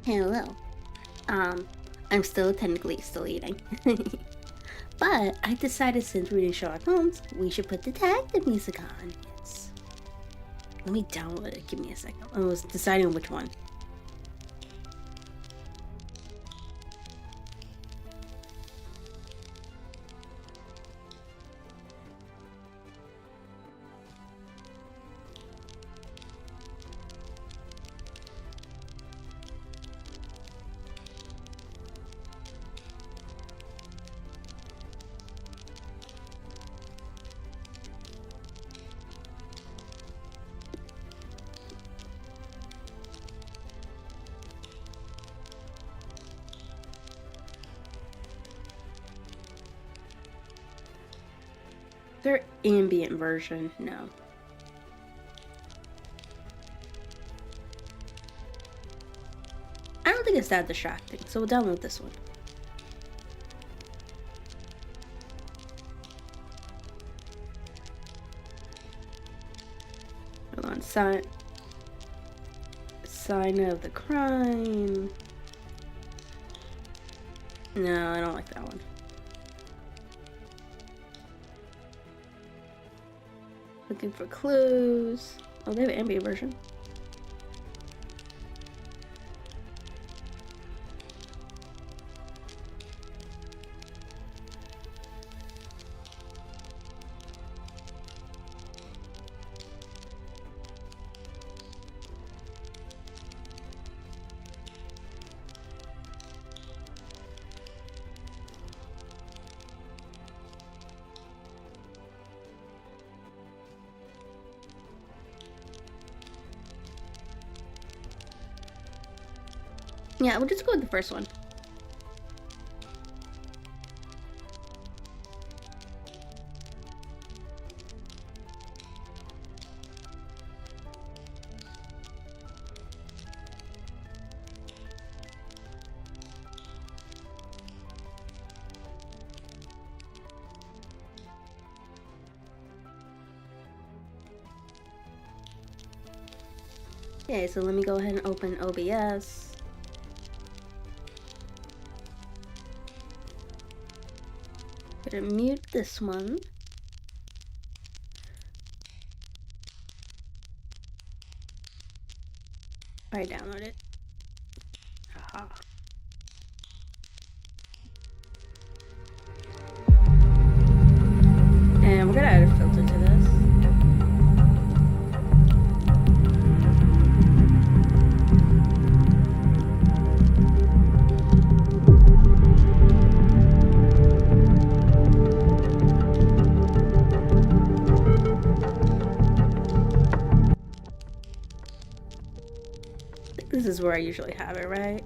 Hello. I'm still technically eating. But I decided since reading Sherlock Holmes, we should put detective music on. Yes. Let me download it. Give me a second. I was deciding on which one. Their ambient version, no. I don't think it's that distracting, so we'll download this one. Hold on, sign of the crime. No, I don't like that one. Looking for clues. Oh, they have an ambient version. Yeah, we'll just go with the first one. Okay, so let me go ahead and open OBS. Gonna mute this one. I download it. Aha. And we're gonna add a filter to this. This is where I usually have it, right?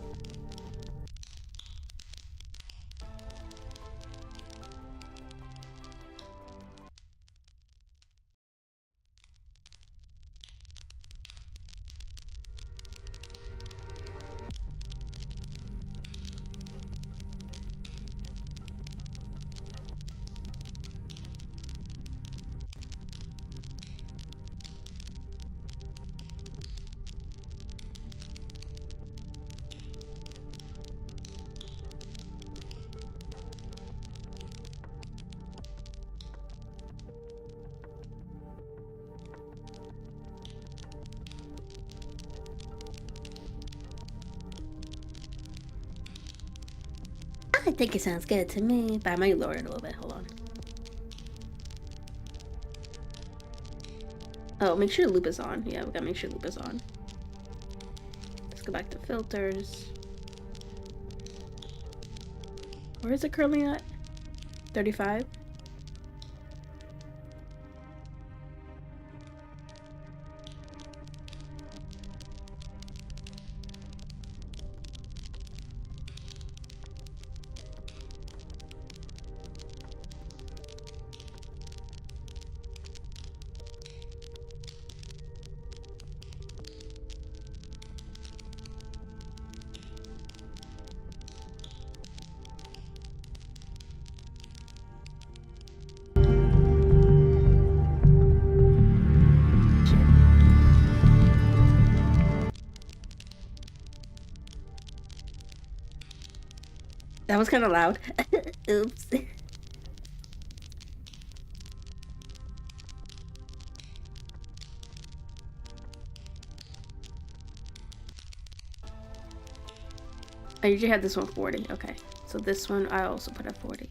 I think it sounds good to me, but I might lower it a little bit. Hold on. Oh, make sure loop is on. Yeah, we gotta make sure loop is on. Let's go back to filters. Where is it currently at? 35? That was kind of loud. Oops. I usually have this one 40. Okay. So this one I also put at 40.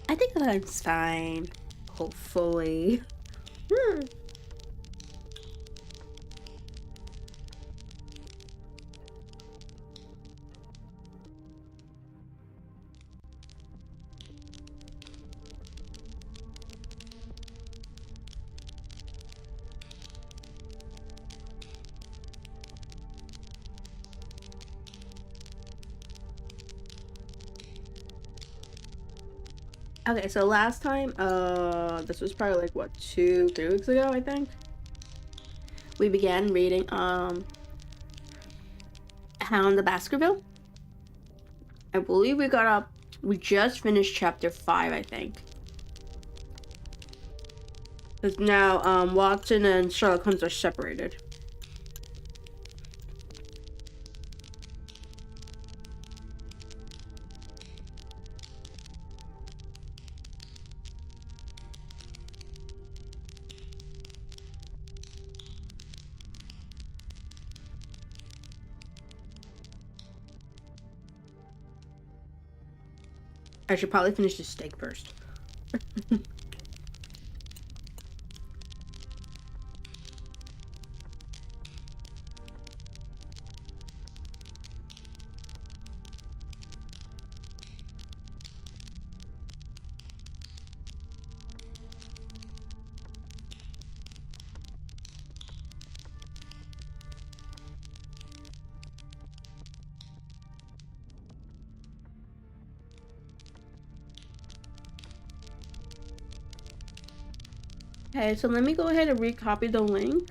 I think that's fine. Hopefully. Okay, so last time, this was probably like what, 2-3 weeks ago, I think. We began reading Hound the Baskerville. I believe we just finished chapter 5, I think. Because now Watson and Sherlock Holmes are separated. I should probably finish the steak first. Okay, so let me go ahead and recopy the link.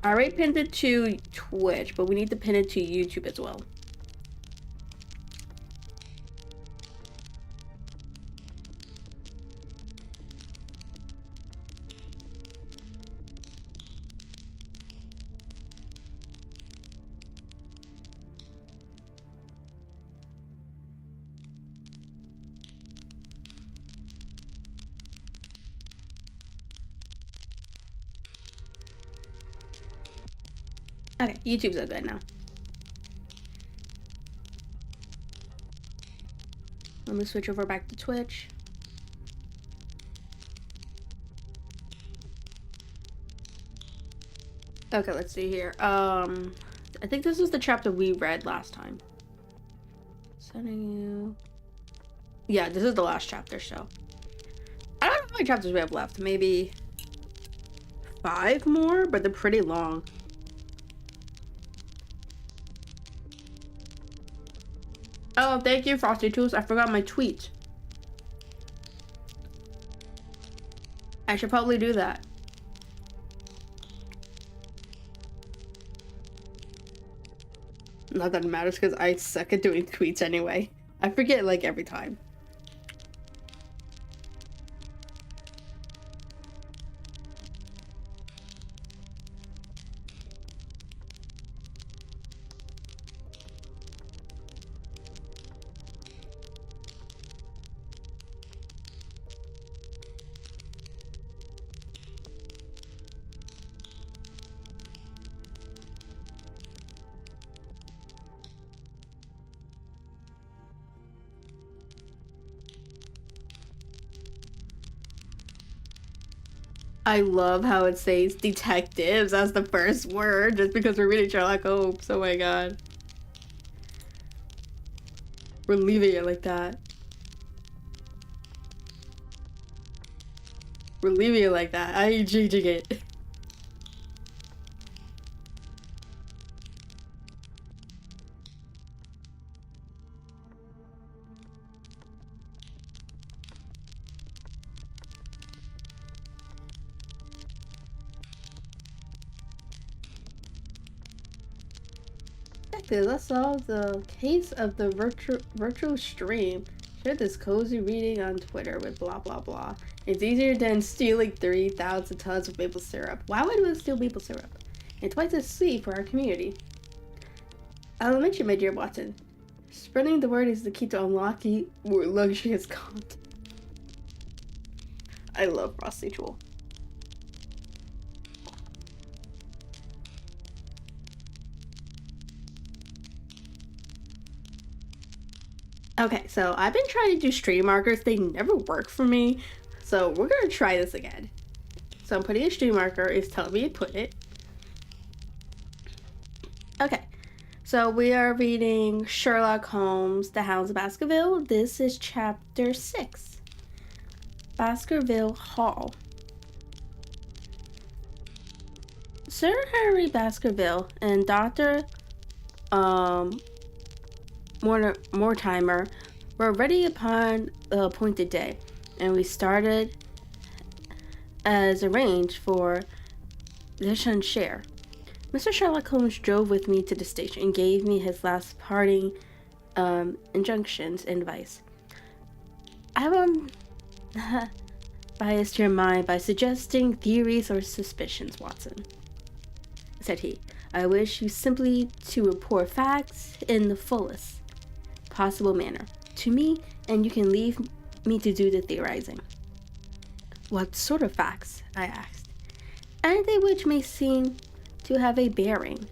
I already pinned it to Twitch, but we need to pin it to YouTube as well. Okay, YouTube's all good now. Let me switch over back to Twitch. Okay, let's see here. I think this is the chapter we read last time. Sending you. Yeah, this is the last chapter, so. I don't know how many chapters we have left. Maybe 5 more, but they're pretty long. Oh, thank you, Frosty Tools. I forgot my tweet. I should probably do that. Not that it matters because I suck at doing tweets anyway. I forget like every time. I love how it says detectives as the first word just because we're reading Sherlock Holmes. Oh my god. We're leaving it like that. We're leaving it like that. I ain't changing it. Quickly, let's solve the case of the virtual stream. Share this cozy reading on Twitter with blah blah blah. It's easier than stealing 3,000 tons of maple syrup. Why would we steal maple syrup? And twice as sweet for our community. I'll mention, my dear Watson. Spreading the word is the key to unlocking more luxurious content. I love procedural. Okay, so I've been trying to do stream markers. They never work for me. So we're going to try this again. So I'm putting a stream marker. It's telling me to put it. Okay, so we are reading Sherlock Holmes, The Hounds of Baskerville. This is chapter 6. Baskerville Hall. Sir Harry Baskerville and Dr. Mortimer were ready upon the appointed day, and we started as arranged for Leicestershire. Mr. Sherlock Holmes drove with me to the station and gave me his last parting injunctions and advice. I won't bias your mind by suggesting theories or suspicions, Watson, said he. I wish you simply to report facts in the fullest possible manner to me, and you can leave me to do the theorizing. What sort of facts? I asked. Anything which may seem to have a bearing,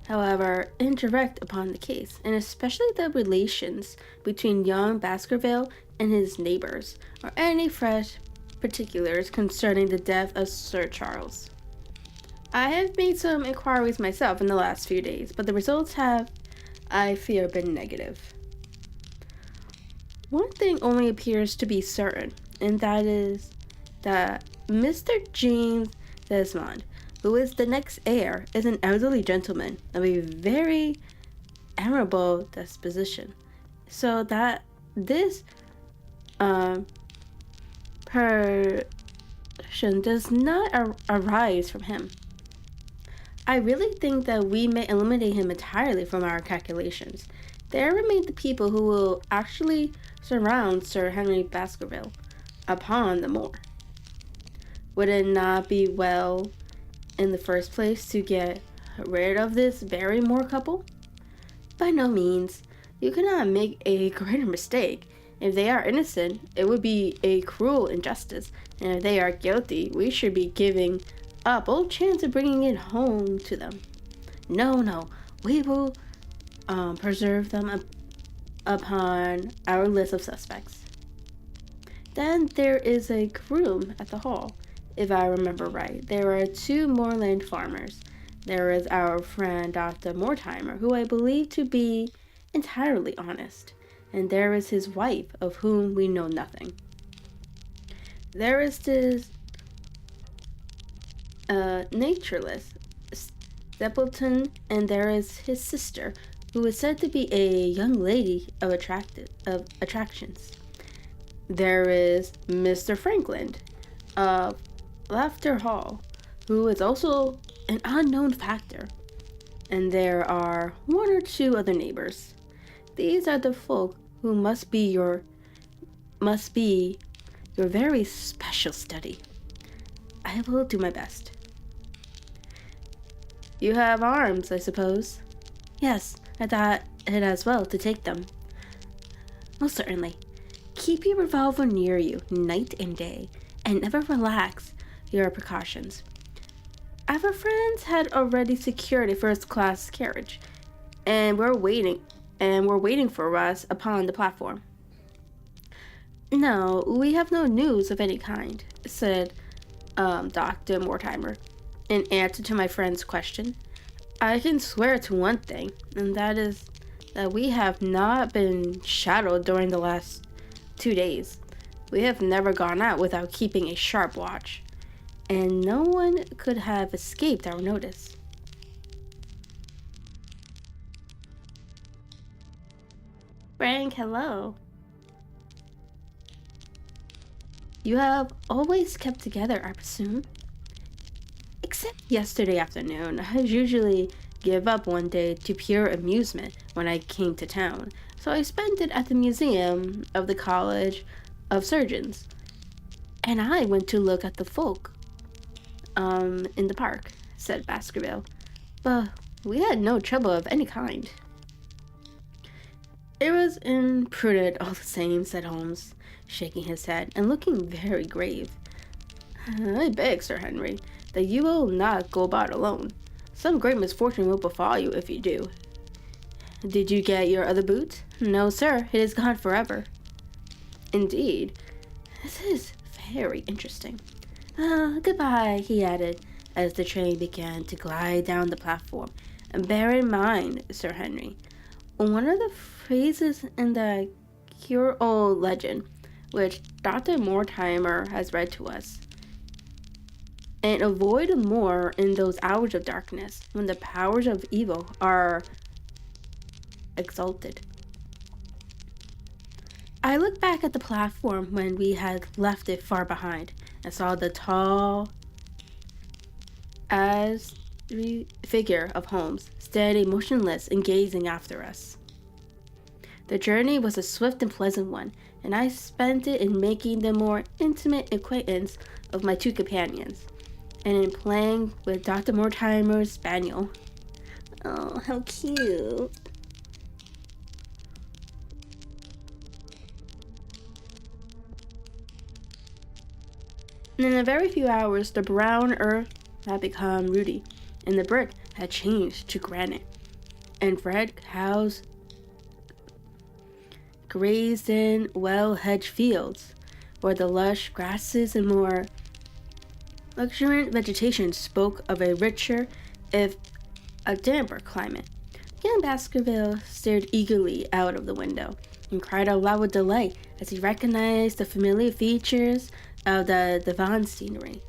however indirect, upon the case, and especially the relations between young Baskerville and his neighbors, or any fresh particulars concerning the death of Sir Charles. I have made some inquiries myself in the last few days, but the results have, I fear, been negative. One thing only appears to be certain, and that is that Mr. James Desmond, who is the next heir, is an elderly gentleman of a very admirable disposition, so that this person does not arise from him. I really think that we may eliminate him entirely from our calculations. There remain the people who will actually surround Sir Henry Baskerville upon the moor. Would it not be well, in the first place, to get rid of this Barrymore couple? By no means. You cannot make a greater mistake. If they are innocent, it would be a cruel injustice, and if they are guilty, we should be giving up all chance of bringing it home to them. No, we will preserve them upon our list of suspects. Then there is a groom at the hall, if I remember right. There are 2 moorland farmers. There is our friend Dr. Mortimer, who I believe to be entirely honest, and there is his wife, of whom we know nothing. There is this naturalist, Stapleton, and there is his sister, who is said to be a young lady of attractions. There is Mr. Franklin of Laughter Hall, who is also an unknown factor, and there are 1 or 2 other neighbors. These are the folk who must be your very special study. I will do my best. You have arms, I suppose? Yes, I thought it as well to take them. Most certainly. Keep your revolver near you night and day, and never relax your precautions. Our friends had already secured a first-class carriage, and were waiting for us upon the platform. No, we have no news of any kind, said Dr. Mortimer, in answer to my friend's question. I can swear to one thing, and that is that we have not been shadowed during the last 2 days. We have never gone out without keeping a sharp watch, and no one could have escaped our notice. Frank, hello. You have always kept together, I presume? Except yesterday afternoon. I was usually give up one day to pure amusement when I came to town, so I spent it at the museum of the College of Surgeons. And I went to look at the folk in the park, said Baskerville. But we had no trouble of any kind. It was imprudent all the same, said Holmes, shaking his head and looking very grave. I beg, Sir Henry, that you will not go about alone. Some great misfortune will befall you if you do. Did you get your other boot? No, sir, it is gone forever. Indeed. This is very interesting. Goodbye, he added, as the train began to glide down the platform. And bear in mind, Sir Henry, one of the phrases in the cure-old legend, which Dr. Mortimer has read to us, and avoid more in those hours of darkness when the powers of evil are exalted. I looked back at the platform when we had left it far behind and saw the tall as figure of Holmes standing motionless and gazing after us. The journey was a swift and pleasant one, and I spent it in making the more intimate acquaintance of my two companions, and in playing with Dr. Mortimer's spaniel. Oh, how cute. In a very few hours, the brown earth had become ruddy, and the brick had changed to granite, and red cows grazed in well-hedged fields, where the lush grasses and more luxuriant vegetation spoke of a richer, if a damper climate. Young Baskerville stared eagerly out of the window and cried aloud with delight as he recognized the familiar features of the Devon scenery.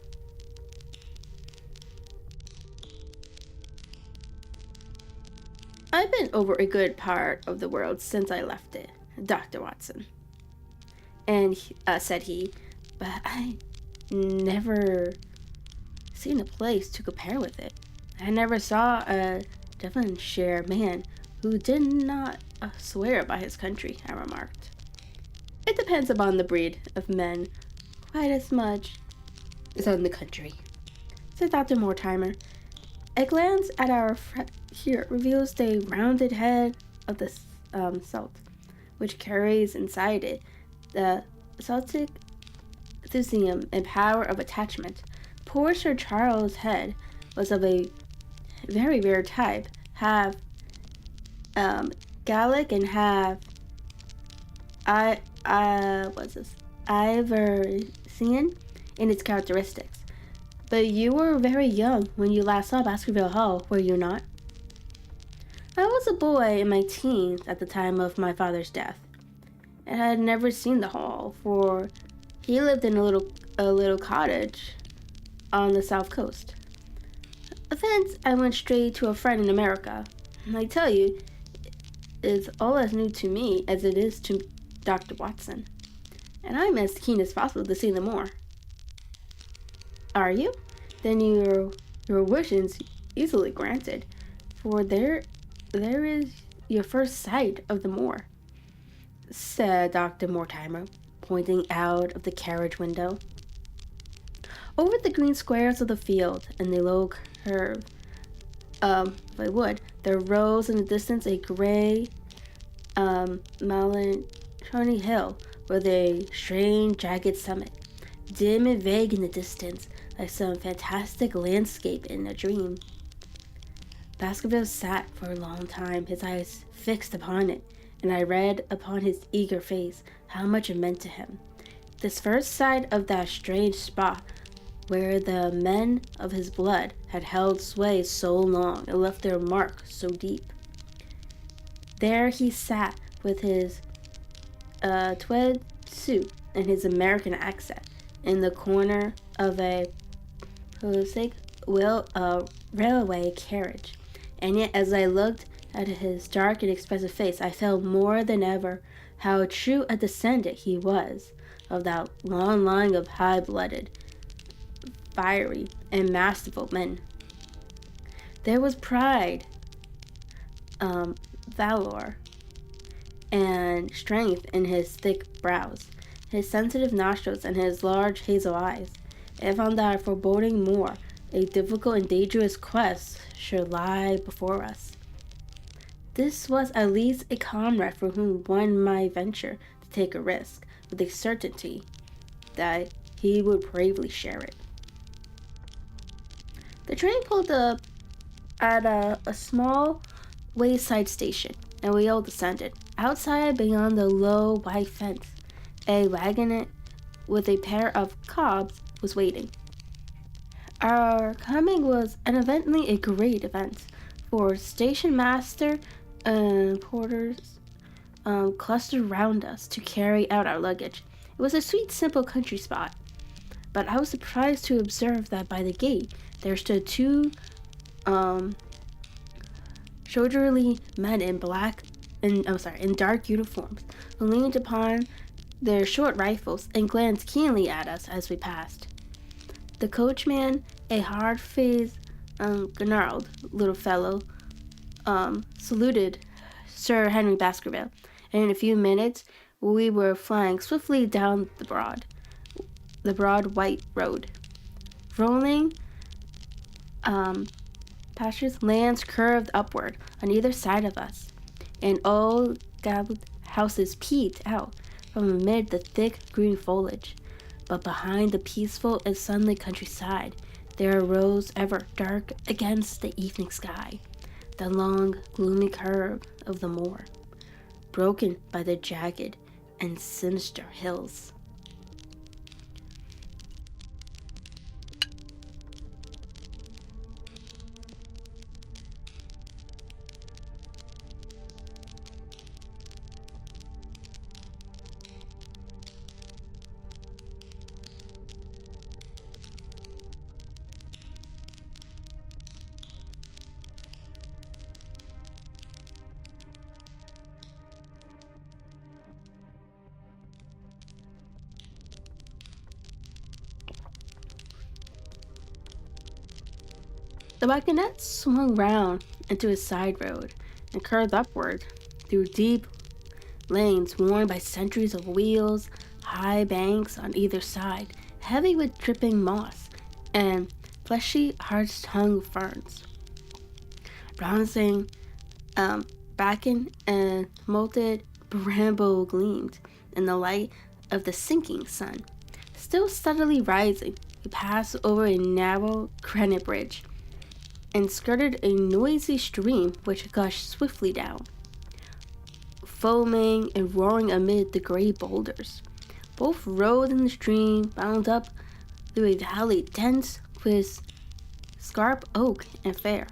I've been over a good part of the world since I left it, Dr. Watson, and said he, but I never seen a place to compare with it. I never saw a Devonshire man who did not swear by his country, I remarked. It depends upon the breed of men quite as much as on the country, said Dr. Mortimer. A glance at our friend here reveals the rounded head of the salt, which carries inside it the Celtic enthusiasm and power of attachment. Poor Sir Charles' head was of a very rare type, half Gallic and half Iversian in its characteristics. But you were very young when you last saw Baskerville Hall, were you not? I was a boy in my teens at the time of my father's death, and I had never seen the hall, for he lived in a little cottage on the south coast. Thence I went straight to a friend in America. I tell you, it's all as new to me as it is to Dr. Watson, and I'm as keen as possible to see them more. Are you? Then your wish is easily granted, for there is your first sight of the moor, said Dr. Mortimer, pointing out of the carriage window. Over the green squares of the field and the low curve of a wood, there rose in the distance a gray, melancholy hill with a strange, jagged summit, dim and vague in the distance, like some fantastic landscape in a dream. Baskerville sat for a long time, his eyes fixed upon it, and I read upon his eager face how much it meant to him. This first sight of that strange spot where the men of his blood had held sway so long and left their mark so deep. There he sat with his tweed suit and his American accent in the corner of a railway carriage, and yet as I looked at his dark and expressive face, I felt more than ever how true a descendant he was of that long line of high-blooded, fiery, and masterful men. There was pride valor and strength in his thick brows, his sensitive nostrils, and his large hazel eyes. I found that foreboding more, a difficult and dangerous quest should lie before us. This was at least a comrade for whom one might venture to take a risk, with a certainty that he would bravely share it. The train pulled up at a small wayside station, and we all descended. Outside, beyond the low white fence, a wagonette with a pair of cobs was waiting. Our coming was evidently a great event, for station master and porters clustered round us to carry out our luggage. It was a sweet, simple country spot, but I was surprised to observe that by the gate there stood two soldierly men in dark uniforms, who leaned upon their short rifles and glanced keenly at us as we passed. The coachman, a hard-faced, gnarled little fellow, saluted Sir Henry Baskerville, and in a few minutes we were flying swiftly down the broad white road. Rolling pastures lands curved upward on either side of us, and old gabled houses peeped out from amid the thick green foliage. But behind the peaceful and sunlit countryside, there arose ever dark against the evening sky, the long, gloomy curve of the moor, broken by the jagged and sinister hills. The wagonette swung round into a side road and curved upward through deep lanes worn by centuries of wheels, high banks on either side, heavy with dripping moss and fleshy, hard-hung ferns. Bronzing bracken and molted bramble gleamed in the light of the sinking sun. Still steadily rising, we passed over a narrow granite bridge and skirted a noisy stream which gushed swiftly down, foaming and roaring amid the gray boulders. Both road and the stream wound up through a valley dense with scarp oak and fir.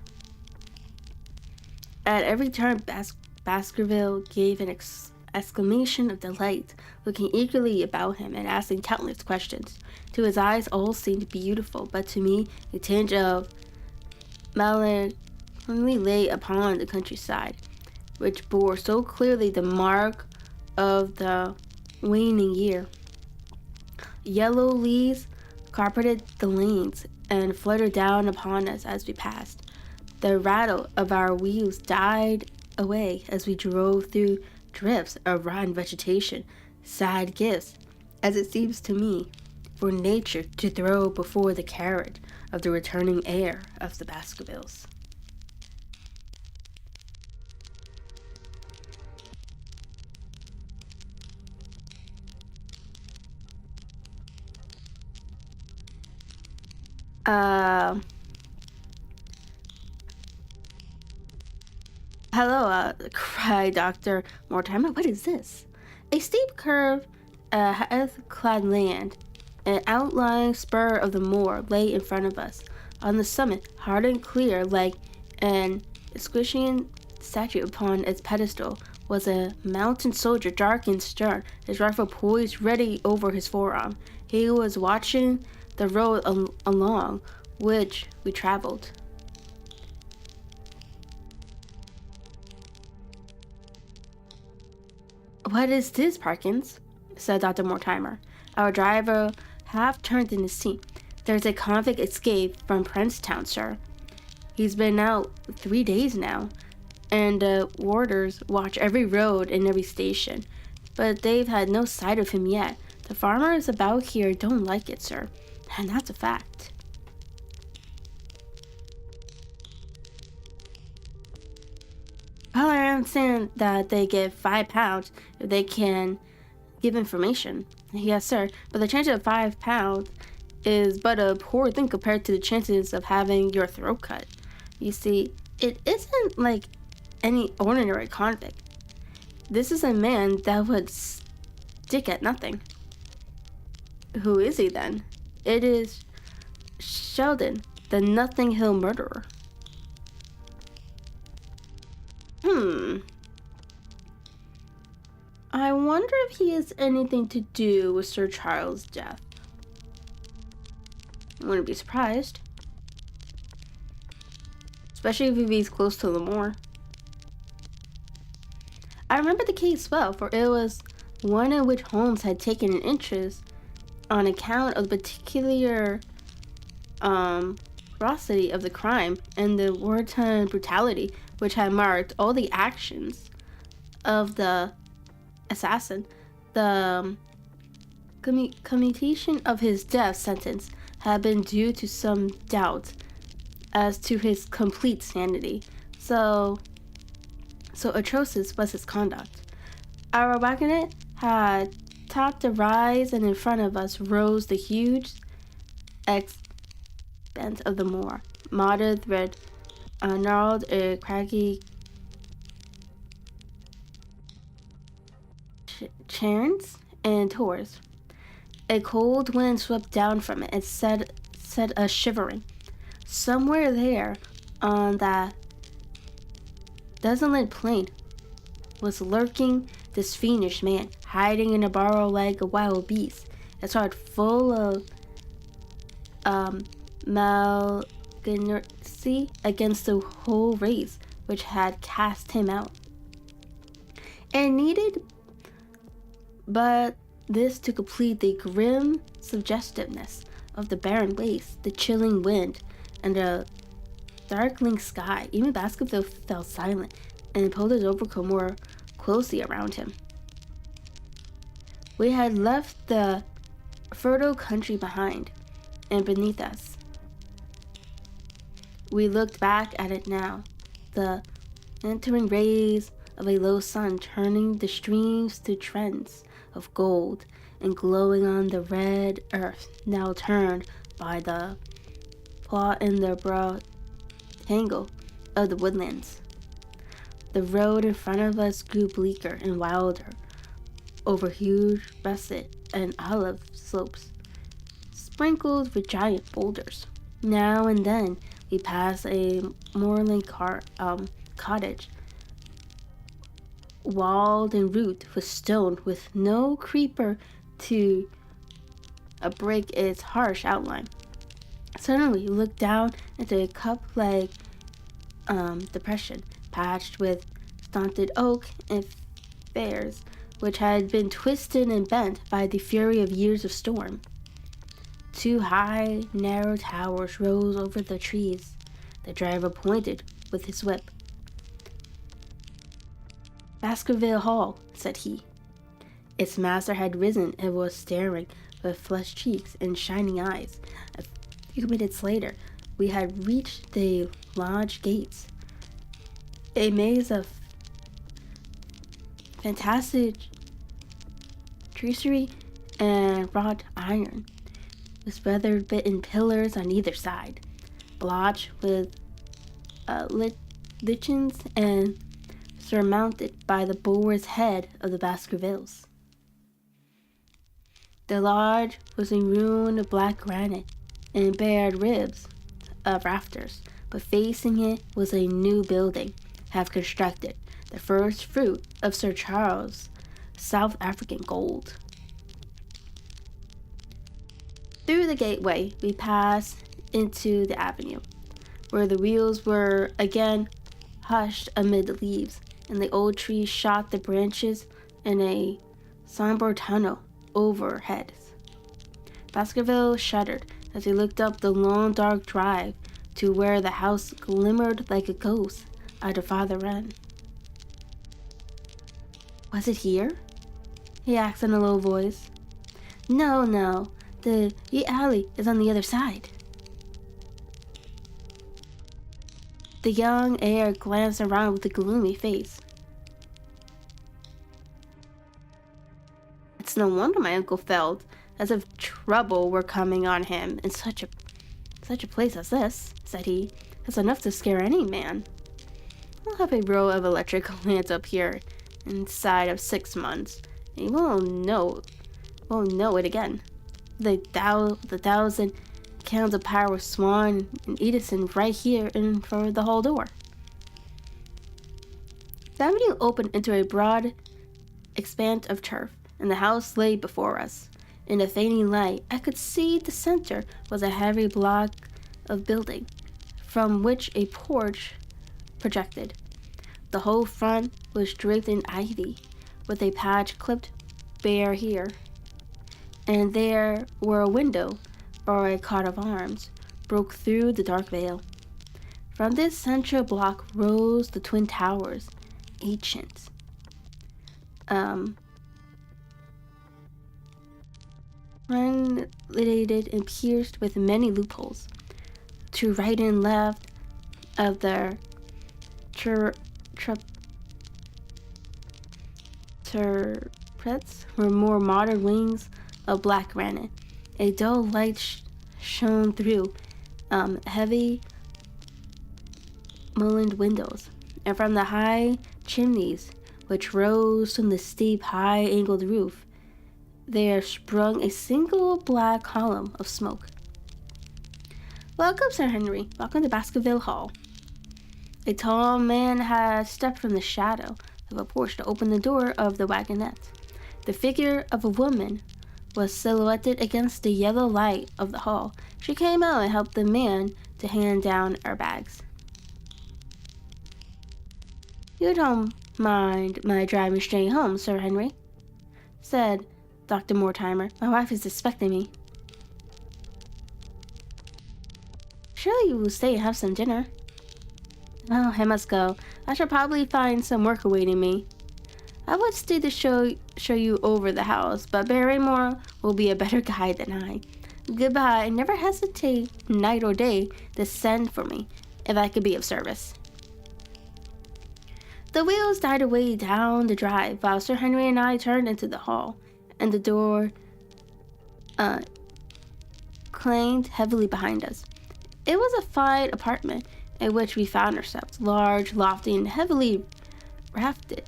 At every turn, Baskerville gave an exclamation of delight, looking eagerly about him and asking countless questions. To his eyes, all seemed beautiful, but to me, a tinge of melancholy lay upon the countryside, which bore so clearly the mark of the waning year. Yellow leaves carpeted the lanes and fluttered down upon us as we passed. The rattle of our wheels died away as we drove through drifts of rotten vegetation, sad gifts, as it seems to me, for nature to throw before the carriage of the returning heir of the Baskervilles. Hello, cried Dr. Mortimer. What is this? A steep curve, heath-clad land, an outlying spur of the moor lay in front of us. On the summit, hard and clear like an Esquitian statue upon its pedestal, was a mountain soldier, dark and stern, his rifle poised ready over his forearm. He was watching the road along which we traveled. "What is this, Parkins?" said Dr. Mortimer. Our driver half turned in his seat. "There's a convict escaped from Princetown, sir. He's been out 3 days now. and warders watch every road and every station, but they've had no sight of him yet. The farmers about here don't like it, sir, and that's a fact. Well, I understand that they get £5 if they can give information. Yes, sir, but the chance of £5 is but a poor thing compared to the chances of having your throat cut. You see, it isn't like any ordinary convict. This is a man that would stick at nothing. Who is he then? It is Sheldon, the Nothing Hill murderer. I wonder if he has anything to do with Sir Charles' death. I wouldn't be surprised. Especially if he's close to the moor. I remember the case well, for it was one in which Holmes had taken an interest on account of the particular ferocity of the crime and the wartime brutality which had marked all the actions of the assassin. The commutation of his death sentence had been due to some doubt as to his complete sanity. So atrocious was his conduct. Our wagonette had topped a rise, and in front of us rose the huge expanse of the moor, modded with gnarled craggy cairns and tors. A cold wind swept down from it and set us shivering. Somewhere there, on that desolate plain, was lurking this fiendish man, hiding in a burrow like a wild beast, his heart full of malignancy against the whole race which had cast him out. And needed but this to complete the grim suggestiveness of the barren waste, the chilling wind, and the darkling sky. Even Baskerville fell silent and pulled his overcoat more closely around him. We had left the fertile country behind and beneath us. We looked back at it now, the entering rays of a low sun turning the streams to trends of gold and glowing on the red earth, now turned by the plot in the broad tangle of the woodlands. The road in front of us grew bleaker and wilder over huge russet and olive slopes, sprinkled with giant boulders. Now and then we passed a moorland cottage, walled and roofed with stone, with no creeper to break its harsh outline. Suddenly we looked down into a cup-like depression, patched with stunted oak and firs, which had been twisted and bent by the fury of years of storm. Two high, narrow towers rose over the trees. The driver pointed with his whip. "Baskerville Hall," said he. Its master had risen and was staring with flushed cheeks and shining eyes. A few minutes later, we had reached the lodge gates, a maze of fantastic tracery and wrought iron, with weather-bitten pillars on either side, blotched with lichens and surmounted by the bulwark's head of the Baskervilles. The lodge was a ruin of black granite and bared ribs of rafters, but facing it was a new building, half constructed, the first fruit of Sir Charles' South African gold. Through the gateway, we passed into the avenue, where the wheels were again hushed amid the leaves, and the old trees shot the branches in a somber tunnel overhead. Baskerville shuddered as he looked up the long dark drive to where the house glimmered like a ghost at the farther end. Was it here? He asked in a low voice. No, the alley is on the other side. The young heir glanced around with a gloomy face. It's no wonder my uncle felt as if trouble were coming on him in such a place as this, said he. It's enough to scare any man. I'll have a row of electric lamps up here inside of 6 months, and you won't know it again. The 1,000 candles of power Swan and Edison right here in front of the hall door. The avenue opened into a broad expanse of turf, and the house lay before us. In the fading light, I could see the center was a heavy block of building, from which a porch projected. The whole front was draped in ivy, with a patch clipped bare here. And there were a window or a coat of arms broke through the dark veil. From this central block rose the twin towers, ancient. Renelated and pierced with many loopholes. To right and left of their turrets were more modern wings of black granite. A dull light shone through heavy mullioned windows, and from the high chimneys which rose from the steep, high-angled roof, there sprung a single black column of smoke. Welcome, Sir Henry. Welcome to Baskerville Hall. A tall man had stepped from the shadow of a porch to open the door of the wagonette. The figure of a woman was silhouetted against the yellow light of the hall. She came out and helped the man to hand down our bags. You don't mind my driving straight home, Sir Henry? Said Dr. Mortimer. My wife is expecting me. Surely you will stay and have some dinner. Oh, I must go. I shall probably find some work awaiting me. I would stay to show you over the house, but Barrymore will be a better guide than I. Goodbye, and never hesitate, night or day, to send for me, if I could be of service. The wheels died away down the drive, while Sir Henry and I turned into the hall, and the door clanged heavily behind us. It was a fine apartment in which we found ourselves, large, lofty, and heavily raftered,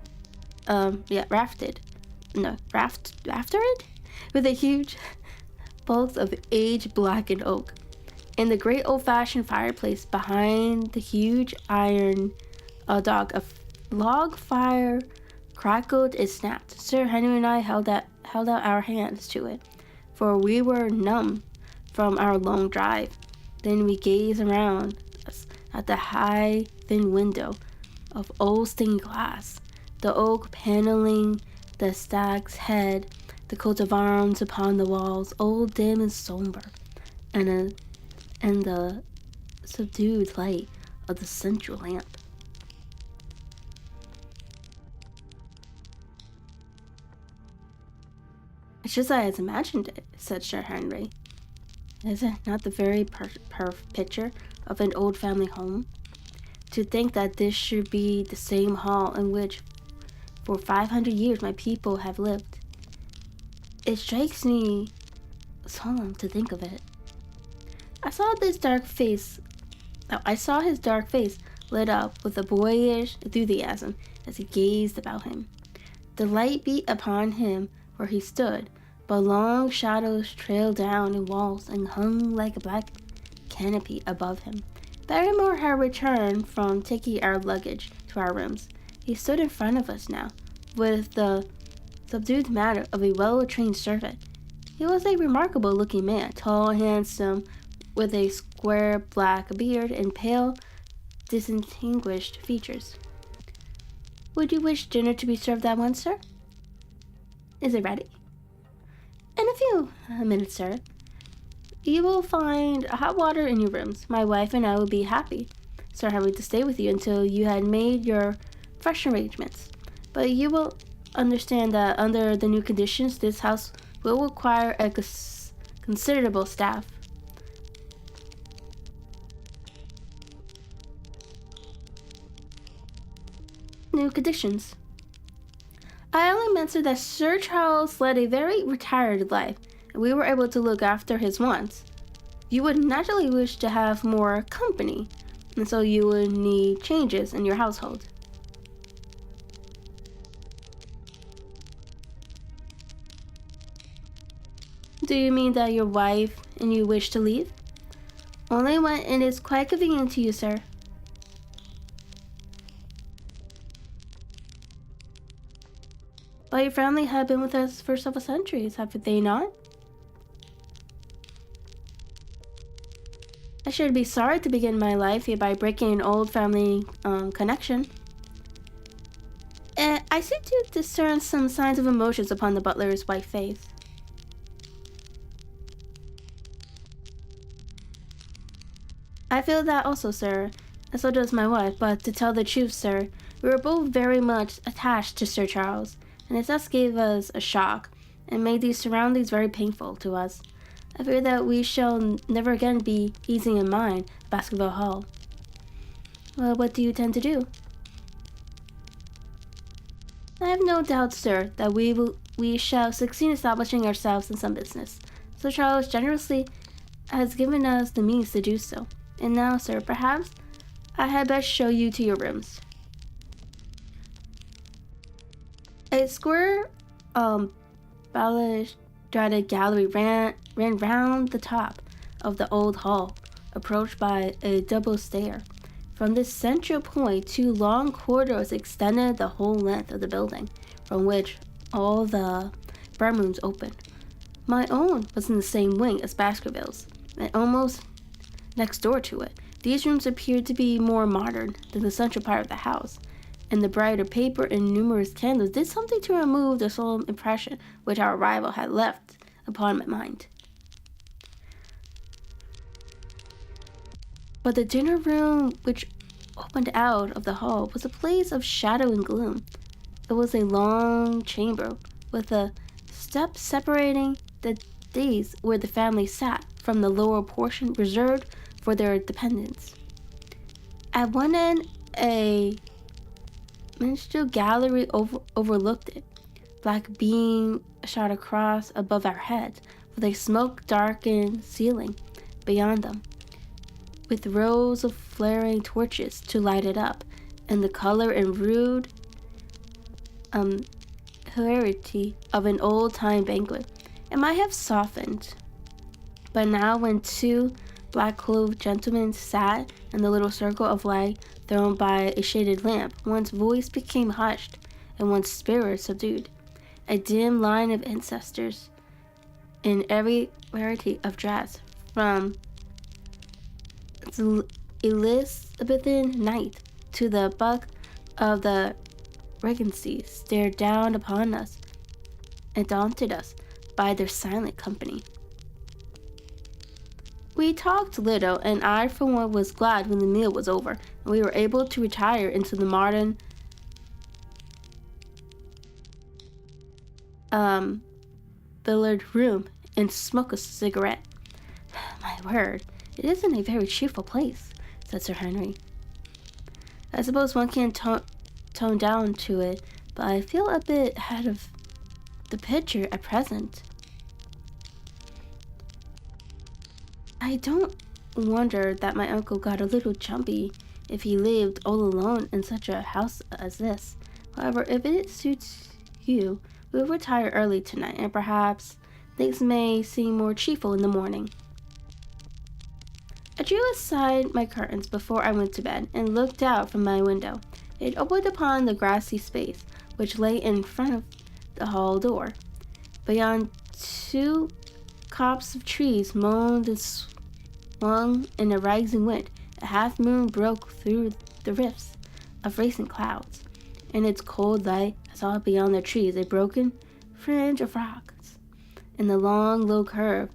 with a huge bulk of aged blackened oak. In the great old-fashioned fireplace behind the huge iron dog, a log fire crackled and snapped. Sir Henry and I held out our hands to it, for we were numb from our long drive. Then we gazed around us at the high, thin window of old stained glass, the oak paneling, the stag's head, the coat of arms upon the walls, old, dim, and somber, and the subdued light of the central lamp. It's just as I imagined it, said Sir Henry. Is it not the very perfect picture of an old family home? To think that this should be the same hall in which for 500 years my people have lived. It strikes me solemn to think of it. I saw his dark face lit up with a boyish enthusiasm as he gazed about him. The light beat upon him where he stood, but long shadows trailed down in walls and hung like a black canopy above him. Barrymore had returned from taking our luggage to our rooms. He stood in front of us now, with the subdued manner of a well-trained servant. He was a remarkable-looking man, tall, handsome, with a square black beard and pale, distinguished features. Would you wish dinner to be served at once, sir? Is it ready? In a few minutes, sir. You will find hot water in your rooms. My wife and I will be happy. Sir Henry to stay with you until you had made your fresh arrangements. But you will understand that under the new conditions, this house will require a considerable staff. New conditions. I only mentioned that Sir Charles led a very retired life, and we were able to look after his wants. You would naturally wish to have more company, and so you would need changes in your household. Do you mean that your wife and you wish to leave? Only when it is quite convenient to you, sir. But your family have been with us for several centuries, have they not? I should be sorry to begin my life here by breaking an old family connection. I seem to discern some signs of emotions upon the butler's white face. I feel that also, sir, and so does my wife, but to tell the truth, sir, we were both very much attached to Sir Charles, and his death gave us a shock, and made these surroundings very painful to us. I fear that we shall never again be easy in mind at Baskerville Hall. Well, what do you intend to do? I have no doubt, sir, that we shall succeed in establishing ourselves in some business. Sir Charles generously has given us the means to do so. And now, sir, perhaps I had best show you to your rooms. A square, balustrade gallery ran round the top of the old hall, approached by a double stair. From this central point, 2 long corridors extended the whole length of the building, from which all the bar rooms opened. My own was in the same wing as Baskerville's, and almost next door to it. These rooms appeared to be more modern than the central part of the house, and the brighter paper and numerous candles did something to remove the solemn impression which our arrival had left upon my mind. But the dinner room, which opened out of the hall, was a place of shadow and gloom. It was a long chamber with a step separating the dais where the family sat from the lower portion reserved for their dependents. At one end, a minstrel gallery overlooked it. Black beam shot across above our heads, with a smoke-darkened ceiling beyond them, with rows of flaring torches to light it up, and the color and rude hilarity of an old-time banquet. It might have softened, but now when 2 black-clothed gentlemen sat in the little circle of light thrown by a shaded lamp, one's voice became hushed and one's spirit subdued. A dim line of ancestors in every variety of dress, from Elizabethan knight to the buck of the Regency, stared down upon us and daunted us by their silent company. We talked little, and I for one was glad when the meal was over and we were able to retire into the modern billiard room and smoke a cigarette. My word, it isn't a very cheerful place, said Sir Henry. I suppose one can tone down to it, but I feel a bit ahead of the picture at present. I don't wonder that my uncle got a little jumpy if he lived all alone in such a house as this. However, if it suits you, we'll retire early tonight, and perhaps things may seem more cheerful in the morning. I drew aside my curtains before I went to bed and looked out from my window. It opened upon the grassy space which lay in front of the hall door. Beyond 2 copses of trees moaned and swung in a rising wind. A half-moon broke through the rifts of racing clouds. In its cold light, I saw beyond the trees a broken fringe of rocks, and the long, low curve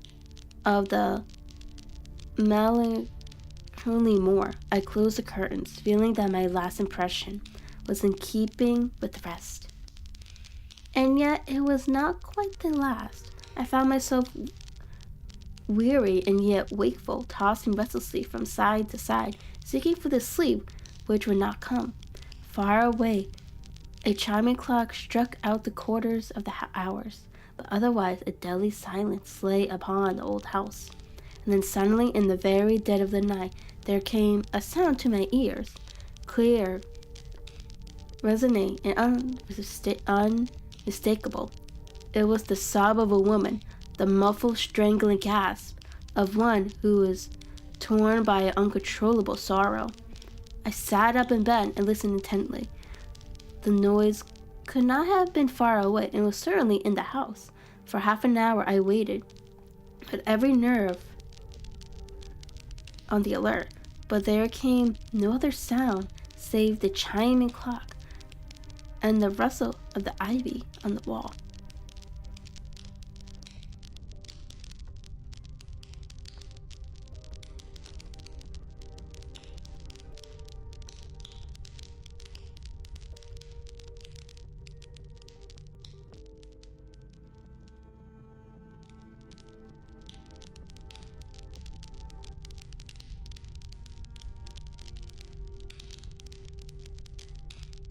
of the only more. I closed the curtains, feeling that my last impression was in keeping with the rest. And yet it was not quite the last. I found myself weary and yet wakeful, tossing restlessly from side to side, seeking for the sleep which would not come. Far away, a chiming clock struck out the quarters of the hours, but otherwise a deadly silence lay upon the old house. And then suddenly, in the very dead of the night, there came a sound to my ears, clear, resonant, and unmistakable. It was the sob of a woman, the muffled, strangling gasp of one who is torn by an uncontrollable sorrow. I sat up in bed and listened intently. The noise could not have been far away and was certainly in the house. For half an hour I waited, with every nerve on the alert, but there came no other sound save the chiming clock and the rustle of the ivy on the wall.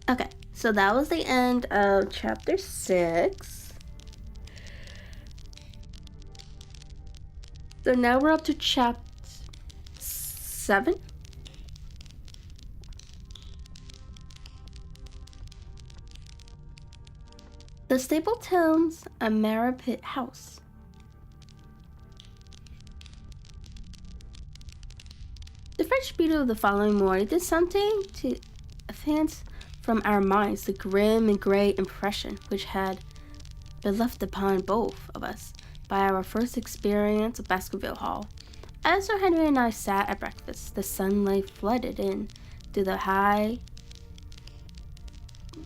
Okay, so that was the end of chapter 6. So now we're up to chapter 7. The Stapletown's Maripit House. The fresh beauty of the following morning did something to advance from our minds the grim and gray impression which had been left upon both of us by our first experience of Baskerville Hall. As Sir Henry and I sat at breakfast, the sunlight flooded in through the high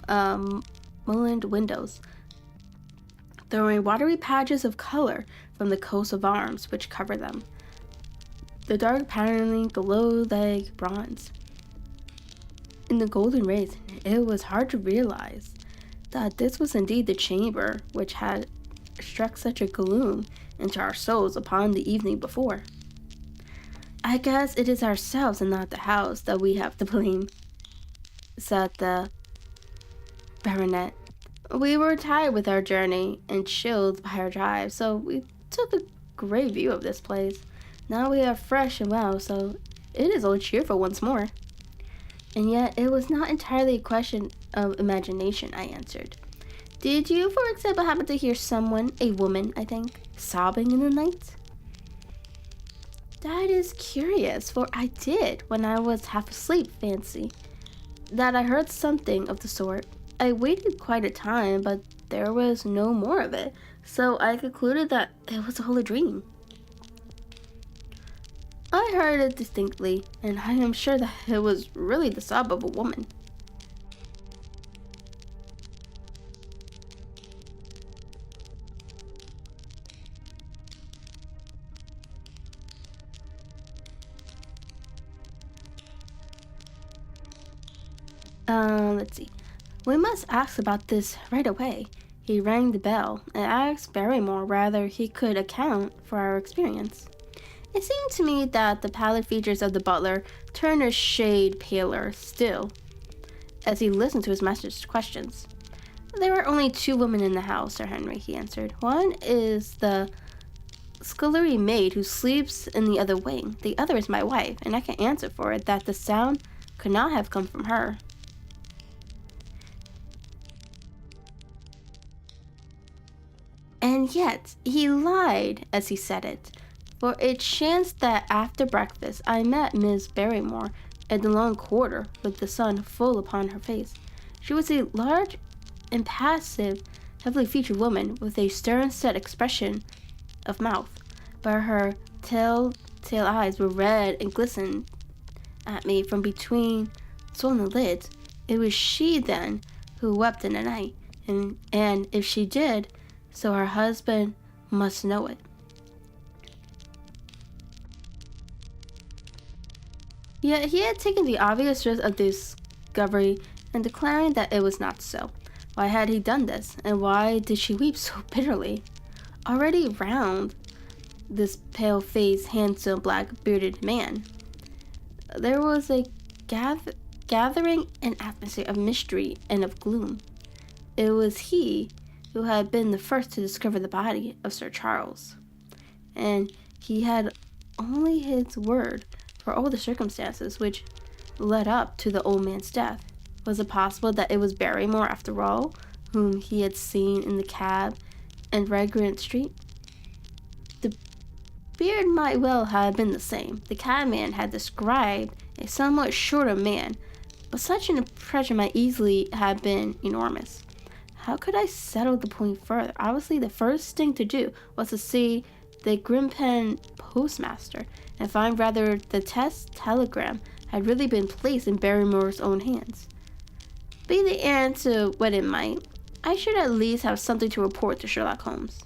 mullioned windows, throwing watery patches of color from the coats of arms which covered them. The dark paneling glowed like bronze. In the golden rays, it was hard to realize that this was indeed the chamber which had struck such a gloom into our souls upon the evening before. I guess it is ourselves and not the house that we have to blame, said the baronet. We were tired with our journey and chilled by our drive, so we took a great view of this place. Now we are fresh and well, so it is all cheerful once more. And yet it was not entirely a question of imagination, I answered. Did you, for example, happen to hear someone, a woman, I think, sobbing in the night? That is curious, for I did, when I was half asleep, fancy that I heard something of the sort. I waited quite a time, but there was no more of it, so I concluded that it was all a dream. I heard it distinctly, and I am sure that it was really the sob of a woman. Let's see. We must ask about this right away. He rang the bell and asked Barrymore whether he could account for our experience. It seemed to me that the pallid features of the butler turned a shade paler still as he listened to his master's questions. There are only 2 women in the house, Sir Henry, he answered. One is the scullery maid who sleeps in the other wing. The other is my wife, and I can answer for it that the sound could not have come from her. And yet he lied as he said it, for it chanced that after breakfast I met Miss Barrymore in the long corridor with the sun full upon her face. She was a large, impassive, heavily featured woman with a stern-set expression of mouth, but her telltale eyes were red and glistened at me from between swollen lids. It was she, then, who wept in the night, and if she did, so her husband must know it. Yet he had taken the obvious risk of discovery and declaring that it was not so. Why had he done this, and why did she weep so bitterly? Already round this pale-faced, handsome, black-bearded man, there was a gathering an atmosphere of mystery and of gloom. It was he who had been the first to discover the body of Sir Charles, and he had only his word for all the circumstances which led up to the old man's death. Was it possible that it was Barrymore, after all, whom he had seen in the cab and Regent Street? The beard might well have been the same. The cabman had described a somewhat shorter man, but such an impression might easily have been enormous. How could I settle the point further? Obviously, the first thing to do was to see the Grimpen postmaster and find whether the test telegram had really been placed in Barrymore's own hands. Be the answer what it might, I should at least have something to report to Sherlock Holmes.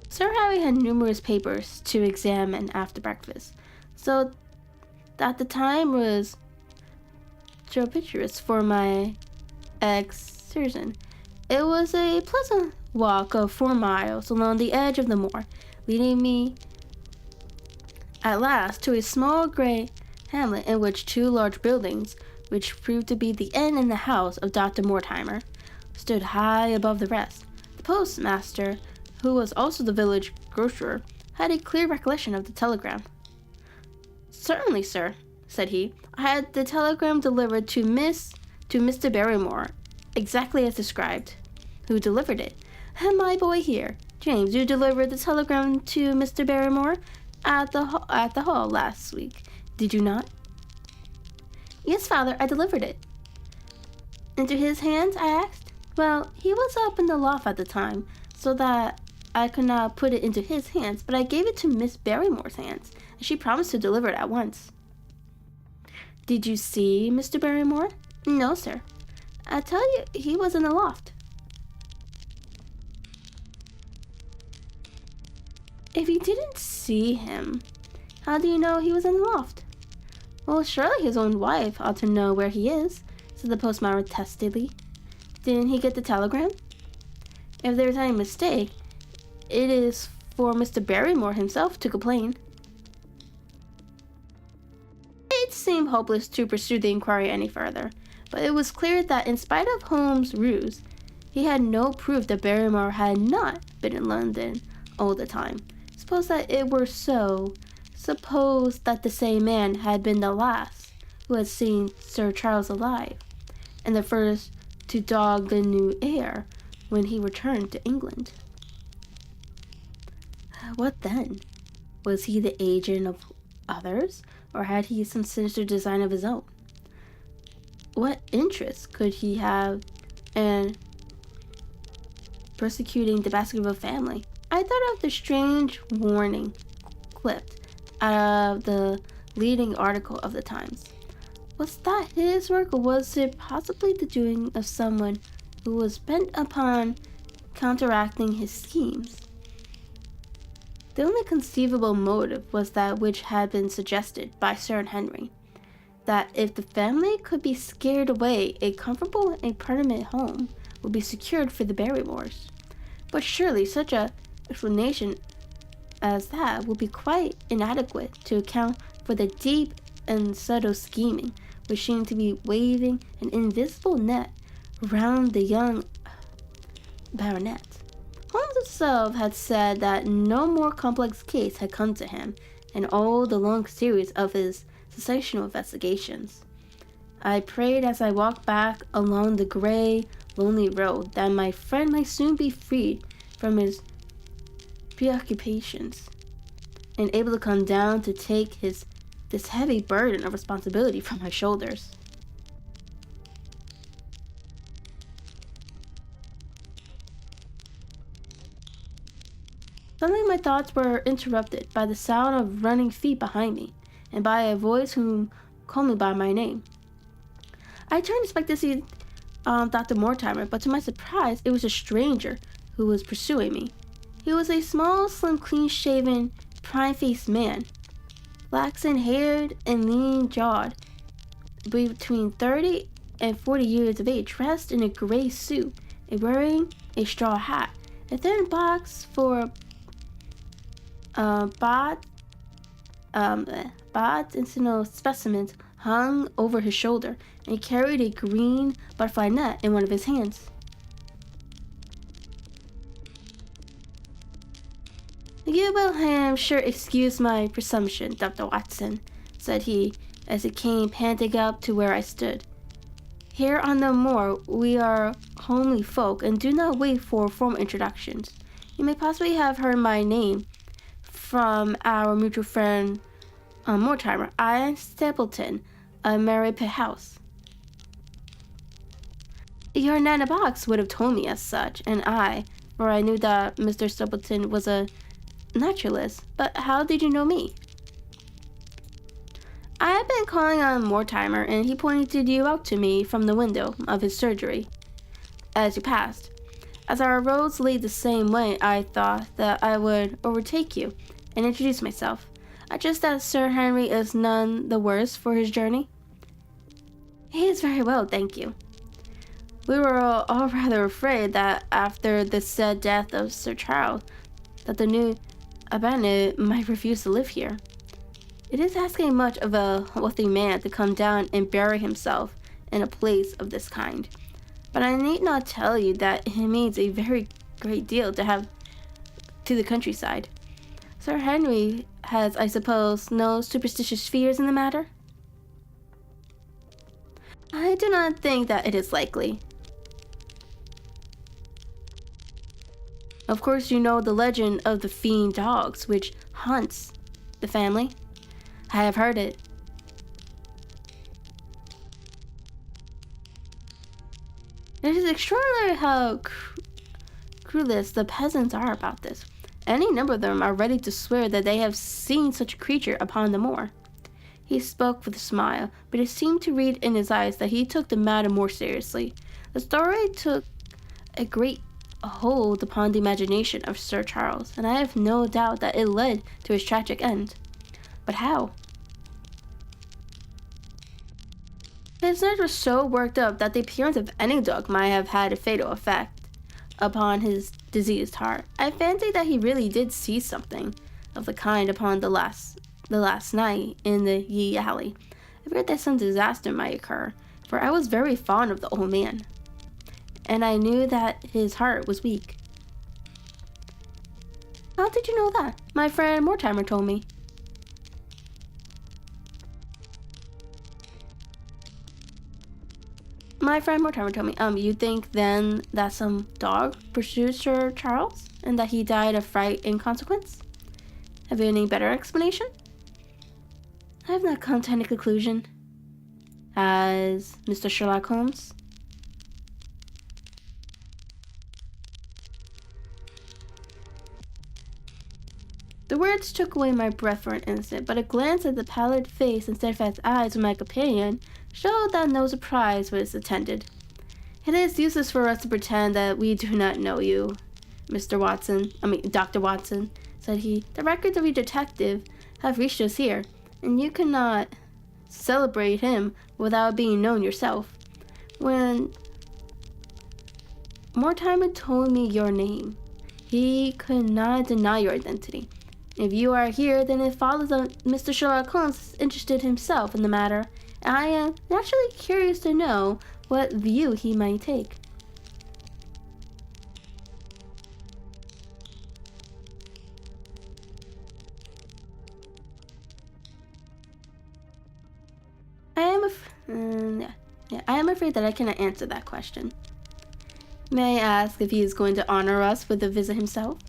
Sir Harry had numerous papers to examine after breakfast, so that the time was propitious for my excursion. It was a pleasant walk of 4 miles along the edge of the moor, leading me at last to a small grey hamlet in which 2 large buildings, which proved to be the inn and the house of Dr. Mortimer, stood high above the rest. The postmaster, who was also the village grocer, had a clear recollection of the telegram. "Certainly, sir," said he. "I had the telegram delivered to Mr. Barrymore, exactly as described." "Who delivered it?" "My boy here. James, you delivered the telegram to Mr. Barrymore at the hall last week, did you not?" "Yes, father, I delivered it." "Into his hands?" I asked. "Well, he was up in the loft at the time, so that I could not put it into his hands, but I gave it to Miss Barrymore's hands, and she promised to deliver it at once." "Did you see Mr. Barrymore?" "No, sir. I tell you, he was in the loft." "If you didn't see him, how do you know he was in the loft?" "Well, surely his own wife ought to know where he is," said the postmaster testily. "Didn't he get the telegram? If there is any mistake, it is for Mr. Barrymore himself to complain." It seemed hopeless to pursue the inquiry any further, but it was clear that in spite of Holmes' ruse, he had no proof that Barrymore had not been in London all the time. Suppose that it were so. Suppose that the same man had been the last who had seen Sir Charles alive, and the first to dog the new heir when he returned to England. What then? Was he the agent of others, or had he some sinister design of his own? What interest could he have in persecuting the Baskerville family? I thought of the strange warning clipped out of the leading article of the Times. Was that his work, or was it possibly the doing of someone who was bent upon counteracting his schemes? The only conceivable motive was that which had been suggested by Sir Henry, that if the family could be scared away, a comfortable and permanent home would be secured for the Barrymores. But surely such an explanation as that would be quite inadequate to account for the deep and subtle scheming which seemed to be waving an invisible net round the young baronet. Holmes himself had said that no more complex case had come to him in all the long series of his sensational investigations. I prayed as I walked back along the gray, lonely road that my friend might soon be freed from his preoccupations and able to come down to take this heavy burden of responsibility from my shoulders. Suddenly my thoughts were interrupted by the sound of running feet behind me, and by a voice whom called me by my name. I turned to expect to see Dr. Mortimer, but to my surprise, it was a stranger who was pursuing me. He was a small, slim, clean-shaven, prime-faced man, flaxen-haired and lean-jawed, between 30 and 40 years of age, dressed in a gray suit and wearing a straw hat. A thin box for botanical specimens hung over his shoulder, and he carried a green butterfly net in one of his hands. You will, I am sure, excuse my presumption, Dr. Watson, said he, as he came panting up to where I stood. Here on the moor, we are homely folk and do not wait for formal introductions. You may possibly have heard my name from our mutual friend, Mortimer. I am Stapleton, of Mary Pitt House. Your Nana Box would have told me as such, and for I knew that Mr. Stapleton was a naturalist. But how did you know me? I had been calling on Mortimer, and he pointed you out to me from the window of his surgery as you passed. As our roads lead the same way, I thought that I would overtake you and introduce myself. I trust that Sir Henry is none the worse for his journey. He is very well, thank you. We were all rather afraid that after the said death of Sir Charles, that the new abandoned might refuse to live here. It is asking much of a wealthy man to come down and bury himself in a place of this kind. But I need not tell you that it means a very great deal to the countryside. Sir Henry has, I suppose, no superstitious fears in the matter? I do not think that it is likely. Of course, you know the legend of the fiend dogs which haunts the family. I have heard it. It is extraordinary how clueless the peasants are about this. Any number of them are ready to swear that they have seen such a creature upon the moor. He spoke with a smile, but it seemed to read in his eyes that he took the matter more seriously. The story took a great hold upon the imagination of Sir Charles, and I have no doubt that it led to his tragic end. But how? His nerves were so worked up that the appearance of any dog might have had a fatal effect upon his diseased heart. I fancy that he really did see something of the kind upon the last night in the Yee Alley. I feared that some disaster might occur, for I was very fond of the old man, and I knew that his heart was weak. How did you know that? My friend Mortimer told me. My friend Mortimer told me, you think then that some dog pursued Sir Charles and that he died of fright in consequence? Have you any better explanation? I have not come to any conclusion. As Mr. Sherlock Holmes? The words took away my breath for an instant, but a glance at the pallid face and steadfast eyes of my companion showed that no surprise was attended. It is useless for us to pretend that we do not know you, Dr. Watson, said he. The records of your detective have reached us here, and you cannot celebrate him without being known yourself. When Mortimer told me your name, he could not deny your identity. If you are here, then it follows that Mr. Sherlock Holmes is interested himself in the matter. I am naturally curious to know what view he might take. I am afraid that I cannot answer that question. May I ask if he is going to honor us with a visit himself?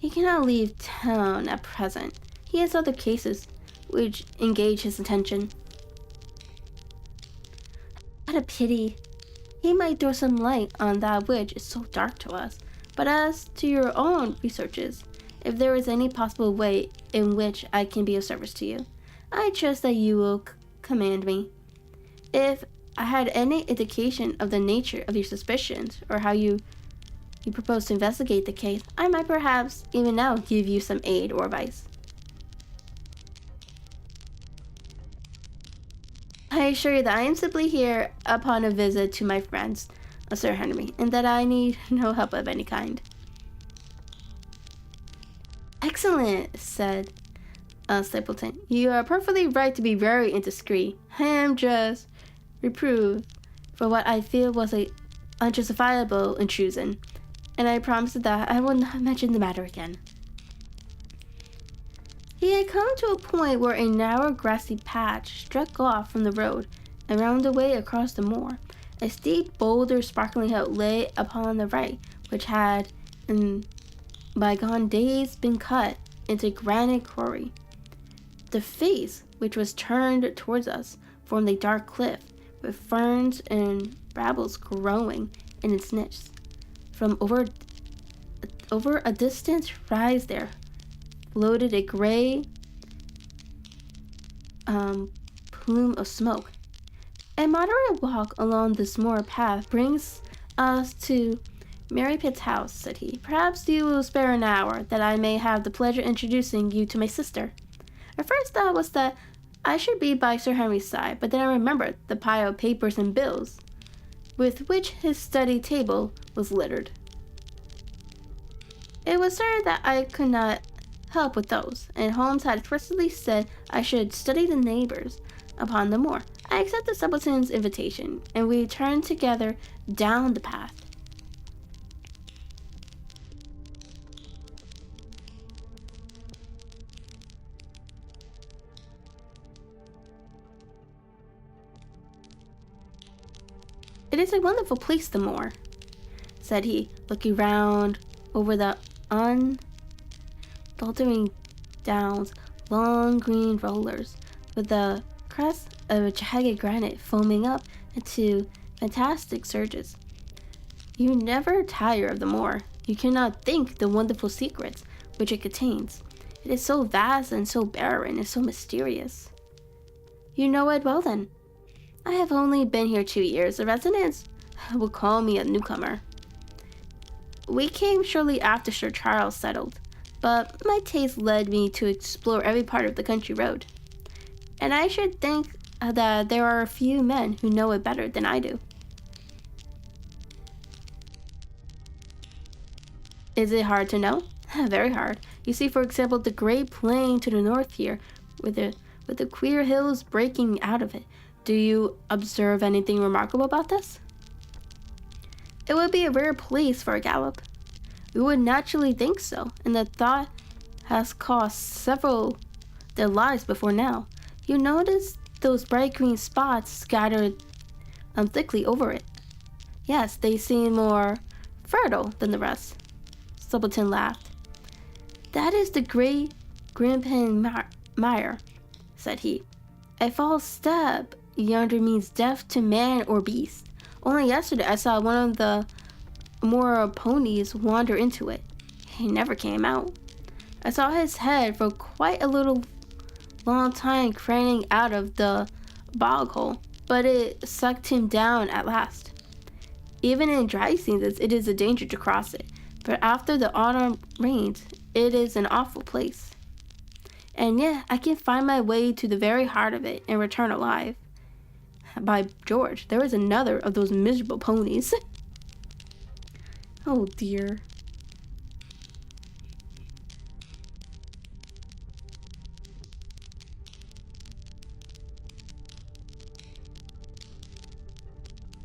He cannot leave town at present. He has other cases which engage his attention. What a pity. He might throw some light on that which is so dark to us. But as to your own researches, if there is any possible way in which I can be of service to you, I trust that you will command me. If I had any indication of the nature of your suspicions or how you propose to investigate the case, I might perhaps even now give you some aid or advice. I assure you that I am simply here upon a visit to my friends, Sir Henry, and that I need no help of any kind. Excellent, said Stapleton. You are perfectly right to be very indiscreet. I am just reproved for what I feel was a unjustifiable intrusion, and I promise that I will not mention the matter again. He had come to a point where a narrow grassy patch struck off from the road and rounded away across the moor. A steep boulder sparkling hill lay upon the right, which had in bygone days been cut into granite quarry. The face, which was turned towards us, formed a dark cliff, with ferns and brambles growing in its niche. From over a distant rise there floated a gray plume of smoke. A moderate walk along this moor path brings us to Mary Pitt's house, said he. Perhaps you will spare an hour, that I may have the pleasure of introducing you to my sister. My first thought was that I should be by Sir Henry's side, but then I remembered the pile of papers and bills with which his study table was littered. It was certain that I could not help with those, and Holmes had expressly said I should study the neighbors upon the moor. I accepted Stapleton's invitation, and we turned together down the path. It is a wonderful place, the moor, said he, looking round over the undulting downs, long green rollers, with the crest of jagged granite foaming up into fantastic surges. You never tire of the moor. You cannot think the wonderful secrets which it contains. It is so vast and so barren and so mysterious. You know it well, then. I have only been here 2 years. The residents will call me a newcomer. We came shortly after Sir Charles settled, but my taste led me to explore every part of the country road. And I should think that there are a few men who know it better than I do. Is it hard to know? Very hard. You see, for example, the great plain to the north here, with the queer hills breaking out of it. Do you observe anything remarkable about this? It would be a rare place for a gallop. We would naturally think so, and the thought has cost several their lives before now. You notice those bright green spots scattered thickly over it. Yes, they seem more fertile than the rest. Stapleton laughed. That is the great Grimpen mire, said he. A false step yonder means death to man or beast. Only yesterday I saw one of the moor ponies wander into it. He never came out. I saw his head for quite a long time craning out of the bog hole, but it sucked him down at last. Even in dry seasons it is a danger to cross it, but after the autumn rains it is an awful place. And yet I can find my way to the very heart of it and return alive. By George, there is another of those miserable ponies. Oh dear.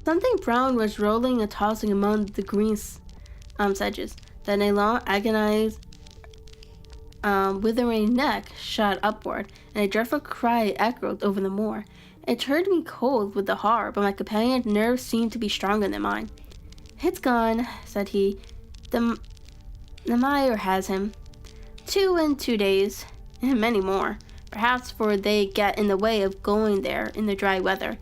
Something brown was rolling and tossing among the green sedges. Then a long, agonized, withering neck shot upward, and a dreadful cry echoed over the moor. It turned me cold with the horror, but my companion's nerves seemed to be stronger than mine. It's gone, said he. The mire has him. 2 in 2 days, and many more, perhaps, for they get in the way of going there in the dry weather,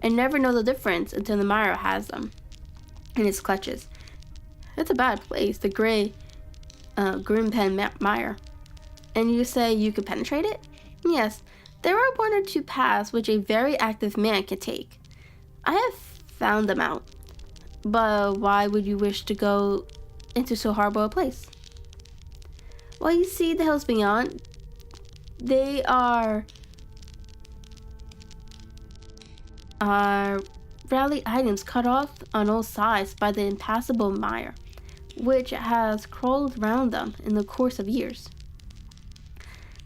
and never know the difference until the mire has them in its clutches. It's a bad place, the gray Grimpen mire. And you say you could penetrate it? Yes. There are 1 or 2 paths which a very active man can take. I have found them out. But why would you wish to go into so horrible a place? Well, you see, the hills beyond, they are rally items cut off on all sides by the impassable mire, which has crawled around them in the course of years.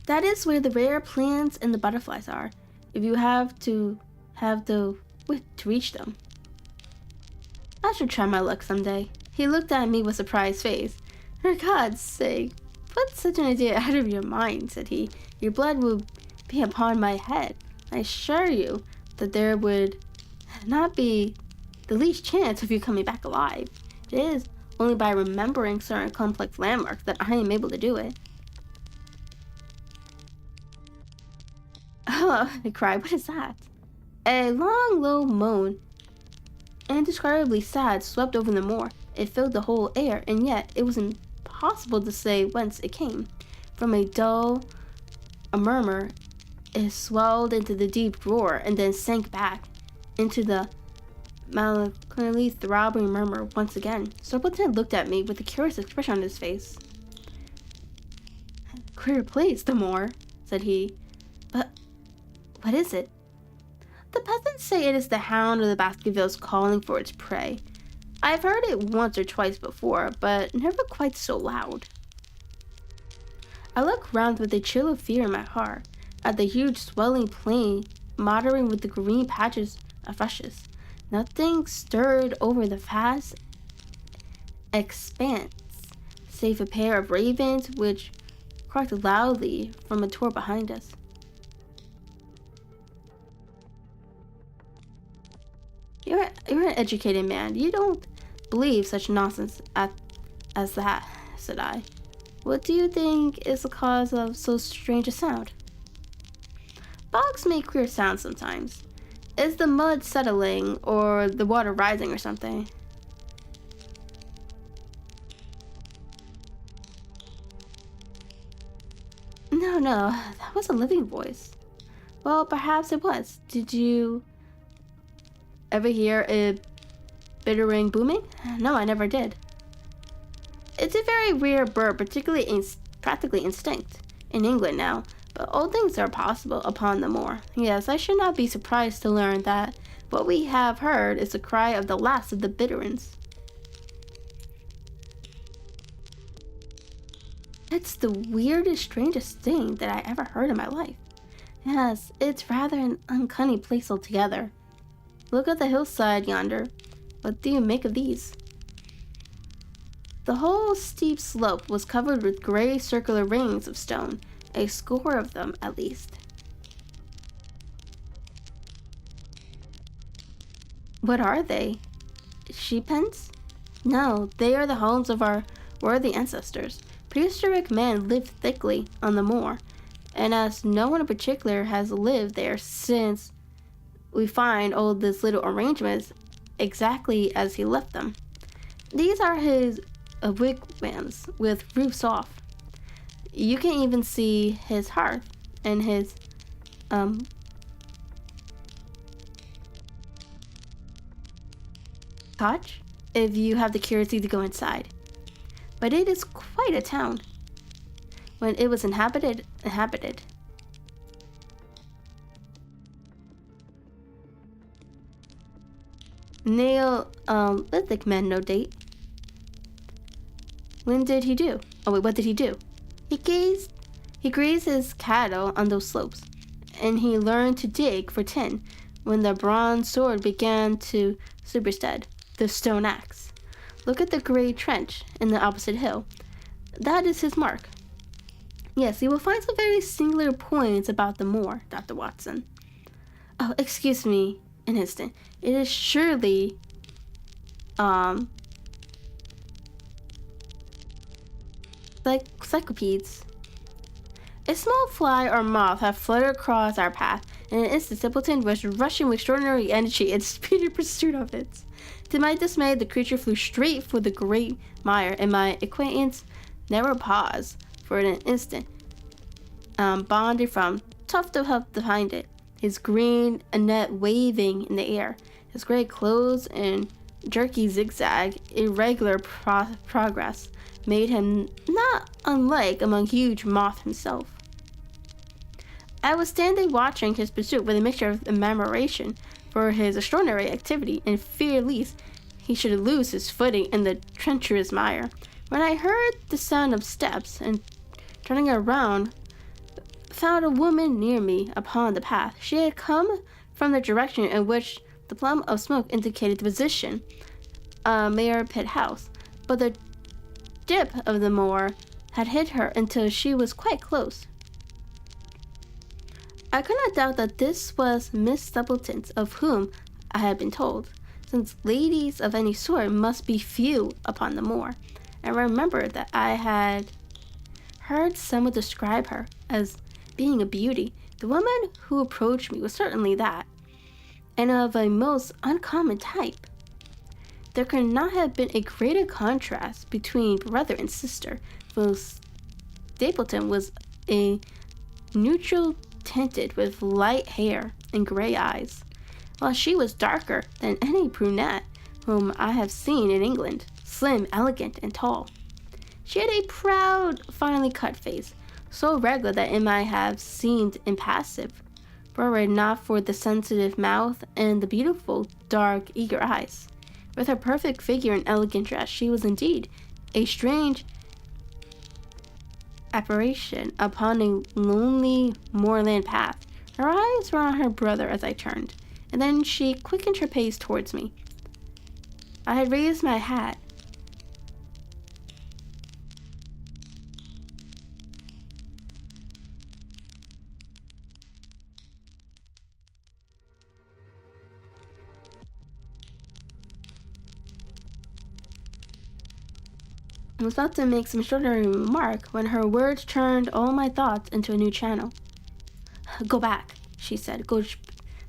That is where the rare plants and the butterflies are, if you have to have the wit to reach them. I should try my luck someday. He looked at me with a surprised face. For God's sake, put such an idea out of your mind, said he. Your blood will be upon my head. I assure you that there would not be the least chance of you coming back alive. It is only by remembering certain complex landmarks that I am able to do it. Oh, I cried. What is that? A long, low moan, indescribably sad, swept over the moor. It filled the whole air, and yet it was impossible to say whence it came. From a murmur, it swelled into the deep roar, and then sank back into the melancholy throbbing murmur once again. Simpleton looked at me with a curious expression on his face. Queer place, the moor, said he. But what is it? The peasants say it is the hound of the Baskervilles calling for its prey. I've heard it once or twice before, but never quite so loud. I looked round with a chill of fear in my heart at the huge swelling plain mottering with the green patches of rushes. Nothing stirred over the vast expanse, save a pair of ravens which croaked loudly from a tor behind us. You're an educated man. You don't believe such nonsense as that, said I. What do you think is the cause of so strange a sound? Bogs make queer sounds sometimes. Is the mud settling or the water rising or something? No, that was a living voice. Well, perhaps it was. Did you ever hear a bittering booming? No, I never did. It's a very rare bird, practically extinct in England now, but all things are possible upon the moor. Yes, I should not be surprised to learn that what we have heard is the cry of the last of the bitterns. It's the weirdest, strangest thing that I ever heard in my life. Yes, it's rather an uncanny place altogether. Look at the hillside yonder. What do you make of these? The whole steep slope was covered with gray circular rings of stone, a score of them at least. What are they? Sheep pens? No, they are the homes of our worthy ancestors. Prehistoric man lived thickly on the moor, and as no one in particular has lived there since, we find all these little arrangements exactly as he left them. These are his wigwams with roofs off. You can even see his hearth and his cottage if you have the curiosity to go inside. But it is quite a town. When it was inhabited. Neolithic men, no date. When did he do? Oh wait, what did he do? He grazed his cattle on those slopes, and he learned to dig for tin when the bronze sword began to supersede the stone axe. Look at the gray trench in the opposite hill. That is his mark. Yes, you will find some very singular points about the moor, Dr. Watson. Oh, excuse me an instant. It is surely, cyclopedes. A small fly or moth had fluttered across our path. In an instant, Simpleton was rushing with extraordinary energy in speedy pursuit of it. To my dismay, the creature flew straight for the great mire, and my acquaintance never paused for an instant, bounded from tuft of help behind it, his green net waving in the air. His gray clothes and jerky zigzag, irregular progress made him not unlike a huge moth himself. I was standing watching his pursuit with a mixture of admiration for his extraordinary activity and fear lest he should lose his footing in the treacherous mire, when I heard the sound of steps and, turning around, found a woman near me upon the path. She had come from the direction in which the plume of smoke indicated the position, Mayor Pitt House, but the dip of the moor had hid her until she was quite close. I could not doubt that this was Miss Stubbleton's, of whom I had been told, since ladies of any sort must be few upon the moor, and remembered that I had heard someone describe her as being a beauty. The woman who approached me was certainly that, and of a most uncommon type. There could not have been a greater contrast between brother and sister, for Stapleton was a neutral tinted with light hair and gray eyes, while she was darker than any brunette whom I have seen in England, slim, elegant, and tall. She had a proud, finely cut face, so regular that it might have seemed impassive, were it not for the sensitive mouth and the beautiful, dark, eager eyes. With her perfect figure and elegant dress, she was indeed a strange apparition upon a lonely moorland path. Her eyes were on her brother as I turned, and then she quickened her pace towards me. I had raised my hat. I was about to make some extraordinary remark when her words turned all my thoughts into a new channel. "Go back," she said. Go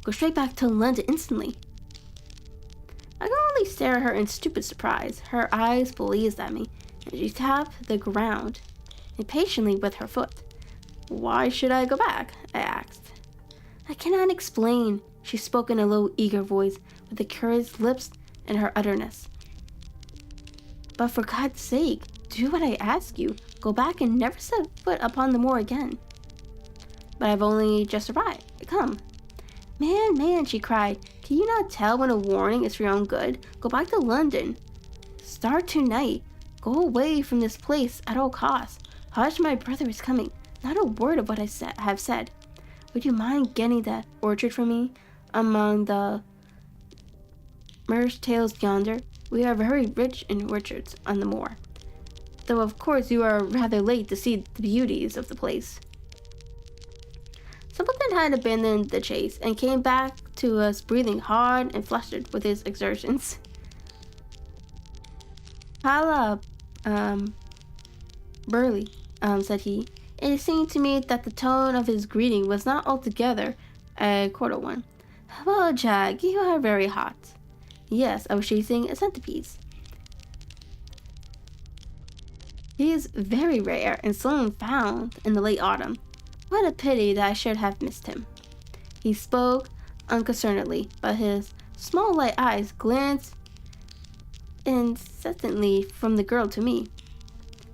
straight back to London instantly." I could only stare at her in stupid surprise. Her eyes blazed at me, and she tapped the ground impatiently with her foot. "Why should I go back?" I asked. "I cannot explain." She spoke in a low, eager voice, with the curious lips in her utterness. "But for God's sake, do what I ask you. Go back and never set foot upon the moor again." "But I've only just arrived. Come." Man, she cried. "Can you not tell when a warning is for your own good? Go back to London. Start tonight. Go away from this place at all costs. Hush, my brother is coming. Not a word of what I have said. Would you mind getting that orchard for me among the myrtles yonder? We are very rich in orchards on the moor. Though of course you are rather late to see the beauties of the place." Simpleton had abandoned the chase and came back to us breathing hard and flustered with his exertions. "Collab, Burley," said he. It seemed to me that the tone of his greeting was not altogether a cordial one. "Well, Jack, you are very hot." "Yes, I was chasing a centipede. He is very rare and seldom found in the late autumn. What a pity that I should have missed him." He spoke unconcernedly, but his small light eyes glanced insistently from the girl to me.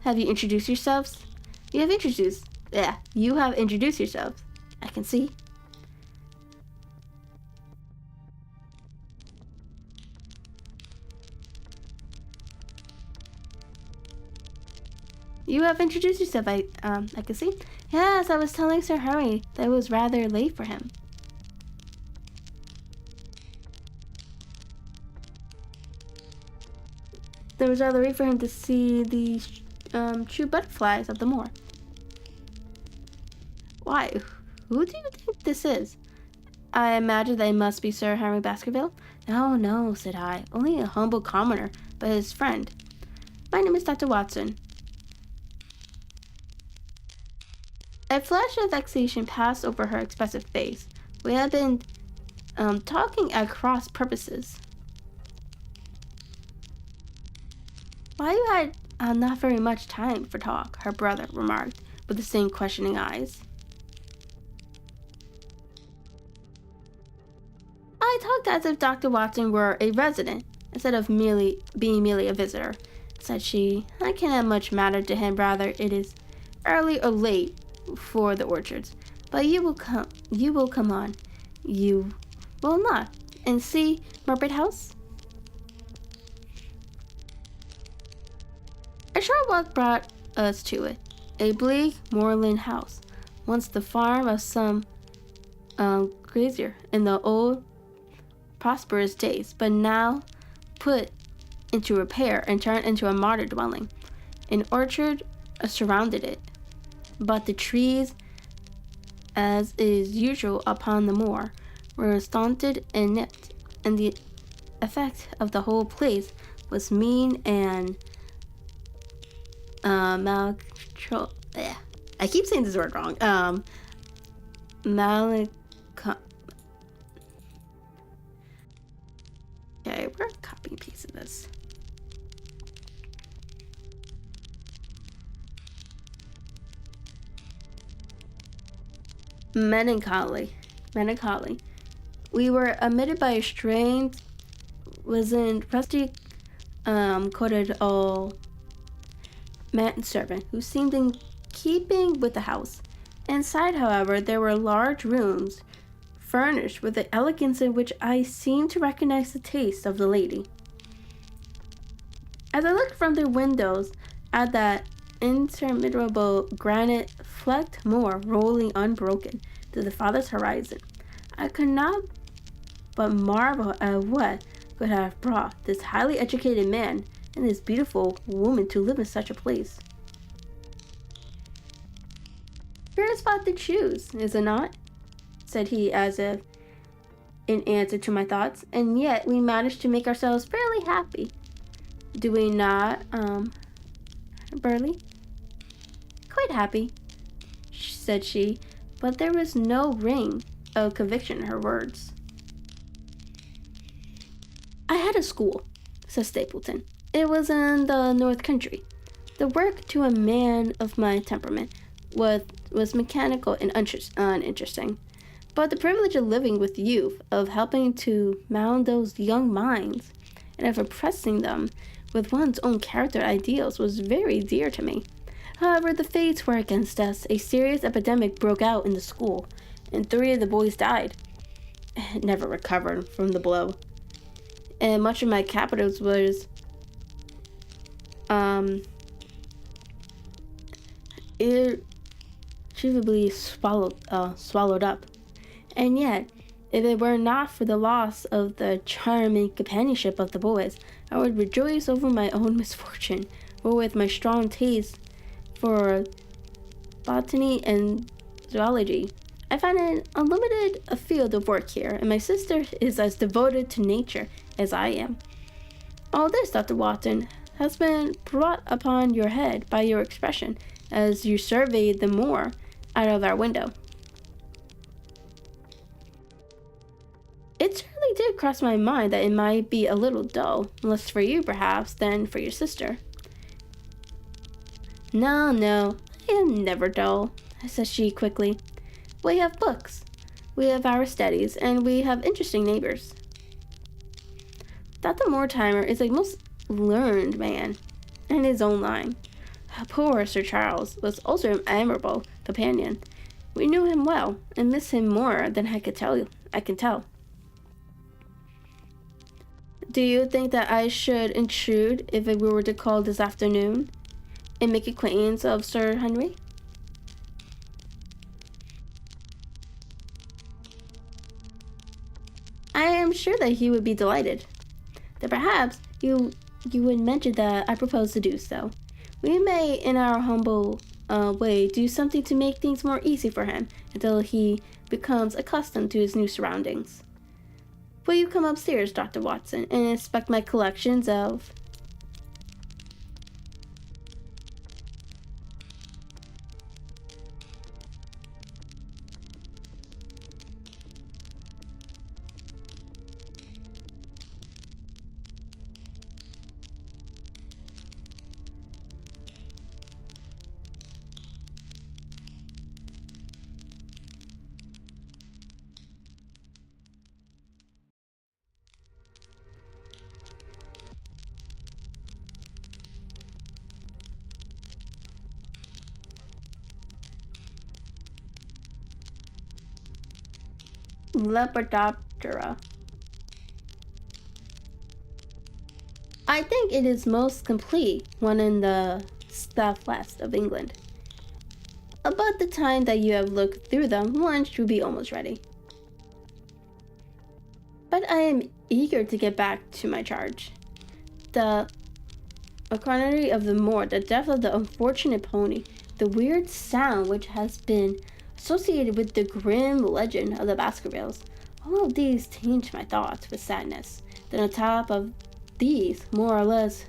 "Have you introduced yourselves?" You have introduced yourselves. I can see." "You have introduced yourself, I can see." "Yes, I was telling Sir Harry that it was rather late for him." There was rather late for him to see the true butterflies of the moor. "Why, who do you think this is?" I imagined that it must be Sir Henry Baskerville. No, said I. Only a humble commoner, but his friend. "My name is Dr. Watson." A flash of vexation passed over her expressive face. We had been talking at cross purposes. "Why, you had not very much time for talk," her brother remarked, with the same questioning eyes. "I I talked as if Dr. Watson were a resident, instead of being merely a visitor, said she. I can't have much matter to him, rather it is early or late for the orchards. But you will come on. You will not. And see Muppet House? A short walk brought us to it. A bleak moorland house, once the farm of some grazier in the old prosperous days, but now put into repair and turned into a modern dwelling. An orchard surrounded it, but the trees, as is usual upon the moor, were stunted and nipped, and the effect of the whole place was mean and I keep saying this word wrong. Okay, we're copying piece of this. Melancholy. We were admitted by a strange, wasn't rusty, coated old manservant who seemed in keeping with the house. Inside, however, there were large rooms, furnished with the elegance in which I seemed to recognize the taste of the lady. As I looked from the windows at that interminable granite flecked moor rolling unbroken to the farthest horizon, I could not but marvel at what could have brought this highly educated man and this beautiful woman to live in such a place. Fair spot to choose, is it not? Said he, as if in answer to my thoughts, and yet we managed to make ourselves fairly happy. Do we not, Burley? Quite happy, said she, but there was no ring of conviction in her words. I had a school, said Stapleton. It was in the North Country. The work to a man of my temperament was mechanical and uninteresting. But the privilege of living with youth, of helping to mould those young minds, and of impressing them with one's own character ideals was very dear to me. However, the fates were against us. A serious epidemic broke out in the school, and 3 of the boys died, never recovered from the blow. And much of my capital was irretrievably swallowed up. And yet, if it were not for the loss of the charming companionship of the boys, I would rejoice over my own misfortune, for with my strong taste for botany and zoology, I find an unlimited field of work here, and my sister is as devoted to nature as I am. All this, Dr. Watson, has been brought upon your head by your expression as you surveyed the moor out of our window. It certainly did cross my mind that it might be a little dull, less for you, perhaps, than for your sister. No, I am never dull, said she quickly. We have books, we have our studies, and we have interesting neighbors. Dr. Mortimer is a most learned man in his own line. Poor Sir Charles was also an admirable companion. We knew him well, and miss him more than I can tell. Do you think that I should intrude if we were to call this afternoon and make acquaintance of Sir Henry? I am sure that he would be delighted. Then perhaps you would mention that I propose to do so. We may, in our humble way, do something to make things more easy for him until he becomes accustomed to his new surroundings. Will you come upstairs, Dr. Watson, and inspect my collections of Lepidoptera. I think it is most complete one in the southwest of England. About the time that you have looked through them, lunch will be almost ready. But I am eager to get back to my charge. The quantity of the moor, the death of the unfortunate pony, the weird sound which has been associated with the grim legend of the Baskervilles, all of these tinged my thoughts with sadness. Then on top of these, more or less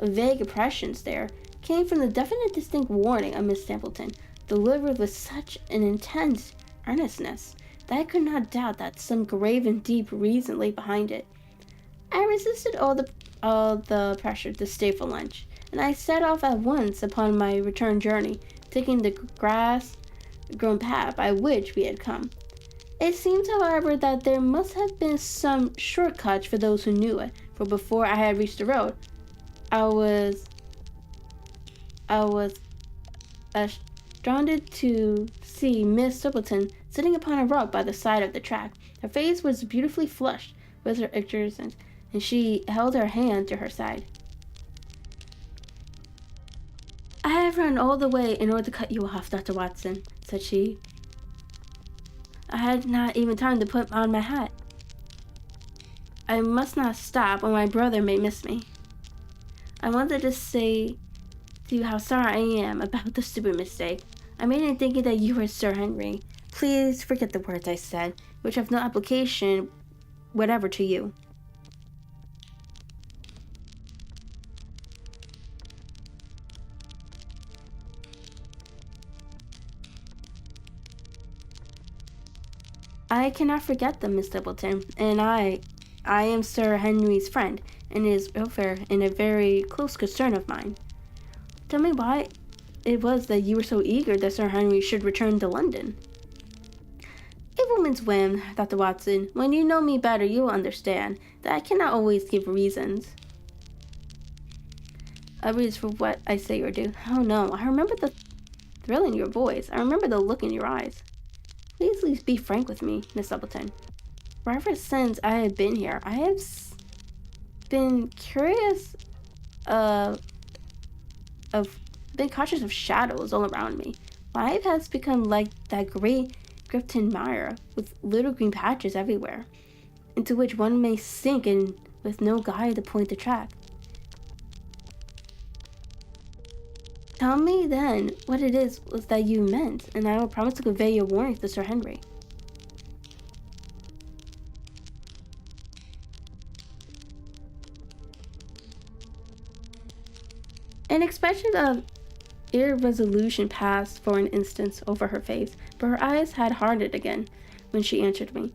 vague impressions there, came from the definite distinct warning of Miss Stapleton, delivered with such an intense earnestness that I could not doubt that some grave and deep reason lay behind it. I resisted all the pressure to stay for lunch, and I set off at once upon my return journey, taking the grass-grown path by which we had come. It seemed, however, that there must have been some shortcut for those who knew it, for before I had reached the road, I was astounded to see Miss Stapleton sitting upon a rock by the side of the track. Her face was beautifully flushed with her exertions, and she held her hand to her side. "I have run all the way in order to cut you off, Dr. Watson," said she. "I had not even time to put on my hat. I must not stop, or my brother may miss me. I wanted to say to you how sorry I am about the stupid mistake I made in thinking that you were Sir Henry. Please forget the words I said, which have no application whatever to you." "I cannot forget them, Miss Stapleton, and I am Sir Henry's friend, and his welfare in a very close concern of mine. Tell me why it was that you were so eager that Sir Henry should return to London." "A woman's whim, Dr. Watson. When you know me better, you will understand that I cannot always give reasons. Reasons for what I say or do. Oh no, I remember the thrill in your voice. I remember the look in your eyes. Please at least be frank with me, Miss Stapleton. For ever since I have been here, I have been curious been cautious of shadows all around me. Life has become like that great Grifton mire with little green patches everywhere, into which one may sink in with no guide to point the track. Tell me then what it is was that you meant, and I will promise to convey your warning to Sir Henry." An expression of irresolution passed for an instant over her face, but her eyes had hardened again when she answered me.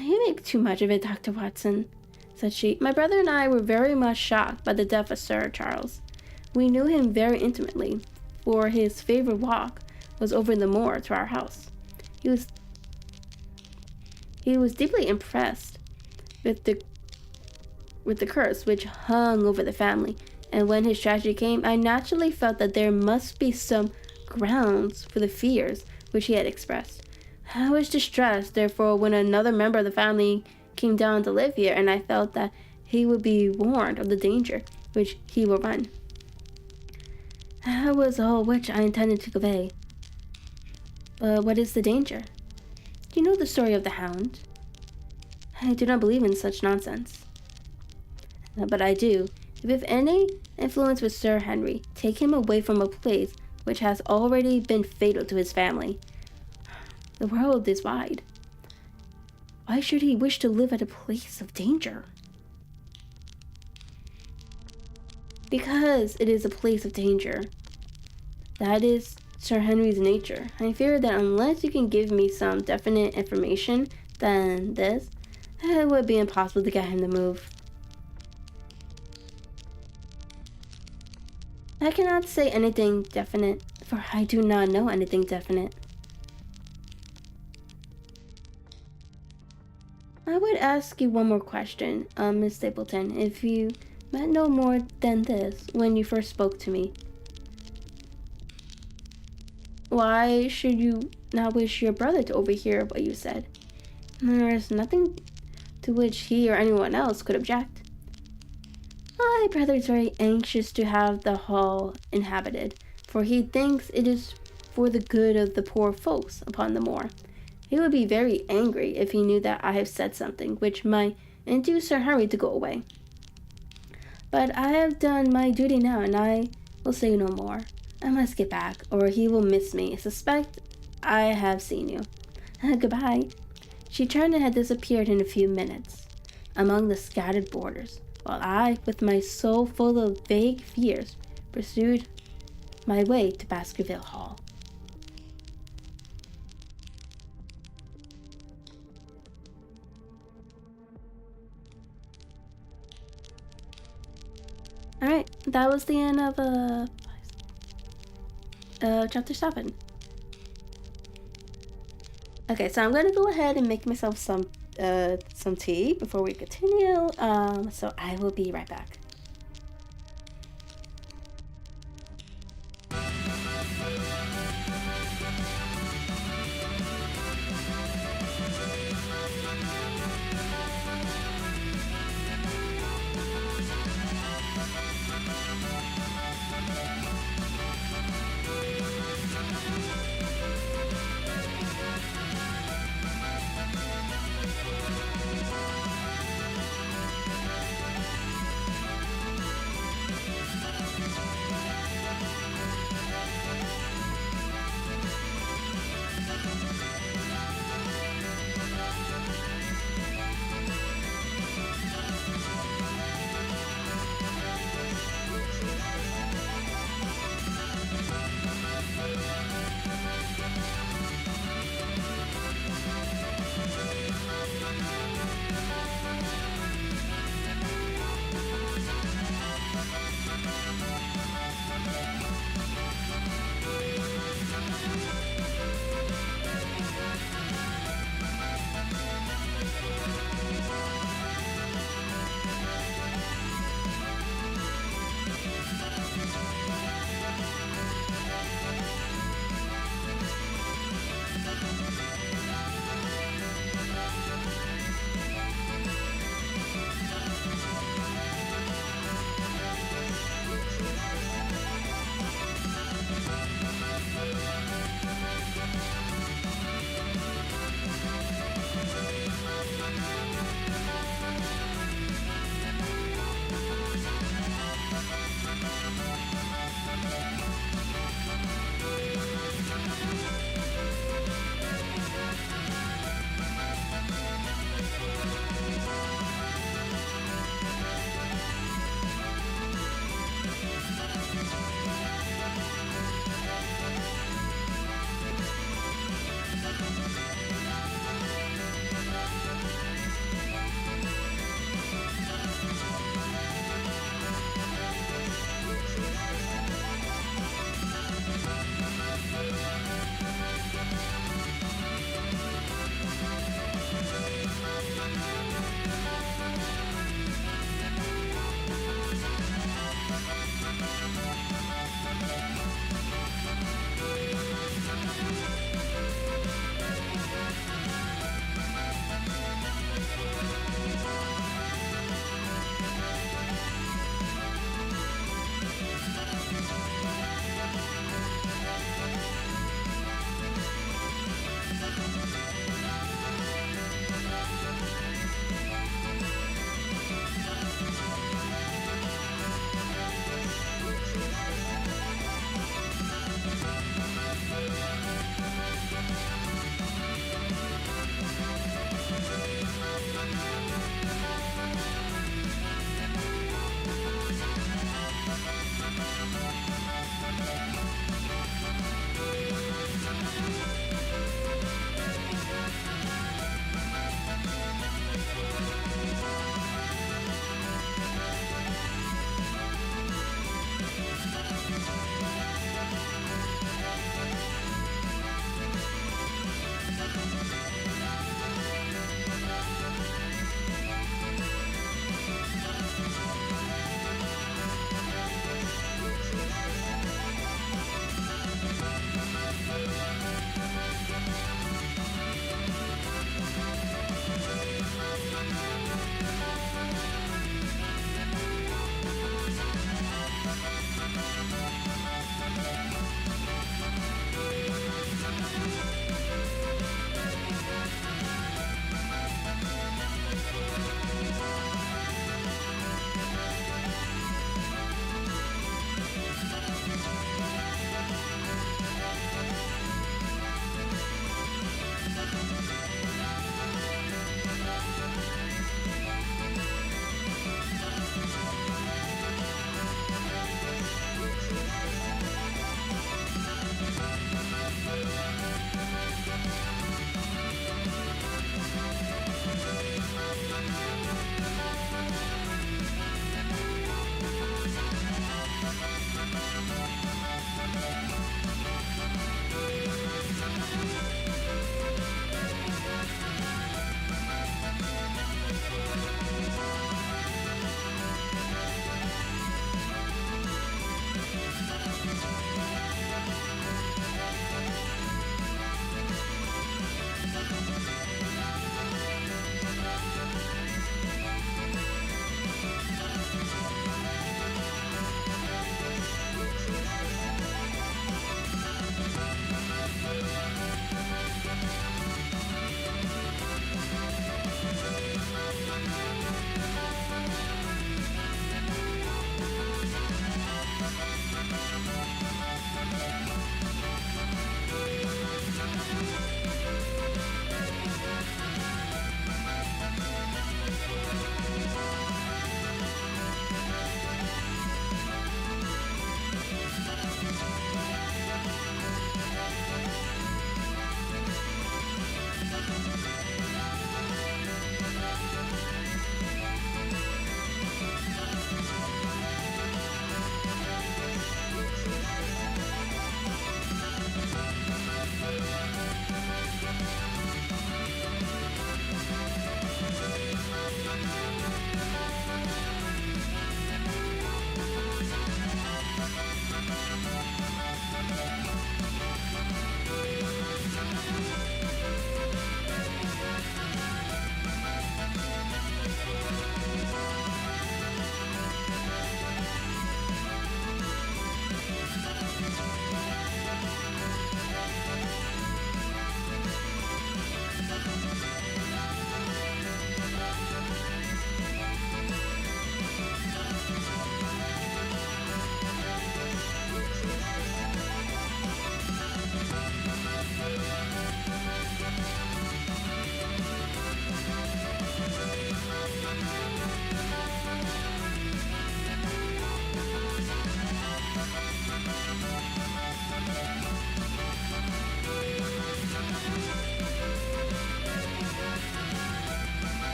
"You make too much of it, Dr. Watson," said she. "My brother and I were very much shocked by the death of Sir Charles. We knew him very intimately, for his favorite walk was over the moor to our house. He was deeply impressed with the curse which hung over the family, and when his tragedy came, I naturally felt that there must be some grounds for the fears which he had expressed. I was distressed, therefore, when another member of the family came down to live here, and I felt that he would be warned of the danger which he would run. That was all which I intended to convey. But what is the danger? You know the story of the hound. I do not believe in such nonsense. But I do. If you have any influence with Sir Henry, take him away from a place which has already been fatal to his family. The world is wide. Why should he wish to live at a place of danger? Because it is a place of danger. That is Sir Henry's nature. I fear that unless you can give me some definite information than this, it would be impossible to get him to move. I cannot say anything definite, for I do not know anything definite. I would ask you one more question, Miss Stapleton, if you meant no more than this when you first spoke to me. Why should you not wish your brother to overhear what you said? There is nothing to which he or anyone else could object. My brother is very anxious to have the hall inhabited, for he thinks it is for the good of the poor folks upon the moor. He would be very angry if he knew that I have said something which might induce Sir Harry to go away. But I have done my duty now, and I will say no more. I must get back, or he will miss me. Suspect I have seen you. Goodbye. She turned and had disappeared in a few minutes among the scattered borders, while I, with my soul full of vague fears, pursued my way to Baskerville Hall. Alright, that was the end of chapter 7. Okay, so I'm gonna go ahead and make myself some tea before we continue. So I will be right back.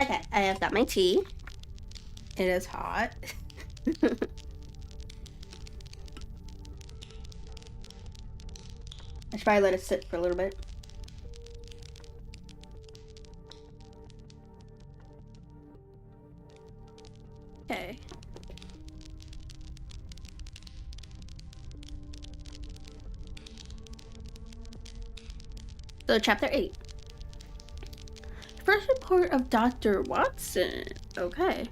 Okay, I have got my tea. It is hot. I should probably let it sit for a little bit. Okay. So, Chapter 8. First report of Dr. Watson. Okay.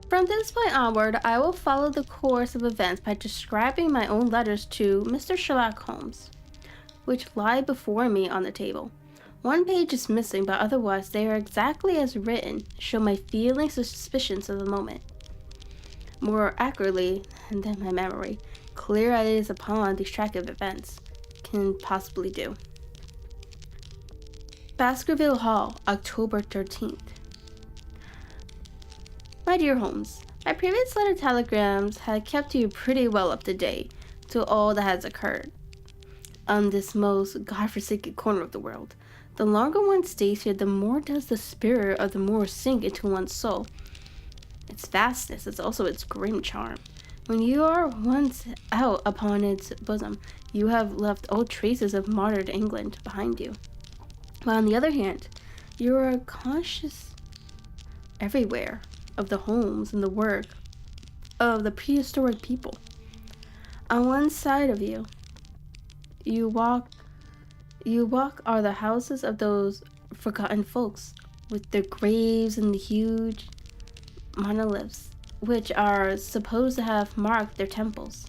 From this point onward, I will follow the course of events by describing my own letters to Mr. Sherlock Holmes, which lie before me on the table. One page is missing, but otherwise they are exactly as written, show my feelings and suspicions of the moment. More accurately than my memory, clear as it is upon these track of events, can possibly do. Baskerville Hall, October 13th. My dear Holmes, my previous letter telegrams had kept you pretty well up to date to all that has occurred on this most godforsaken corner of the world. The longer one stays here, the more does the spirit of the moor sink into one's soul. Its vastness is also its grim charm. When you are once out upon its bosom, you have left old traces of martyred England behind you. While on the other hand, you are conscious everywhere of the homes and the work of the prehistoric people. On one side of you, you walk are the houses of those forgotten folks, with their graves and the huge monoliths, which are supposed to have marked their temples.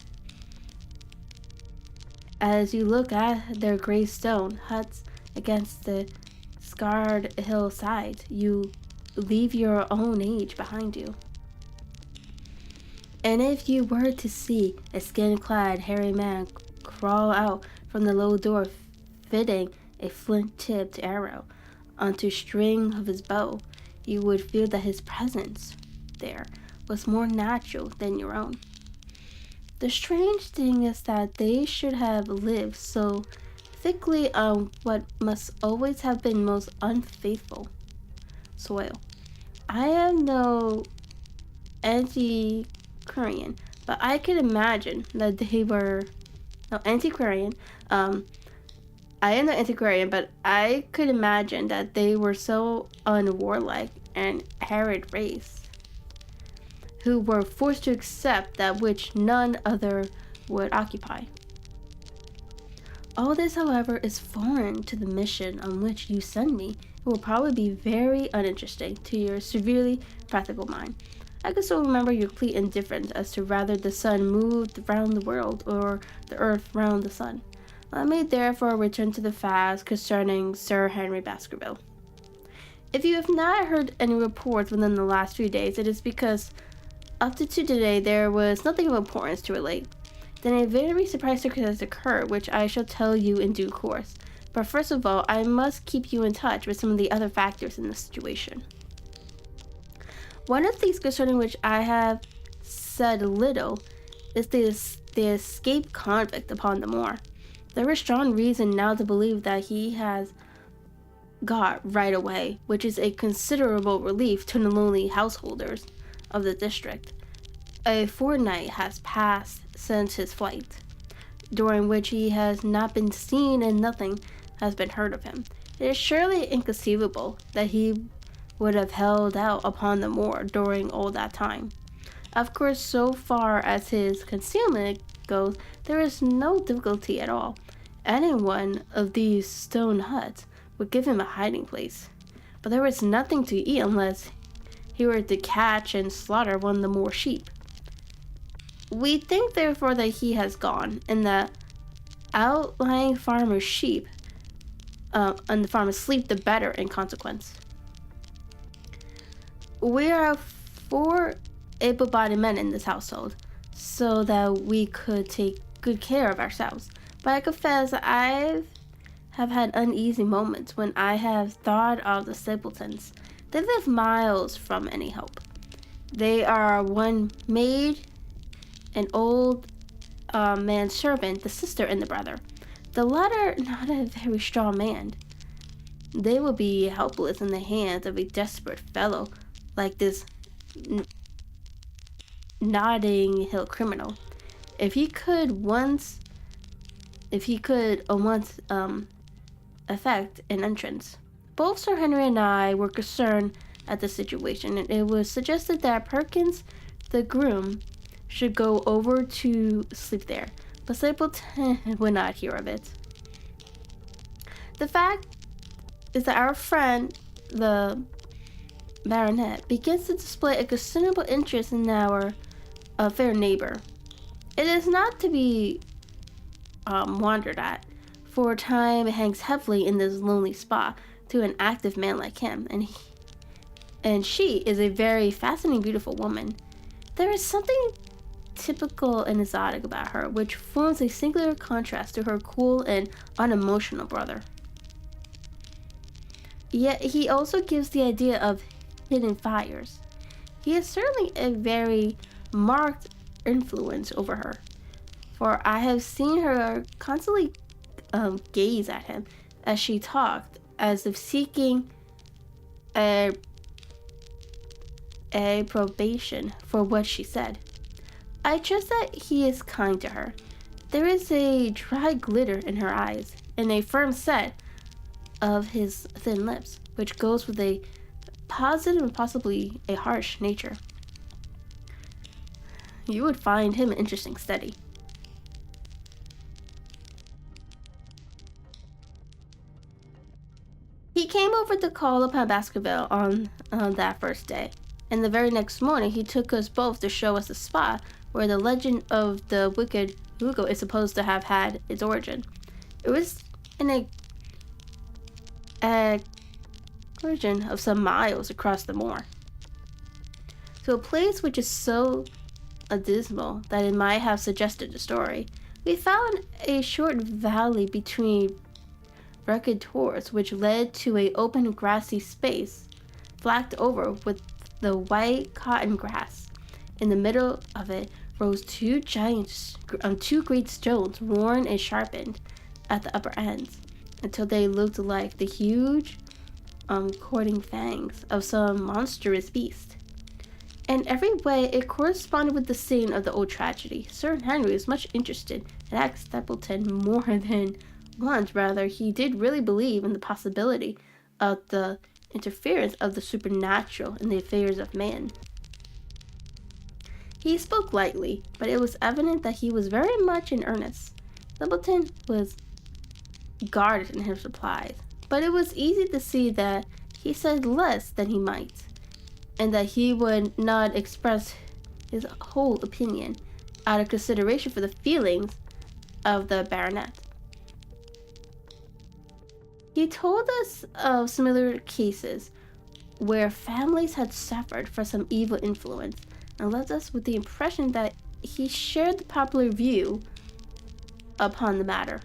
As you look at their gray stone huts against the scarred hillside, you leave your own age behind you. And if you were to see a skin-clad hairy man crawl out from the low door fitting a flint-tipped arrow onto a string of his bow, you would feel that his presence there was more natural than your own. The strange thing is that they should have lived so thickly on what must always have been most unfaithful soil. I am no antiquarian, but I could imagine that they were antiquarian. I am no antiquarian, but I could imagine that they were so unwarlike and arid race, who were forced to accept that which none other would occupy. All this, however, is foreign to the mission on which you send me. It will probably be very uninteresting to your severely practical mind. I can still remember your complete indifference as to whether the sun moved round the world or the earth round the sun. Let me therefore return to the facts concerning Sir Henry Baskerville. If you have not heard any reports within the last few days, it is because up to today there was nothing of importance to relate. Then a very surprising circumstance occurred, which I shall tell you in due course. But first of all, I must keep you in touch with some of the other factors in the situation. One of these concerning which I have said little is the escaped convict upon the moor. There is strong reason now to believe that he has got right away, which is a considerable relief to the lonely householders of the district. A fortnight has passed since his flight, during which he has not been seen and nothing has been heard of him. It is surely inconceivable that he would have held out upon the moor during all that time. Of course, so far as his concealment goes, there is no difficulty at all. Any one of these stone huts would give him a hiding place. But there is nothing to eat unless he were to catch and slaughter one of the moor sheep. We think therefore that he has gone, and that outlying farmer's sheep and the farmers sleep the better in consequence. We are 4 able-bodied men in this household, so that we could take good care of ourselves. But I confess I have had uneasy moments when I have thought of the Stapletons. They live miles from any help. They are one maid, an old manservant, the sister, and the brother. The latter not a very strong man. They will be helpless in the hands of a desperate fellow like this Notting Hill criminal. If he could once effect an entrance. Both Sir Henry and I were concerned at the situation, and it was suggested that Perkins, the groom, should go over to sleep there, but Stapleton would not hear of it. The fact is that our friend, the baronet, begins to display a considerable interest in our fair neighbor. It is not to be wondered at. For a time, it hangs heavily in this lonely spot to an active man like him, and she is a very fascinating, beautiful woman. There is something typical and exotic about her, which forms a singular contrast to her cool and unemotional brother. Yet he also gives the idea of hidden fires. He is certainly a very marked influence over her, for I have seen her constantly gaze at him as she talked, as if seeking a probation for what she said. I trust that he is kind to her. There is a dry glitter in her eyes, and a firm set of his thin lips, which goes with a positive and possibly a harsh nature. You would find him an interesting study. He came over to call upon Baskerville on that first day, and the very next morning he took us both to show us the spot where the legend of the wicked Hugo is supposed to have had its origin. It was in a origin of some miles across the moor, to a place which is so dismal that it might have suggested a story. We found a short valley between rugged tors which led to an open grassy space flagged over with the white cotton grass. In the middle of it rose two great stones, worn and sharpened at the upper ends until they looked like the huge courting fangs of some monstrous beast. In every way, it corresponded with the scene of the old tragedy. Sir Henry was much interested and asked Stapleton more than once whether he did really believe in the possibility of the interference of the supernatural in the affairs of man. He spoke lightly, but it was evident that he was very much in earnest. Stapleton was guarded in his replies, but it was easy to see that he said less than he might, and that he would not express his whole opinion out of consideration for the feelings of the baronet. He told us of similar cases where families had suffered from some evil influence, and left us with the impression that he shared the popular view upon the matter.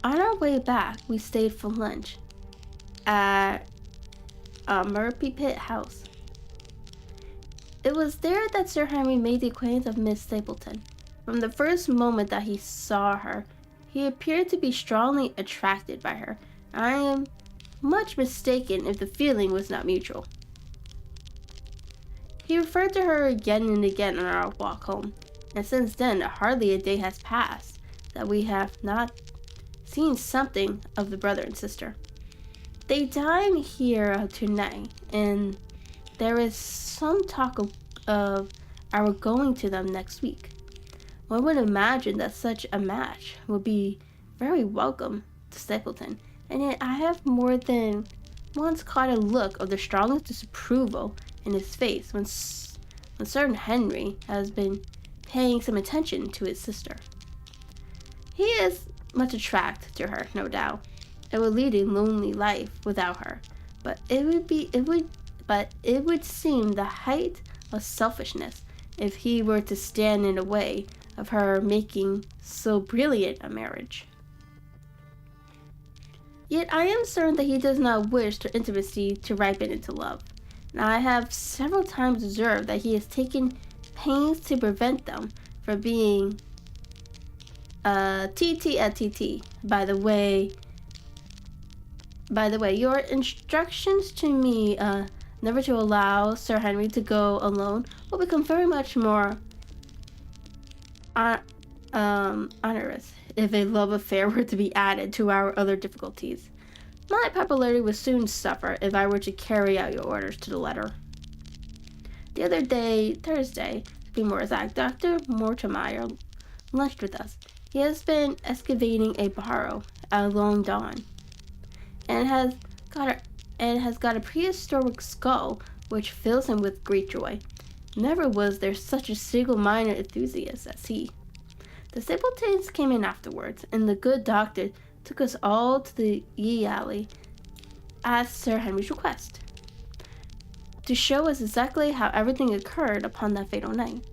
On our way back, we stayed for lunch at Murphy Pit House. It was there that Sir Henry made the acquaintance of Miss Stapleton. From the first moment that he saw her, he appeared to be strongly attracted by her. I am much mistaken if the feeling was not mutual. He referred to her again and again on our walk home, and since then hardly a day has passed that we have not seen something of the brother and sister. They dine here tonight, and there is some talk of our going to them next week. One would imagine that such a match would be very welcome to Stapleton, and yet I have more than once caught a look of the strongest disapproval in his face when Sir Henry has been paying some attention to his sister. He is much attracted to her, no doubt, and would lead a lonely life without her, but it would seem the height of selfishness if he were to stand in the way of her making so brilliant a marriage. Yet I am certain that he does not wish their intimacy to ripen into love, and I have several times observed that he has taken pains to prevent them from being TT at TT. By the way, your instructions to me, never to allow Sir Henry to go alone, will become very much more onerous if a love affair were to be added to our other difficulties. My popularity would soon suffer if I were to carry out your orders to the letter. The other day, Thursday, to be more exact, Dr. Mortimer lunched with us. He has been excavating a burrow at long dawn, and has got a prehistoric skull which fills him with great joy. Never was there such a single-minded enthusiast as he. The simpletons came in afterwards, and the good doctor took us all to the Ye Alley at Sir Henry's request, to show us exactly how everything occurred upon that fatal night.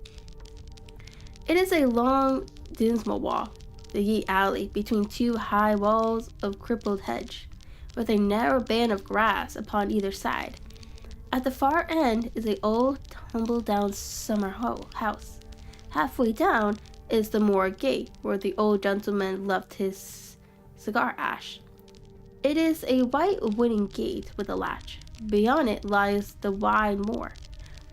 It is a long, dismal walk, the Ye Alley, between two high walls of crippled hedge, with a narrow band of grass upon either side. At the far end is an old, tumble-down summer house. Halfway down is the moor gate, where the old gentleman left his cigar ash. It is a white wooden gate with a latch. Beyond it lies the wide moor.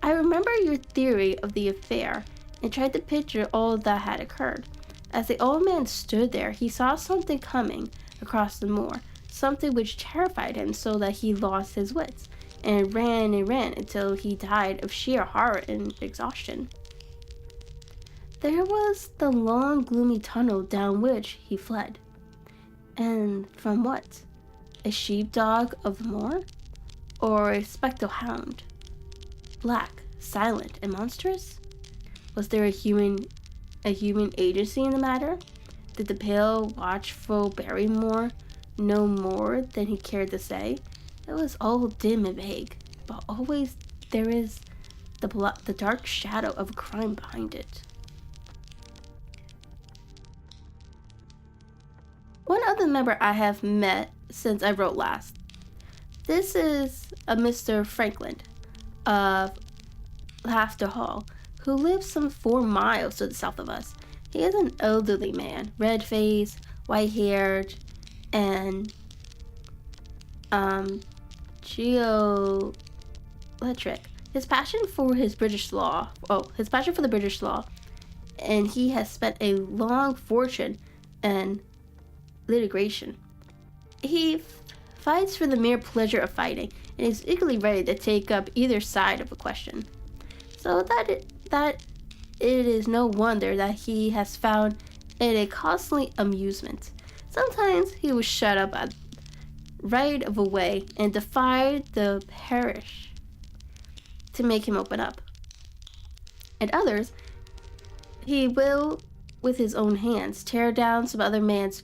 I remember your theory of the affair and tried to picture all that had occurred. As the old man stood there, he saw something coming across the moor, something which terrified him so that he lost his wits, and ran until he died of sheer horror and exhaustion. There was the long, gloomy tunnel down which he fled. And from what? A sheepdog of the moor? Or a spectral hound? Black, silent, and monstrous? Was there a human agency in the matter? Did the pale, watchful Barrymore know more than he cared to say? It was all dim and vague, but always there is the dark shadow of a crime behind it. One other member I have met since I wrote last. This is a Mr. Franklin of Laughter Hall, who lives some 4 miles to the south of us. He is an elderly man, red-faced, white-haired, and geoelectric. His passion for the British law, and he has spent a long fortune in litigation. He fights for the mere pleasure of fighting, and is equally ready to take up either side of a question. So that it is no wonder that he has found it a costly amusement. Sometimes he will shut up at right of a way and defy the parish to make him open up. At others, he will, with his own hands, tear down some other man's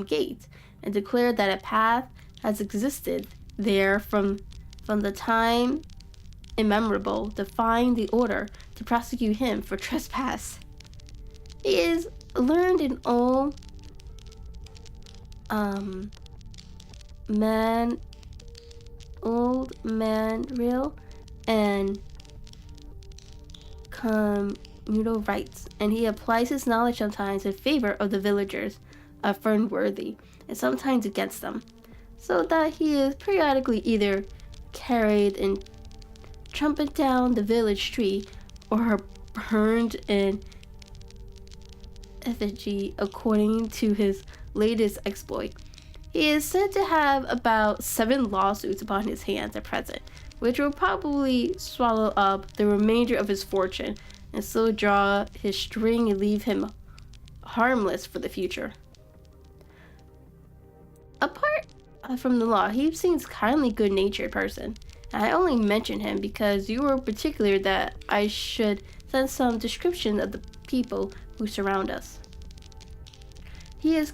gate, and declare that a path has existed there from the time immemorable, defying the order to prosecute him for trespass. He is learned in all old manriel and communal rights, and he applies his knowledge sometimes in favor of the villagers of Fernworthy, and sometimes against them, so that he is periodically either carried and trumpet down the village street or burned in effigy according to his latest exploit. He is said to have about 7 lawsuits upon his hands at present, which will probably swallow up the remainder of his fortune and so draw his string and leave him harmless for the future. Apart from the law, he seems a kindly, good-natured person. I only mention him because you were particular that I should send some description of the people who surround us. He is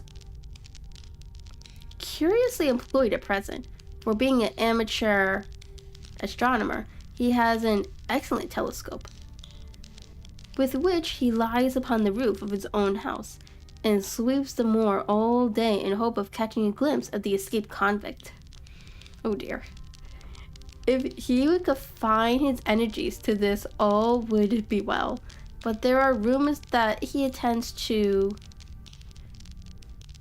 curiously employed at present. For being an amateur astronomer, he has an excellent telescope, with which he lies upon the roof of his own house, and sweeps the moor all day in hope of catching a glimpse of the escaped convict. Oh dear. If he would confine his energies to this, all would be well. But there are rumors that he intends to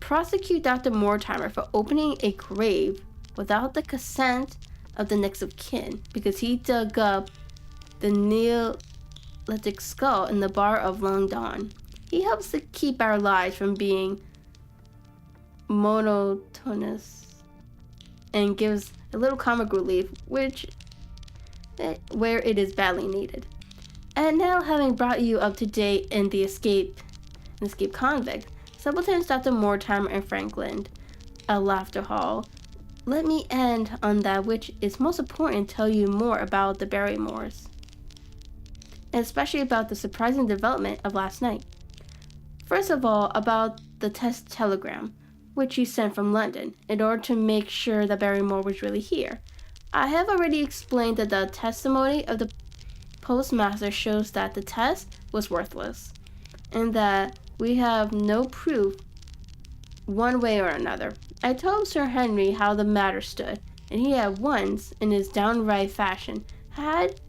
prosecute Dr. Mortimer for opening a grave without the consent of the next of kin because he dug up the Neolithic skull in the bar of Long Dawn. He helps to keep our lives from being monotonous and gives a little comic relief where it is badly needed. And now, having brought you up to date in the escape convict, Subalterns Dr. Mortimer and Franklin, a laughter hall, let me end on that which is most important, tell you more about the Barrymores, and especially about the surprising development of last night. First of all, about the test telegram, which you sent from London, in order to make sure that Barrymore was really here. I have already explained that the testimony of the postmaster shows that the test was worthless, and that we have no proof one way or another. I told Sir Henry how the matter stood, and he at once, in his downright fashion, had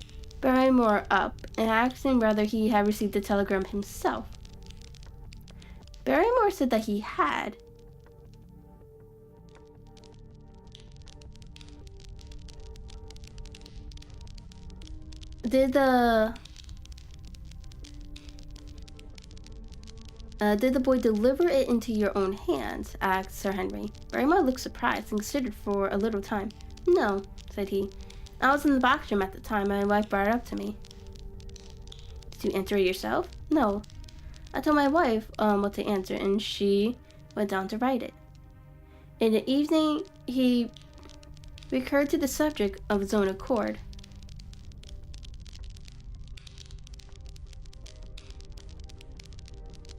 Barrymore up and asked him whether he had received the telegram himself. Barrymore said that he had. Did the boy deliver it into your own hands? Asked Sir Henry. Barrymore looked surprised and considered for a little time. No, said he. I was in the box room at the time. My wife brought it up to me. Did you enter it yourself? No. I told my wife what to answer, and she went down to write it. In the evening, he recurred to the subject of his own accord.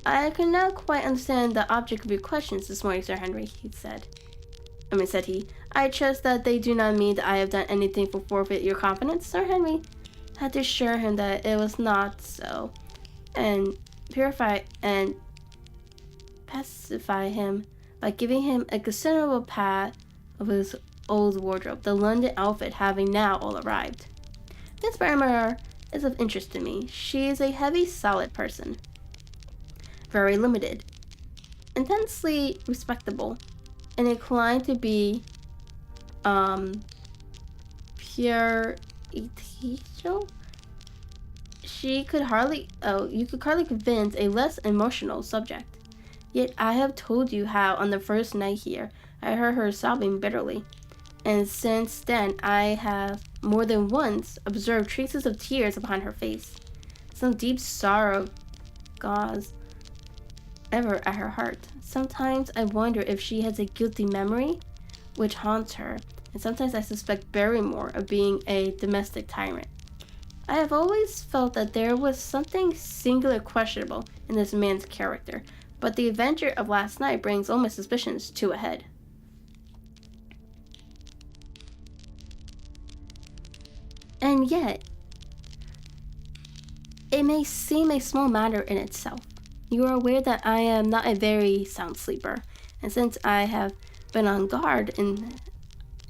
I can now quite understand the object of your questions this morning, Sir Henry, said he. I trust that they do not mean that I have done anything to forfeit your confidence. Sir Henry had to assure him that it was not so, and purify and pacify him by giving him a considerable part of his old wardrobe, the London outfit having now all arrived. Miss Barrymore is of interest to me. She is a heavy, solid person. Very limited, intensely respectable, and inclined to be puritanical. You could hardly convince a less emotional subject. Yet I have told you how on the first night here I heard her sobbing bitterly, and since then I have more than once observed traces of tears upon her face. Some deep sorrow gnaws ever at her heart. Sometimes I wonder if she has a guilty memory which haunts her, and sometimes I suspect Barrymore of being a domestic tyrant. I have always felt that there was something singularly questionable in this man's character, but the adventure of last night brings all my suspicions to a head. And yet, it may seem a small matter in itself. You are aware that I am not a very sound sleeper, and since I have been on guard in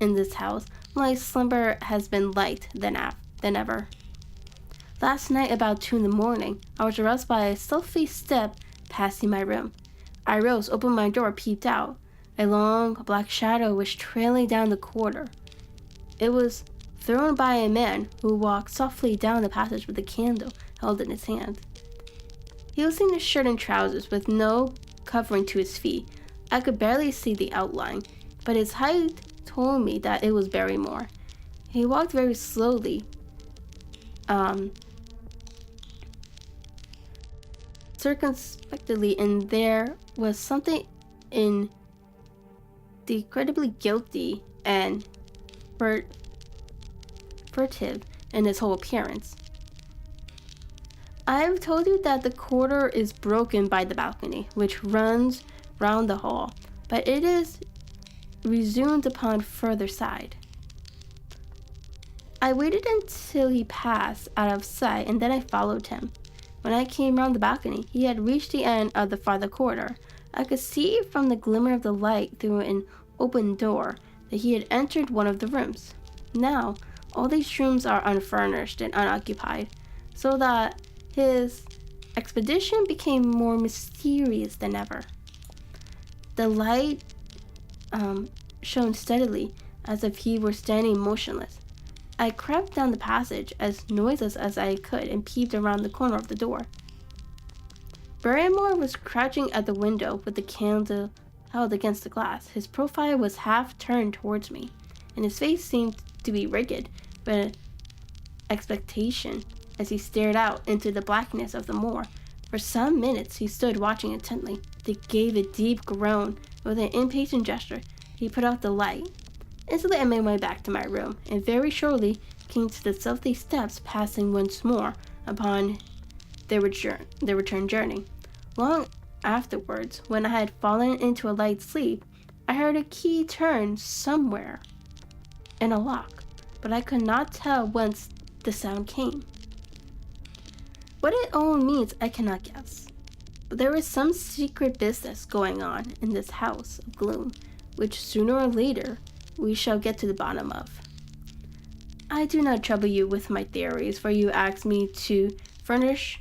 this house, my slumber has been light than ever. Last night, about 2 a.m, I was aroused by a stealthy step passing my room. I rose, opened my door, peeped out. A long black shadow was trailing down the corridor. It was thrown by a man who walked softly down the passage with a candle held in his hand. He was in his shirt and trousers with no covering to his feet. I could barely see the outline, but his height told me that it was Barrymore. He walked very slowly, circumspectly, and there was something incredibly guilty and furtive in his whole appearance. I have told you that the corridor is broken by the balcony, which runs round the hall, but it is resumed upon further side. I waited until he passed out of sight, and then I followed him. When I came round the balcony, he had reached the end of the farther corridor. I could see from the glimmer of the light through an open door that he had entered one of the rooms. Now, all these rooms are unfurnished and unoccupied, so that his expedition became more mysterious than ever. The light shone steadily, as if he were standing motionless. I crept down the passage as noiseless as I could and peeped around the corner of the door. Barrymore was crouching at the window with the candle held against the glass. His profile was half turned towards me, and his face seemed to be rigid with expectation as he stared out into the blackness of the moor. For some minutes he stood watching intently, then gave a deep groan. With an impatient gesture, he put out the light. Instantly I made my way back to my room, and very shortly came to the stealthy steps, passing once more upon their return journey. Long afterwards, when I had fallen into a light sleep, I heard a key turn somewhere in a lock, but I could not tell whence the sound came. What it all means, I cannot guess. But there is some secret business going on in this house of gloom, which sooner or later we shall get to the bottom of. I do not trouble you with my theories, for you asked me to furnish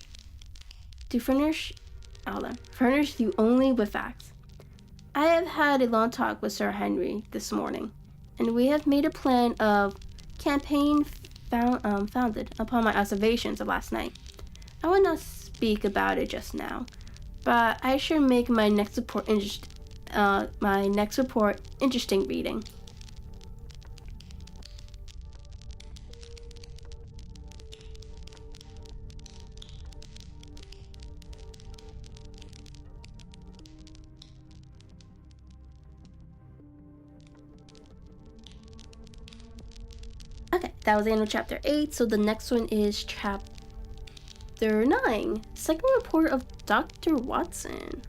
you only with facts. I have had a long talk with Sir Henry this morning, and we have made a plan of campaign founded upon my observations of last night. I will not speak about it just now, but I shall make my next report interesting reading. Okay, that was the end of chapter 8, so the next one is chapter 9, second report of Dr. Watson.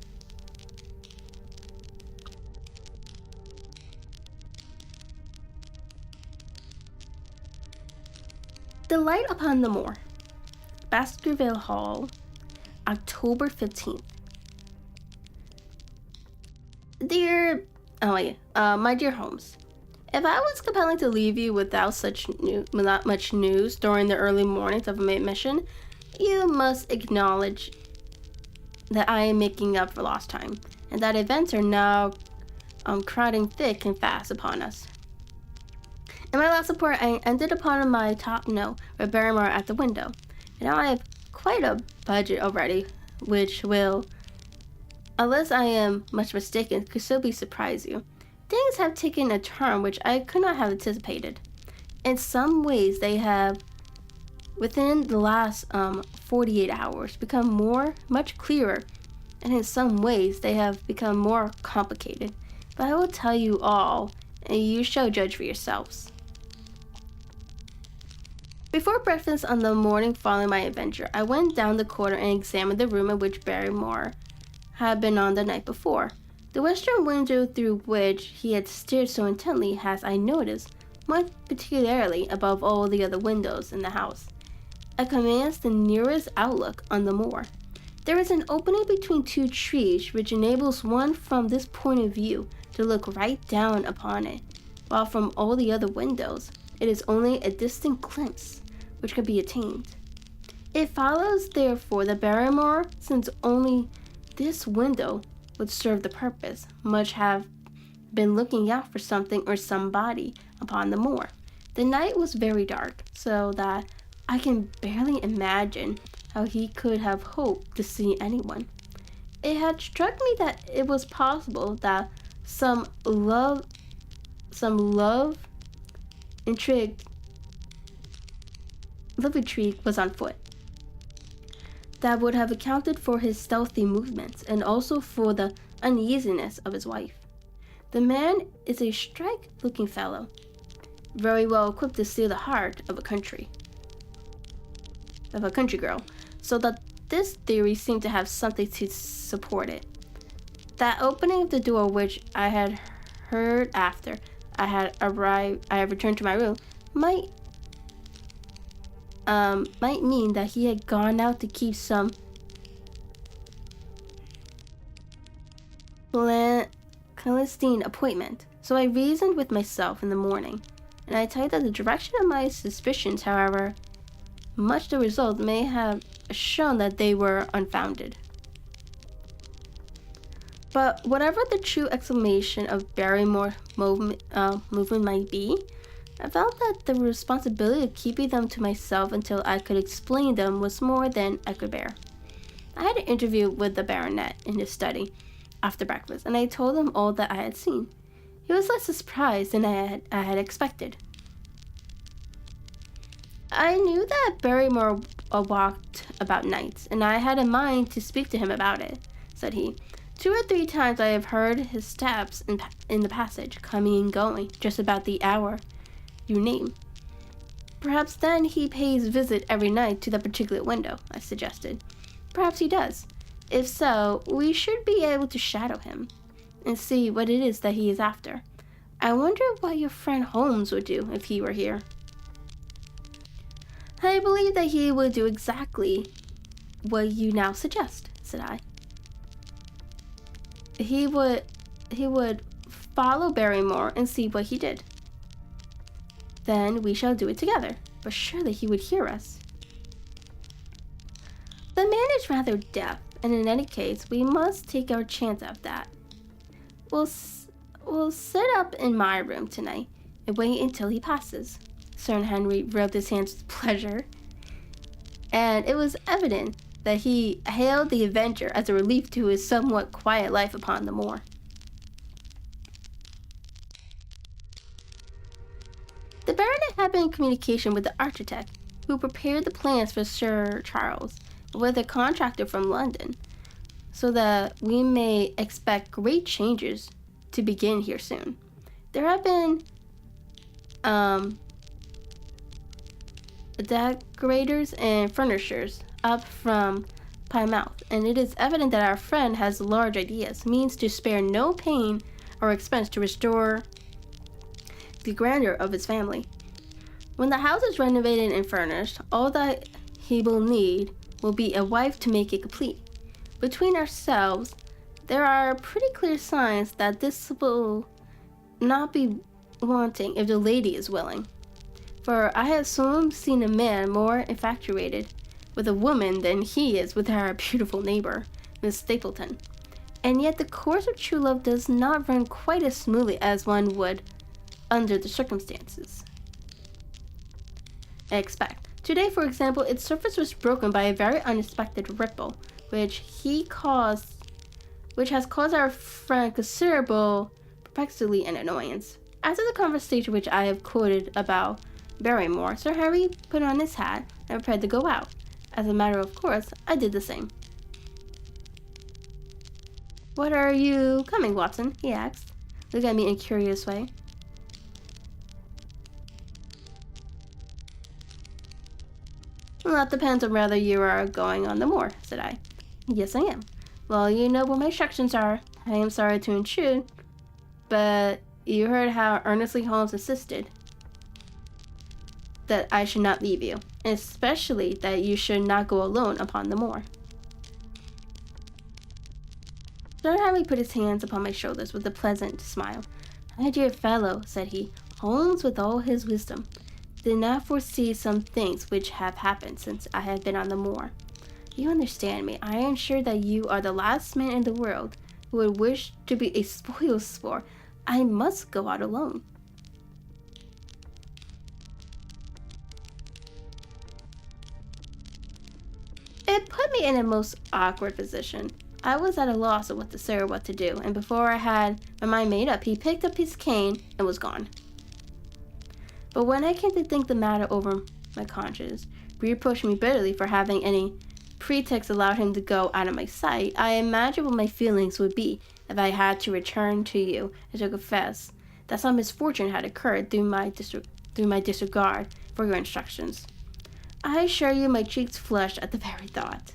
The Light Upon the Moor, Baskerville Hall, October 15th. My dear Holmes, if I was compelling to leave you without much news during the early mornings of my mission, you must acknowledge that I am making up for lost time, and that events are now crowding thick and fast upon us. In my last report, I ended upon my top note with Barrymore at the window, and now I have quite a budget already, which will, unless I am much mistaken, could still surprise you. Things have taken a turn which I could not have anticipated. In some ways, they have, within the last 48 hours, become much clearer, and in some ways, they have become more complicated. But I will tell you all, and you shall judge for yourselves. Before breakfast on the morning following my adventure, I went down the corridor and examined the room in which Barrymore had been on the night before. The western window through which he had stared so intently has, I noticed, much particularly above all the other windows in the house. It commands the nearest outlook on the moor. There is an opening between two trees which enables one from this point of view to look right down upon it, while from all the other windows, it is only a distant glimpse which can be attained. It follows, therefore, that Barrymore, since only this window would serve the purpose, must have been looking out for something or somebody upon the moor. The night was very dark, so that I can barely imagine how he could have hoped to see anyone. It had struck me that it was possible that some love intrigue was on foot. That would have accounted for his stealthy movements and also for the uneasiness of his wife. The man is a strike-looking fellow, very well equipped to steal the heart of a country girl, so that this theory seemed to have something to support it. That opening of the door which I had heard after I had returned to my room might mean that he had gone out to keep some clandestine appointment. So I reasoned with myself in the morning, and I tell you that the direction of my suspicions, however much the result may have shown that they were unfounded. But whatever the true explanation of Barrymore's movement might be, I felt that the responsibility of keeping them to myself until I could explain them was more than I could bear. I had an interview with the baronet in his study after breakfast, and I told him all that I had seen. He was less surprised than I had expected. I knew that Barrymore walked about nights, and I had in mind to speak to him about it, said he. 2 or 3 times I have heard his steps in the passage, coming and going, just about the hour you name. Perhaps then he pays visit every night to that particular window, I suggested. Perhaps he does. If so, we should be able to shadow him and see what it is that he is after. I wonder what your friend Holmes would do if he were here. I believe that he would do exactly what you now suggest, said I. He would follow Barrymore and see what he did. Then we shall do it together, but surely he would hear us. The man is rather deaf, and in any case, we must take our chance of that. We'll sit up in my room tonight and wait until he passes. Sir Henry rubbed his hands with pleasure, and it was evident that he hailed the adventure as a relief to his somewhat quiet life upon the moor. The baronet had been in communication with the architect, who prepared the plans for Sir Charles, with a contractor from London, so that we may expect great changes to begin here soon. There have been decorators and furnishers up from Plymouth, and it is evident that our friend has large ideas, means to spare no pain or expense to restore the grandeur of his family. When the house is renovated and furnished, all that he will need will be a wife to make it complete. Between ourselves, there are pretty clear signs that this will not be wanting if the lady is willing. For I have soon seen a man more infatuated with a woman than he is with our beautiful neighbor, Miss Stapleton. And yet the course of true love does not run quite as smoothly as one would under the circumstances I expect. Today, for example, its surface was broken by a very unexpected ripple, which has caused our friend considerable perplexity and annoyance. After the conversation which I have quoted about Barrymore, Sir Harry put on his hat and prepared to go out. As a matter of course, I did the same. "What are you coming, Watson?" he asked, looking at me in a curious way. "Well, that depends on whether you are going on the moor," said I. "Yes, I am." "Well, you know what my instructions are. I am sorry to intrude, but you heard how earnestly Holmes insisted that I should not leave you, and especially that you should not go alone upon the moor." Sir Harry put his hands upon my shoulders with a pleasant smile. "My dear fellow," said he, "Holmes, with all his wisdom, did not foresee some things which have happened since I have been on the moor. You understand me. I am sure that you are the last man in the world who would wish to be a spoil sport. I must go out alone." It put me in a most awkward position. I was at a loss of what to say or what to do, and before I had my mind made up, he picked up his cane and was gone. But when I came to think the matter over, my conscience reproached me bitterly for having any pretext allowed him to go out of my sight. I imagined what my feelings would be if I had to return to you and to confess that some misfortune had occurred through my disregard for your instructions. I assure you my cheeks flushed at the very thought.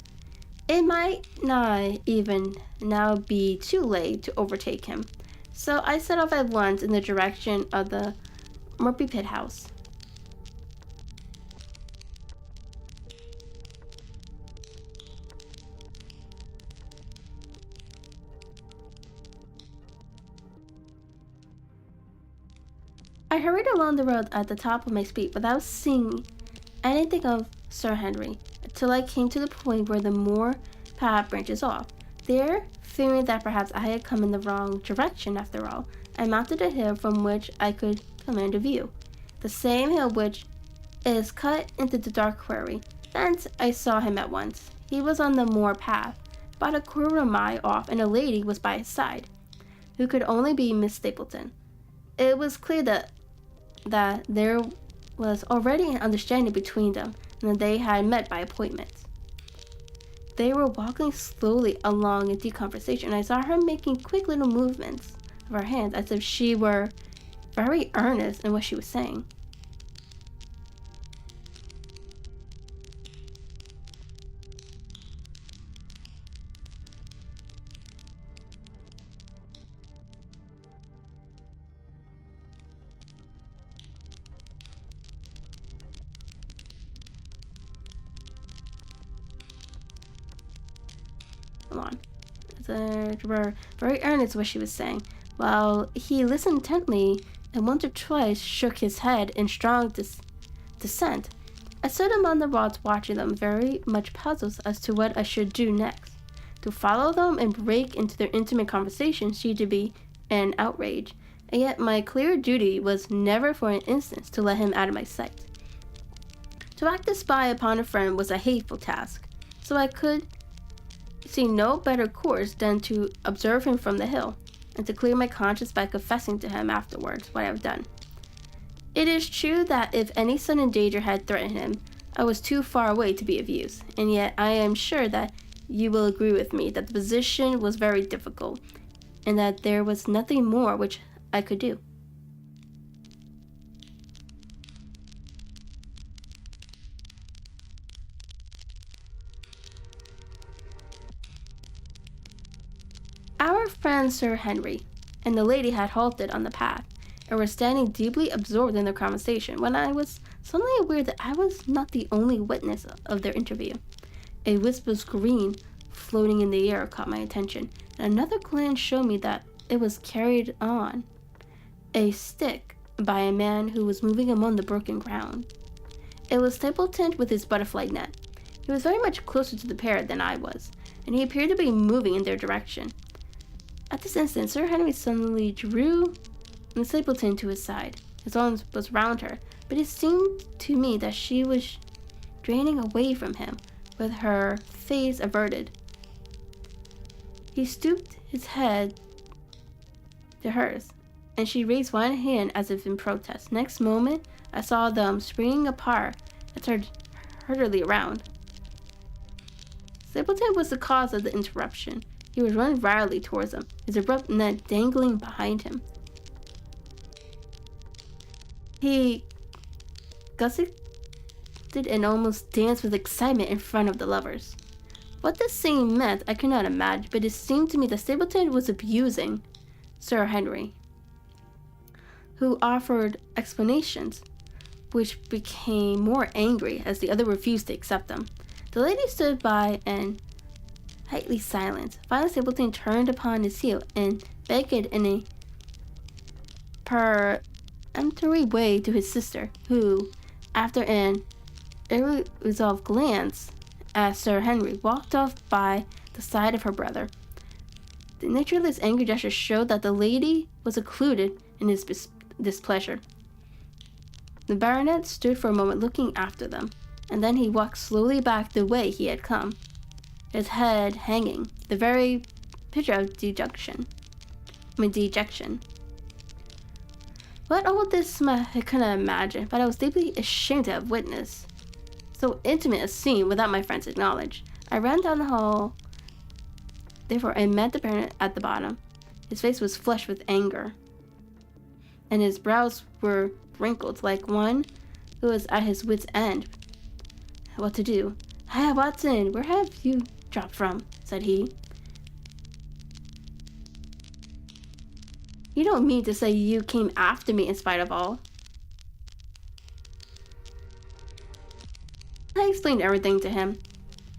It might not even now be too late to overtake him, so I set off at once in the direction of the Murphy Pit house. I hurried along the road at the top of my speed without seeing anything of Sir Henry, till I came to the point where the moor path branches off. There, fearing that perhaps I had come in the wrong direction after all, I mounted a hill from which I could command a view. The same hill which is cut into the dark quarry. Thence I saw him at once. He was on the moor path, about a quarter of a mile off, and a lady was by his side, who could only be Miss Stapleton. It was clear that there was already an understanding between them, and that they had met by appointment. They were walking slowly along in deep conversation. I saw her making quick little movements of her hands as if she were very earnest in what she was saying. They were very earnest what she was saying, while he listened intently and once or twice shook his head in strong dissent. I stood among the rods watching them, very much puzzled as to what I should do next. To follow them and break into their intimate conversation seemed to be an outrage, and yet my clear duty was never for an instant to let him out of my sight. To act as spy upon a friend was a hateful task, so I could see no better course than to observe him from the hill, and to clear my conscience by confessing to him afterwards what I have done. It is true that if any sudden danger had threatened him, I was too far away to be of use, and yet I am sure that you will agree with me that the position was very difficult, and that there was nothing more which I could do. Our friend Sir Henry and the lady had halted on the path and were standing deeply absorbed in their conversation when I was suddenly aware that I was not the only witness of their interview. A wisp of green floating in the air caught my attention, and another glance showed me that it was carried on a stick by a man who was moving among the broken ground. It was Stapleton with his butterfly net. He was very much closer to the pair than I was, and he appeared to be moving in their direction. At this instant, Sir Henry suddenly drew Miss Stapleton to his side. His arms was round her, but it seemed to me that she was draining away from him, with her face averted. He stooped his head to hers, and she raised one hand as if in protest. Next moment, I saw them springing apart and turned hurriedly around. Stapleton was the cause of the interruption. He was running wildly towards them, his abrupt net dangling behind him. He gusted and almost danced with excitement in front of the lovers. What this scene meant, I could not imagine, but it seemed to me that Stapleton was abusing Sir Henry, who offered explanations, which became more angry as the other refused to accept them. The lady stood by and tightly silent. Finally, Stapleton turned upon his heel and beckoned in a peremptory way to his sister, who, after an irresolved glance at Sir Henry, walked off by the side of her brother. The nature of this angry gesture showed that the lady was included in his displeasure. The baronet stood for a moment looking after them, and then he walked slowly back the way he had come, his head hanging, the very picture of dejection. What all this meant I couldn't imagine, but I was deeply ashamed to have witnessed so intimate a scene without my friend's knowledge. I ran down the hall, therefore I met the baronet at the bottom. His face was flushed with anger, and his brows were wrinkled like one who was at his wit's end. What to do? "Hi, Watson, where have you dropped from?" said he. "You don't mean to say you came after me in spite of all?" I explained everything to him.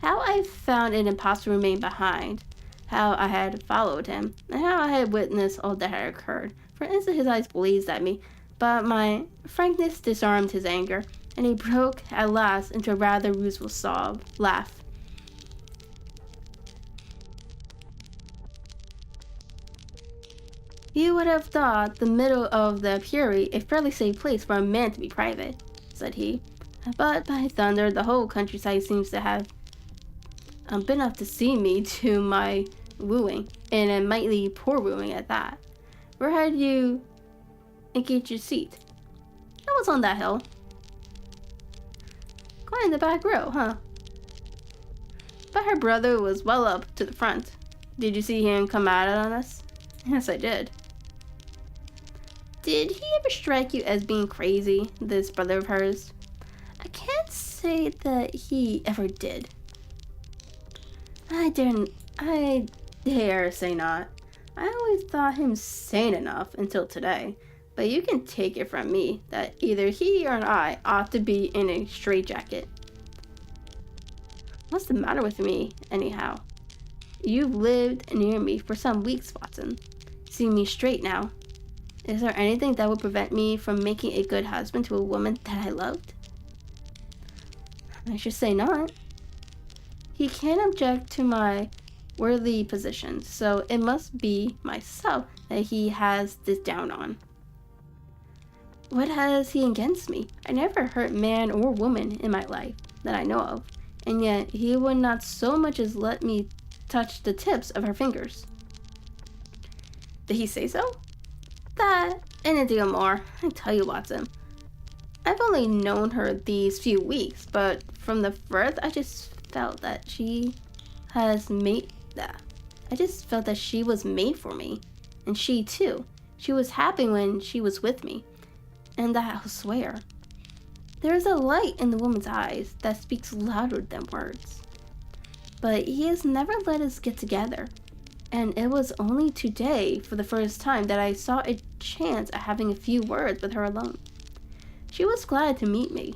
How I found it impossible to remain behind, how I had followed him, and how I had witnessed all that had occurred. For an instant his eyes blazed at me, but my frankness disarmed his anger, and he broke at last into a rather rueful laugh. You would have thought the middle of the Apiary a fairly safe place for a man to be private, said he. But by thunder, the whole countryside seems to have been up to see me to my wooing, and a mightily poor wooing at that. Where had you engaged your seat? I was on that hill. Quite in the back row, huh? But her brother was well up to the front. Did you see him come out on us? Yes, I did. Did he ever strike you as being crazy, this brother of hers? I can't say that he ever did. I dare say not. I always thought him sane enough until today, but you can take it from me that either he or I ought to be in a straitjacket. What's the matter with me, anyhow? You've lived near me for some weeks, Watson. See me straight now. Is there anything that would prevent me from making a good husband to a woman that I loved? I should say not. He can't object to my worldly position, so it must be myself that he has this down on. What has he against me? I never hurt man or woman in my life that I know of, and yet he would not so much as let me touch the tips of her fingers. Did he say so? That and a deal more. I tell you, Watson, I've only known her these few weeks, but from the first I just felt that she was made for me, and she too. She was happy when she was with me, and that I'll swear. There is a light in the woman's eyes that speaks louder than words. But he has never let us get together, and it was only today, for the first time, that I saw a chance at having a few words with her alone. She was glad to meet me,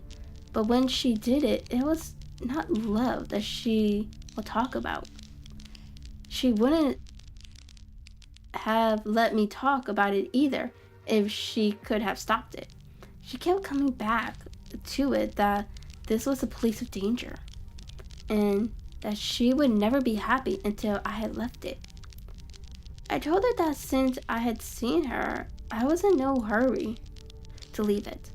but when she did it, it was not love that she would talk about. She wouldn't have let me talk about it either if she could have stopped it. She kept coming back to it that this was a place of danger, and that she would never be happy until I had left it. I told her that since I had seen her, I was in no hurry to leave it,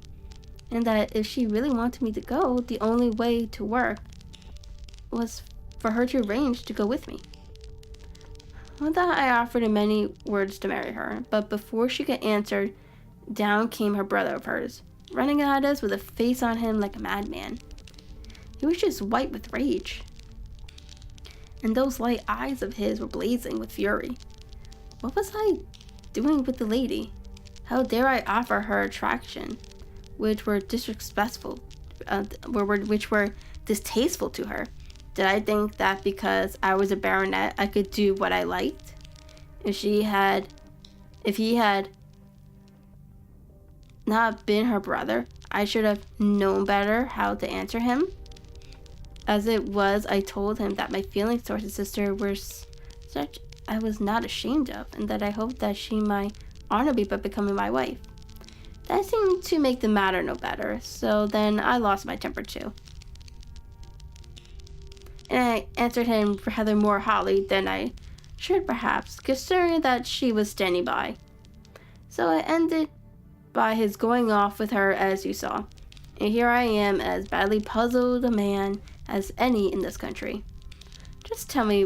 and that if she really wanted me to go, the only way to work was for her to arrange to go with me. With that, I offered in many words to marry her, but before she could answer, down came her brother of hers, running at us with a face on him like a madman. He was just white with rage, and those light eyes of his were blazing with fury. What was I doing with the lady? How dare I offer her attraction, which were disrespectful, which were distasteful to her? Did I think that because I was a baronet, I could do what I liked? If he had not been her brother, I should have known better how to answer him. As it was, I told him that my feelings towards his sister were such I was not ashamed of, and that I hoped that she might honor me by becoming my wife. That seemed to make the matter no better, so then I lost my temper too. And I answered him rather more hotly than I should perhaps, considering that she was standing by. So it ended by his going off with her, as you saw. And here I am, as badly puzzled a man as any in this country. Just tell me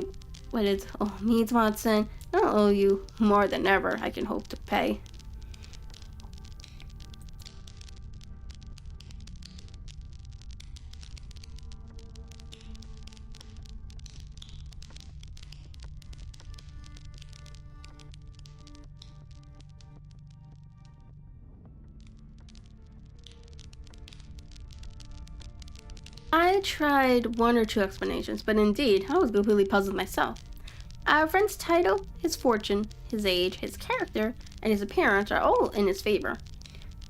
what it all means, Watson. I'll owe you more than ever I can hope to pay. I tried one or two explanations, but indeed, I was completely puzzled myself. Our friend's title, his fortune, his age, his character, and his appearance are all in his favor,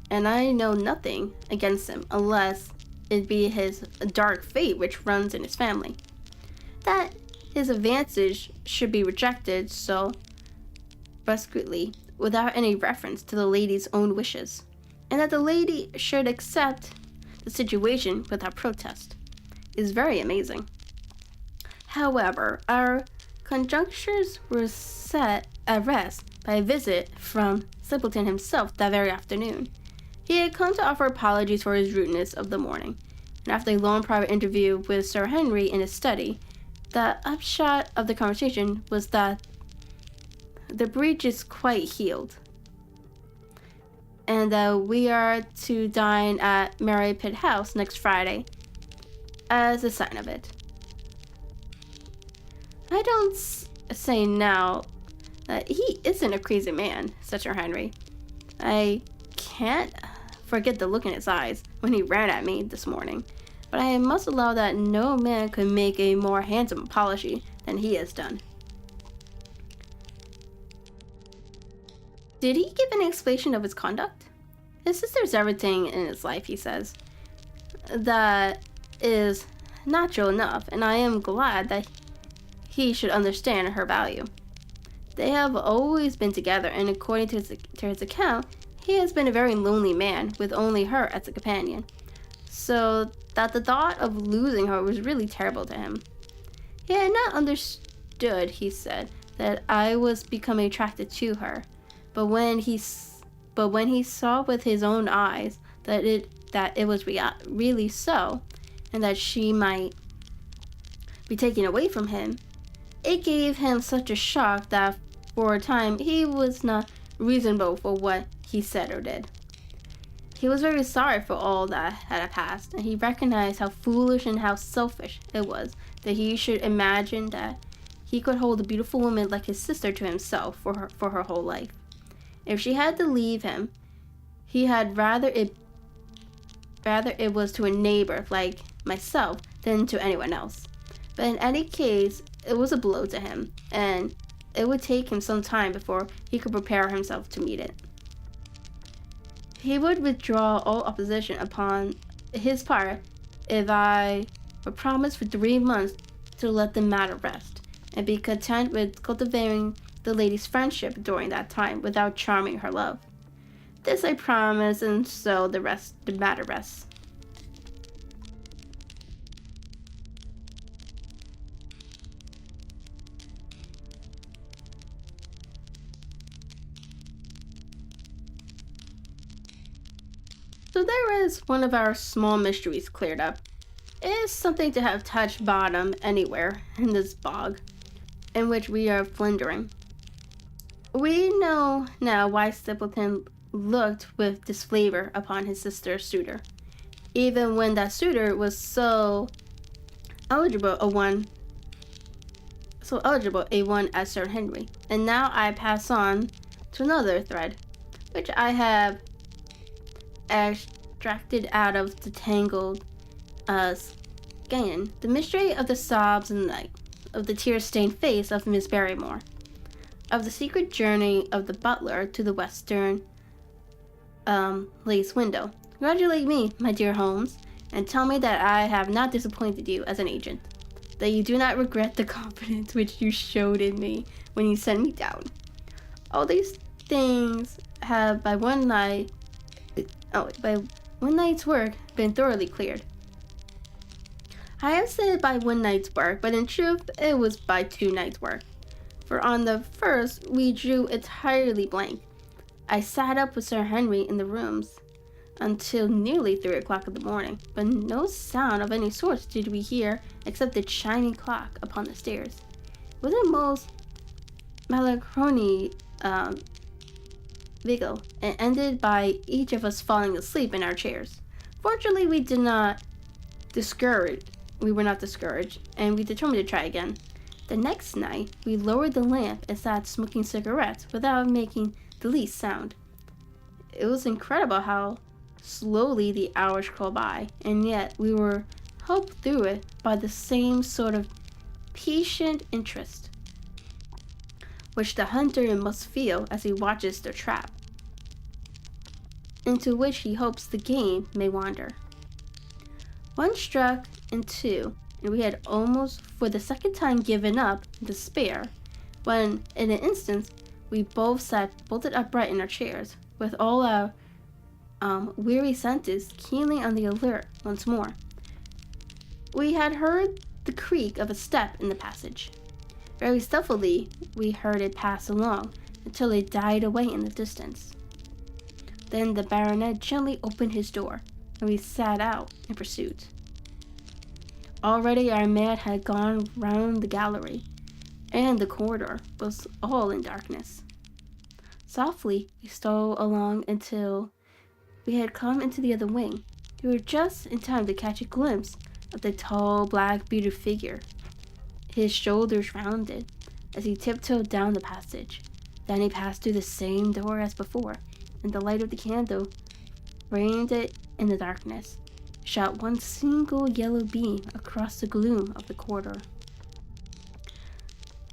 and I know nothing against him unless it be his dark fate which runs in his family. That his advances should be rejected so brusquely, without any reference to the lady's own wishes, and that the lady should accept the situation without protest, is very amazing. However, our conjunctures were set at rest by a visit from Simpleton himself that very afternoon. He had come to offer apologies for his rudeness of the morning, and after a long private interview with Sir Henry in his study, the upshot of the conversation was that the breach is quite healed, and that we are to dine at Mary Pitt House next Friday as a sign of it. I don't say now that he isn't a crazy man, said Sir Henry. I can't forget the look in his eyes when he ran at me this morning, but I must allow that no man could make a more handsome apology than he has done. Did he give any explanation of his conduct? His sister's everything in his life, he says. That is natural enough, and I am glad that he should understand her value. They have always been together, and according to his account, he has been a very lonely man with only her as a companion, so that the thought of losing her was really terrible to him. He had not understood, he said, that I was becoming attracted to her, but when he saw with his own eyes that it was really so, and that she might be taken away from him, it gave him such a shock that for a time he was not reasonable for what he said or did. He was very sorry for all that had passed, and he recognized how foolish and how selfish it was that he should imagine that he could hold a beautiful woman like his sister to himself for her whole life. If she had to leave him, he had rather it was to a neighbor like myself than to anyone else. But in any case, it was a blow to him, and it would take him some time before he could prepare himself to meet it. He would withdraw all opposition upon his part if I would promise for 3 months to let the matter rest, and be content with cultivating the lady's friendship during that time without charming her love. This I promise, and so the matter rests. So there is one of our small mysteries cleared up. It is something to have touched bottom anywhere in this bog in which we are floundering. We know now why Simpleton looked with disfavor upon his sister's suitor, even when that suitor was so eligible a one as Sir Henry. And now I pass on to another thread, which I have extracted out of the tangled skein, the mystery of the sobs in the night, of the tear-stained face of Miss Barrymore, of the secret journey of the butler to the western lace window. Congratulate me, my dear Holmes, and tell me that I have not disappointed you as an agent, that you do not regret the confidence which you showed in me when you sent me down. All these things have by one night's work been thoroughly cleared. I have said by one night's work, but in truth it was by 2 nights' work. For on the first we drew entirely blank. I sat up with Sir Henry in the rooms until nearly 3 o'clock in the morning, but no sound of any sort did we hear except the chiming clock upon the stairs. It was a most melancholy vigil, and ended by each of us falling asleep in our chairs. Fortunately, we were not discouraged, and we determined to try again. The next night, we lowered the lamp and sat smoking cigarettes without making the least sound. It was incredible how slowly the hours crawled by, and yet we were helped through it by the same sort of patient interest which the hunter must feel as he watches the trap, into which he hopes the game may wander. 1 struck and 2, and we had almost for the second time given up in despair, when in an instant we both sat bolted upright in our chairs, with all our weary senses keenly on the alert once more. We had heard the creak of a step in the passage. Very stealthily we heard it pass along until it died away in the distance. Then the baronet gently opened his door, and we set out in pursuit. Already our man had gone round the gallery, and the corridor was all in darkness. Softly, we stole along until we had come into the other wing. We were just in time to catch a glimpse of the tall, black, bearded figure, his shoulders rounded, as he tiptoed down the passage. Then he passed through the same door as before, and the light of the candle framed it in the darkness, shot one single yellow beam across the gloom of the corridor.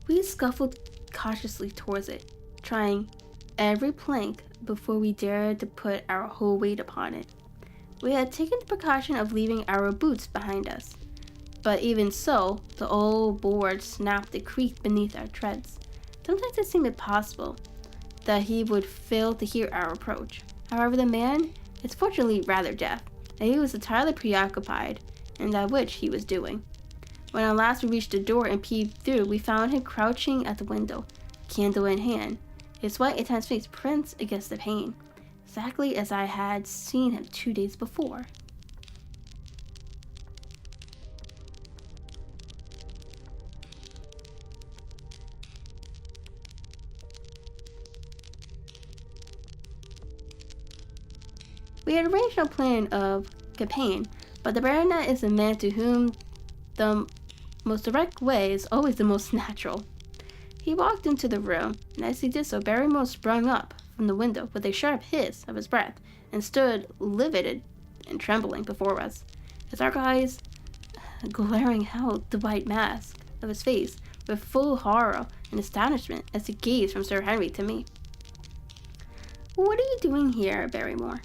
We scuffled cautiously towards it, trying every plank before we dared to put our whole weight upon it. We had taken the precaution of leaving our boots behind us, but even so, the old board snapped and creaked beneath our treads. Sometimes it seemed impossible that he would fail to hear our approach. However, the man is fortunately rather deaf, and he was entirely preoccupied in that which he was doing. When at last we reached the door and peeped through, we found him crouching at the window, candle in hand, his white intense face pressed against the pane, exactly as I had seen him 2 days before. We had arranged no plan of campaign, but the baronet is a man to whom the most direct way is always the most natural. He walked into the room, and as he did so, Barrymore sprung up from the window with a sharp hiss of his breath and stood livid and trembling before us, his dark eyes glaring out the white mask of his face with full horror and astonishment as he gazed from Sir Henry to me. "What are you doing here, Barrymore?"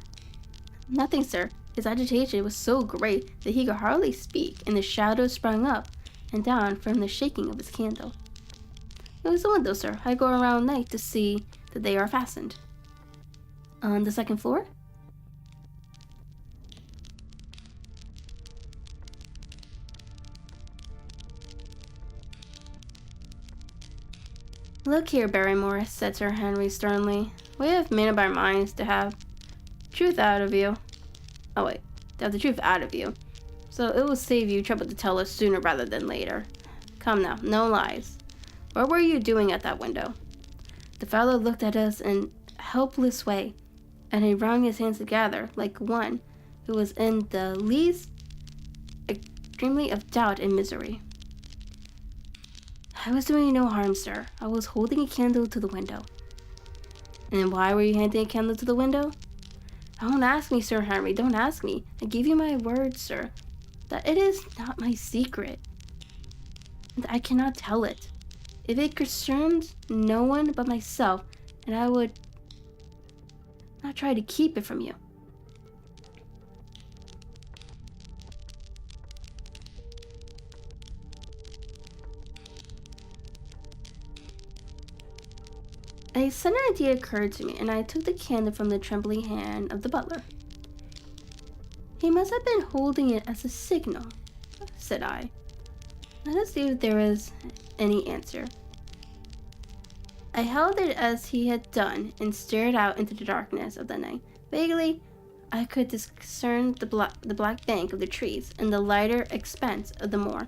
"Nothing, sir." His agitation was so great that he could hardly speak, and the shadows sprang up and down from the shaking of his candle. "It was the window, sir. I go around night to see that they are fastened." "On the second floor?" "Look here, Barrymore," said Sir Henry sternly. "We have made up our minds to have truth out of you. To have the truth out of you. So it will save you trouble to tell us sooner rather than later. Come now, no lies. What were you doing at that window?" The fellow looked at us in a helpless way, and he wrung his hands together like one who was in the least extremely of doubt and misery. "I was doing no harm, sir. I was holding a candle to the window." "And why were you handing a candle to the window?" "Don't ask me, Sir Henry, don't ask me. I give you my word, sir, that it is not my secret, and I cannot tell it. If it concerns no one but myself, and I would not try to keep it from you." A sudden idea occurred to me, and I took the candle from the trembling hand of the butler. "He must have been holding it as a signal," said I. Let us see if there was any answer. I held it as he had done and stared out into the darkness of the night. Vaguely, I could discern the black bank of the trees and the lighter expanse of the moor,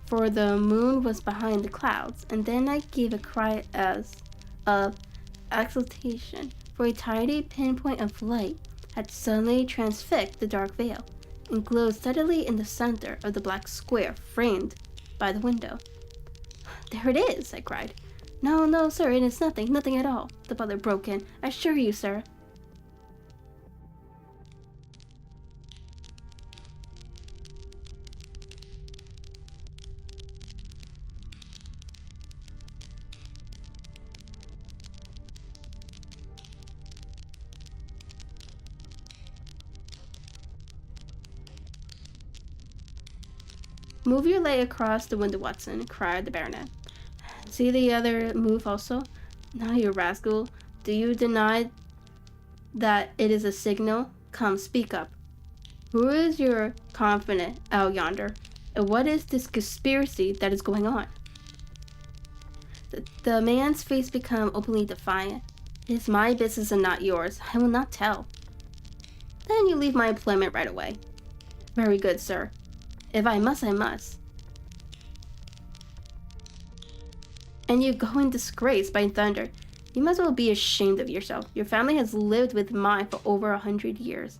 for the moon was behind the clouds, and then I gave a cry of exultation, for a tiny pinpoint of light had suddenly transfixed the dark veil and glowed steadily in the center of the black square framed by the window. "There it is!" I cried. No, sir, it is nothing at all," the butler broke in. "I assure you, sir." "Move your leg across the window, Watson," cried the baronet. "See the other move also. Now, you rascal, do you deny that it is a signal? Come, speak up. Who is your confidant out yonder, and what is this conspiracy that is going on?" The man's face became openly defiant. It is my business and not yours. I will not tell. Then you leave my employment right away. Very good, sir. If I must, I must. And you go in disgrace, by thunder. You must well be ashamed of yourself. Your family has lived with mine for over 100 years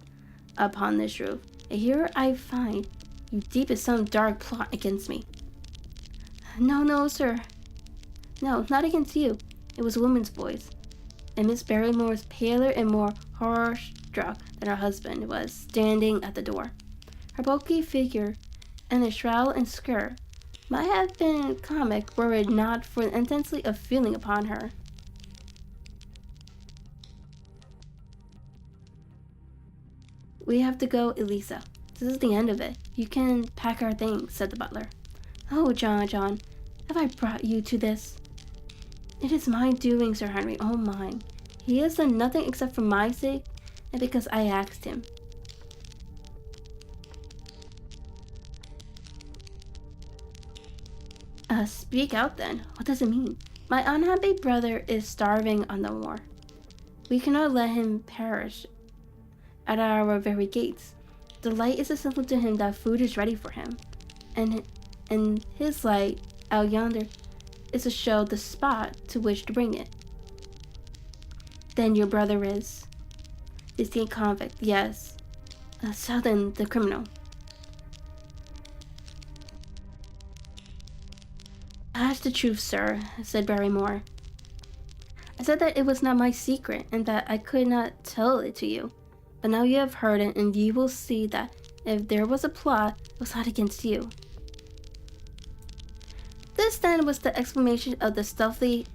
upon this roof. And here I find you deep in some dark plot against me. No, sir. No, not against you. It was a woman's voice. And Miss Barrymore was paler and more horror-struck than her husband was, standing at the door. Her bulky figure and the shroud and skirt might have been comic were it not for the intensity of feeling upon her. We have to go, Elisa. This is the end of it. You can pack our things, said the butler. Oh, John, have I brought you to this? It is my doing, Sir Henry, all mine. He has done nothing except for my sake, and because I asked him. Speak out then. What does it mean? My unhappy brother is starving on the moor. We cannot let him perish at our very gates. The light is a symbol to him that food is ready for him, and his light out yonder is to show the spot to which to bring it. Then your brother is the convict, yes. So then the criminal. That's the truth, sir, said Barrymore. I said that it was not my secret and that I could not tell it to you. But now you have heard it, and you will see that if there was a plot, it was not against you. This then was the explanation of the stealthy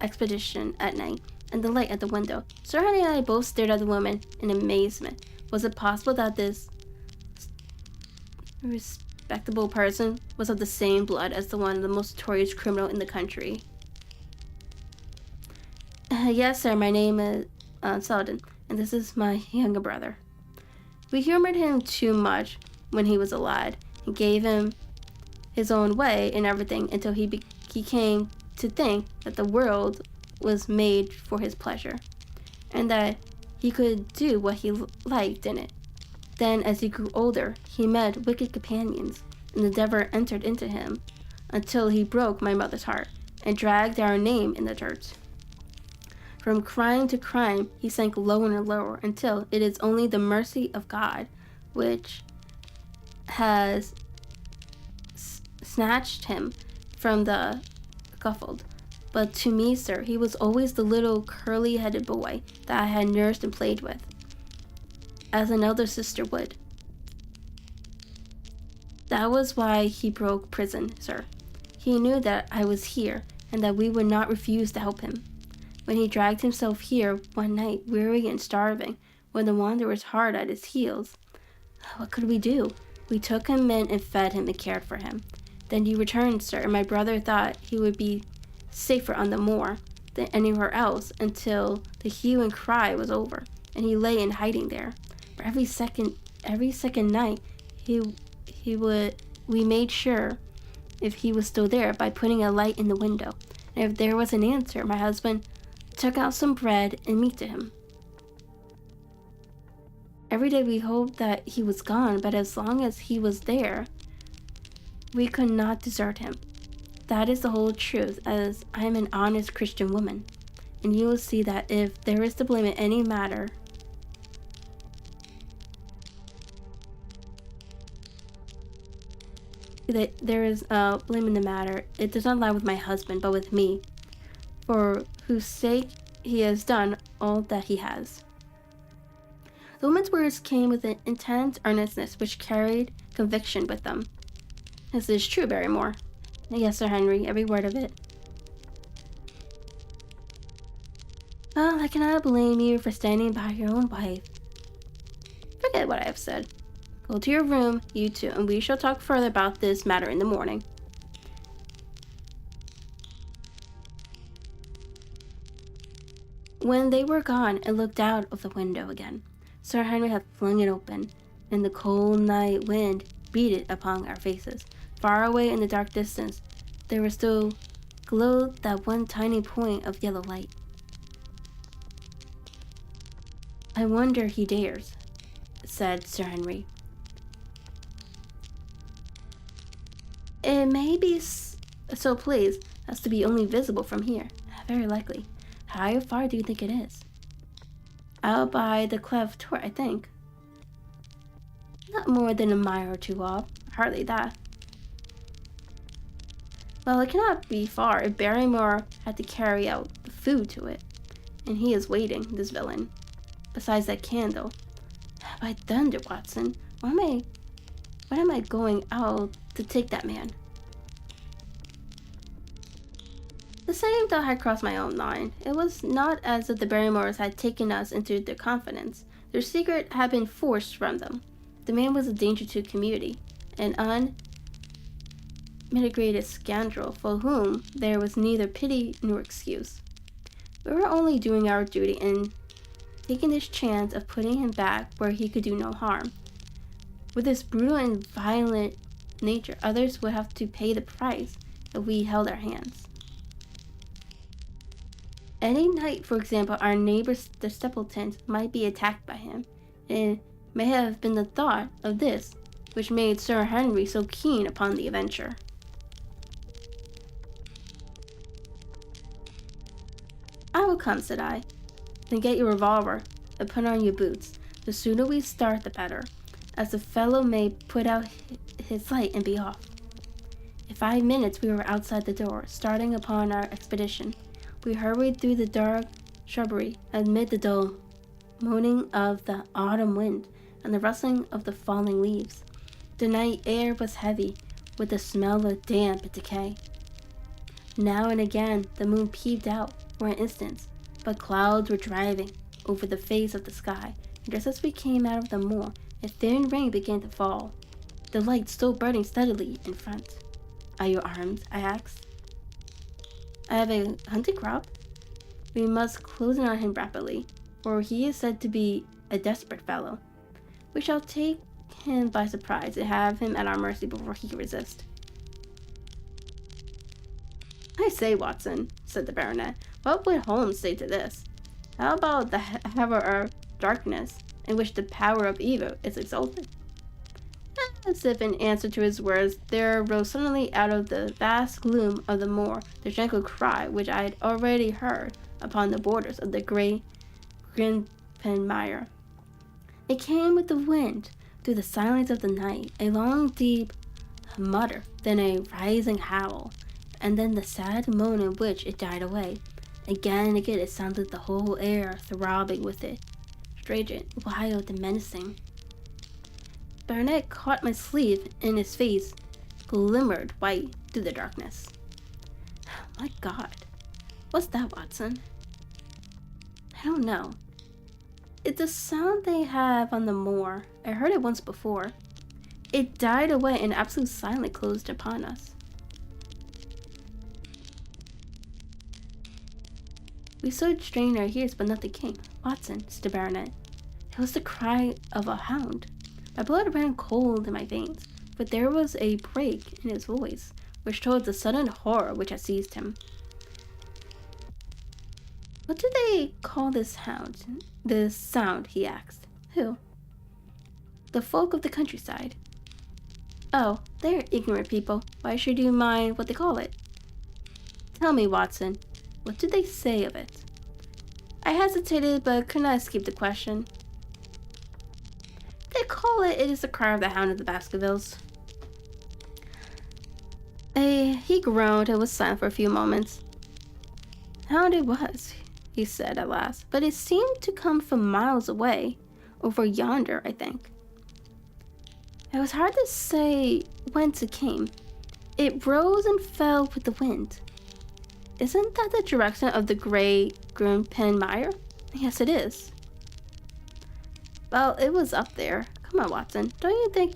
expedition at night, and the light at the window. Sir Henry and I both stared at the woman in amazement. Was it possible that this respectable person was of the same blood as the most notorious criminal in the country? Yes, sir, my name is Selden, and this is my younger brother. We humored him too much when he was a lad, and gave him his own way in everything until he came to think that the world was made for his pleasure, and that he could do what he liked in it. Then, as he grew older, he met wicked companions, and the devil entered into him, until he broke my mother's heart, and dragged our name in the dirt. From crime to crime, he sank lower and lower, until it is only the mercy of God which has snatched him from the scaffold. But to me, sir, he was always the little curly-headed boy that I had nursed and played with, as an elder sister would. That was why he broke prison, sir. He knew that I was here, and that we would not refuse to help him. When he dragged himself here one night, weary and starving, with the wanderers hard at his heels, what could we do? We took him in and fed him and cared for him. Then you returned, sir, and my brother thought he would be safer on the moor than anywhere else until the hue and cry was over, and he lay in hiding there. For every second night, we made sure if he was still there by putting a light in the window. And if there was an answer, my husband took out some bread and meat to him. Every day we hoped that he was gone, but as long as he was there, we could not desert him. That is the whole truth, as I am an honest Christian woman, and you will see that if there is to blame in any matter, that there is blame in the matter, it does not lie with my husband, but with me, for whose sake he has done all that he has. The woman's words came with an intense earnestness which carried conviction with them. This is true, Barrymore. Yes, Sir Henry, every word of it. Well, I cannot blame you for standing by your own wife. Forget what I have said. Go to your room, you two, and we shall talk further about this matter in the morning. When they were gone, I looked out of the window again. Sir Henry had flung it open, and the cold night wind beat it upon our faces. Far away in the dark distance, there were still glowed that one tiny point of yellow light. I wonder he dares, said Sir Henry. It may be so placed as to be only visible from here. Very likely. How far do you think it is? Out by the cleft turret, I think. Not more than a mile or two off. Hardly that. Well, it cannot be far if Barrymore had to carry out the food to it. And he is waiting, this villain. Besides that candle. By thunder, Watson, why am I going out to take that man? The same thought had crossed my own mind. It was not as if the Barrymores had taken us into their confidence. Their secret had been forced from them. The man was a danger to the community, an unmitigated scoundrel for whom there was neither pity nor excuse. We were only doing our duty in taking this chance of putting him back where he could do no harm. With his brutal and violent nature, others would have to pay the price if we held our hands. Any night, for example, our neighbors, the Stapletons, might be attacked by him. It may have been the thought of this which made Sir Henry so keen upon the adventure. I will come, said I. Then get your revolver and put on your boots. The sooner we start, the better, as the fellow may put out his light and be off. In 5 minutes we were outside the door, starting upon our expedition. We hurried through the dark shrubbery amid the dull moaning of the autumn wind and the rustling of the falling leaves. The night air was heavy with the smell of damp and decay. Now and again the moon peeped out for an instant, but clouds were driving over the face of the sky, and just as we came out of the moor, a thin rain began to fall, the light still burning steadily in front. Are you armed? I asked. I have a hunting crop. We must close in on him rapidly, for he is said to be a desperate fellow. We shall take him by surprise and have him at our mercy before he can resist. I say, Watson, said the baronet, what would Holmes say to this? How about the hour of darkness, in which the power of evil is exalted? As if in answer to his words, there rose suddenly out of the vast gloom of the moor the gentle cry which I had already heard upon the borders of the great Grimpenmire. It came with the wind, through the silence of the night, a long deep mutter, then a rising howl, and then the sad moan in which it died away. Again and again it sounded, the whole air throbbing with it, strident, wild, and menacing. Barnett caught my sleeve, and his face glimmered white through the darkness. My God, what's that, Watson? I don't know. It's a sound they have on the moor. I heard it once before. It died away and absolute silence closed upon us. We stood straining our ears, but nothing came. Watson, said the baronet. It was the cry of a hound. My blood ran cold in my veins, but there was a break in his voice, which told the sudden horror which had seized him. What do they call this hound? This sound, he asked. Who? The folk of the countryside. Oh, they're ignorant people. Why should you mind what they call it? Tell me, Watson, what do they say of it? I hesitated, but could not escape the question. They call it is the cry of the hound of the Baskervilles. He groaned and was silent for a few moments. Hound it was, he said at last, but it seemed to come from miles away, over yonder, I think. It was hard to say whence it came. It rose and fell with the wind. Isn't that the direction of the great Grimpenmire? Yes, it is. Well, it was up there. Come on, Watson. Don't you think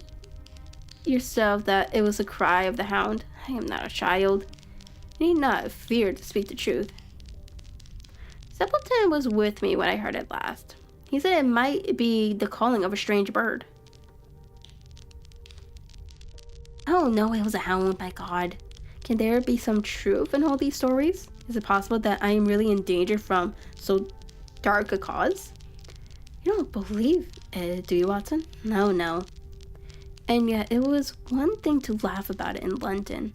yourself that it was the cry of the hound? I am not a child. You need not fear to speak the truth. Stapleton was with me when I heard it last. He said it might be the calling of a strange bird. Oh no, it was a hound, by God. Can there be some truth in all these stories? Is it possible that I am really in danger from so dark a cause? You don't believe it, do you, Watson? No. And yet it was one thing to laugh about it in London,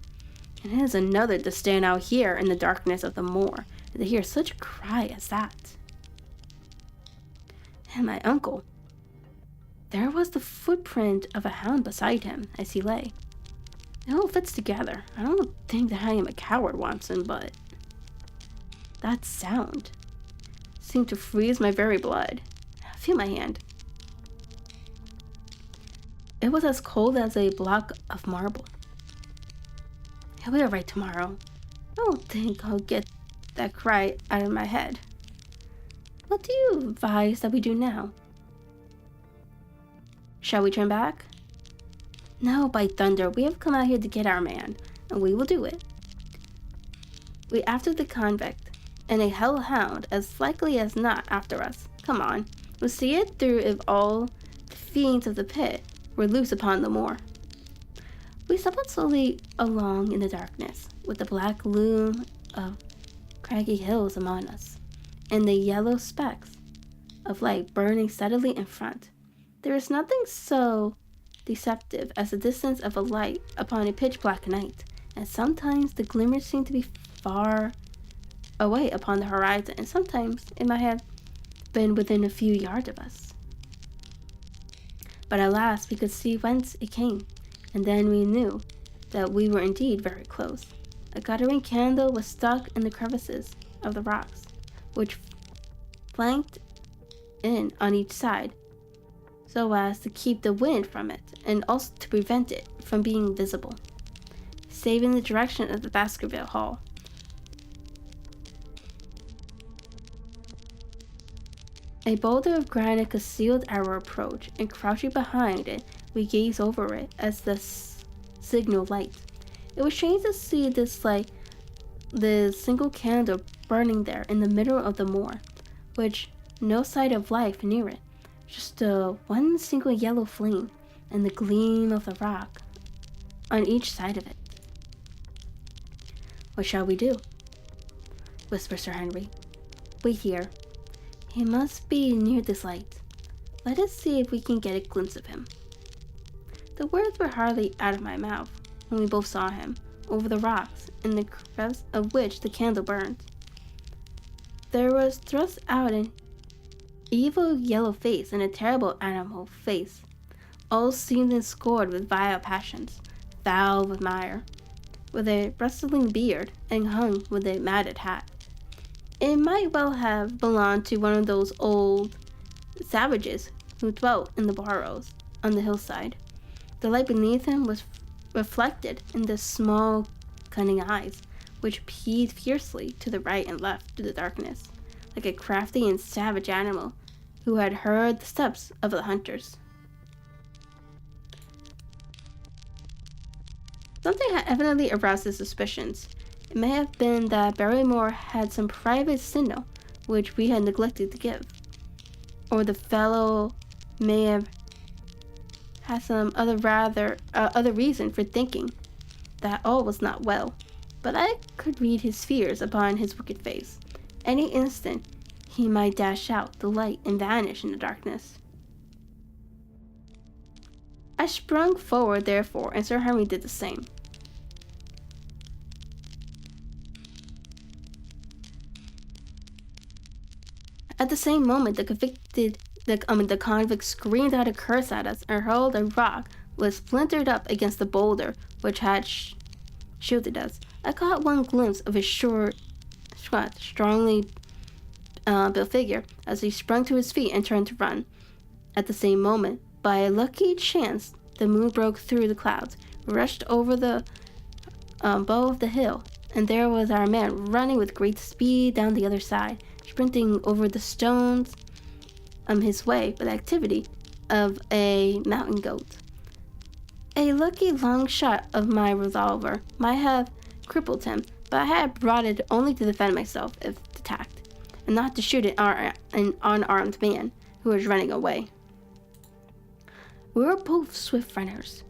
and it is another to stand out here in the darkness of the moor and to hear such a cry as that. And my uncle. There was the footprint of a hound beside him as he lay. It all fits together. I don't think that I am a coward, Watson, but that sound seemed to freeze my very blood. Feel my hand. It was as cold as a block of marble. He'll be alright tomorrow. I don't think I'll get that cry out of my head. What do you advise that we do now? Shall we turn back? No, by thunder, we have come out here to get our man, and we will do it. We after the convict, and a hellhound as likely as not after us. Come on, we'll see it through if all the fiends of the pit were loose upon the moor. We stumbled slowly along in the darkness, with the black loom of craggy hills among us, and the yellow specks of light burning steadily in front. There is nothing so deceptive as the distance of a light upon a pitch-black night, and sometimes the glimmers seem to be far away upon the horizon, and sometimes it might have been within a few yards of us. But at last we could see whence it came, and then we knew that we were indeed very close. A guttering candle was stuck in the crevices of the rocks, which flanked in on each side, so as to keep the wind from it, and also to prevent it from being visible, save in the direction of the Baskerville Hall. A boulder of granite concealed our approach, and crouching behind it, we gazed over it as the signal light. It was strange to see this single candle burning there in the middle of the moor, which no sight of life near it, just one single yellow flame, and the gleam of the rock on each side of it. What shall we do? Whispered Sir Henry. Wait here. He must be near this light. Let us see if we can get a glimpse of him. The words were hardly out of my mouth when we both saw him, over the rocks, in the crevice of which the candle burned. There was thrust out an evil yellow face and a terrible animal face. All seemed enscored with vile passions, foul with mire, with a bristling beard, and hung with a matted hat. It might well have belonged to one of those old savages who dwelt in the burrows on the hillside. The light beneath him was reflected in the small, cunning eyes, which peered fiercely to the right and left through the darkness, like a crafty and savage animal who had heard the steps of the hunters. Something had evidently aroused his suspicions. It may have been that Barrymore had some private signal which we had neglected to give, or the fellow may have had some other reason for thinking that all was not well. But I could read his fears upon his wicked face. Any instant he might dash out the light and vanish in the darkness. I sprung forward, therefore, and Sir Henry did the same. At the same moment, the convict screamed out a curse at us and hurled a rock which splintered up against the boulder which had shielded us. I caught one glimpse of his short, strongly built figure as he sprung to his feet and turned to run. At the same moment, by a lucky chance, the moon broke through the clouds, rushed over the bow of the hill, and there was our man running with great speed down the other side, sprinting over the stones his way with the activity of a mountain goat. A lucky long shot of my revolver might have crippled him, but I had brought it only to defend myself if attacked, and not to shoot an unarmed man who was running away. We were both swift runners,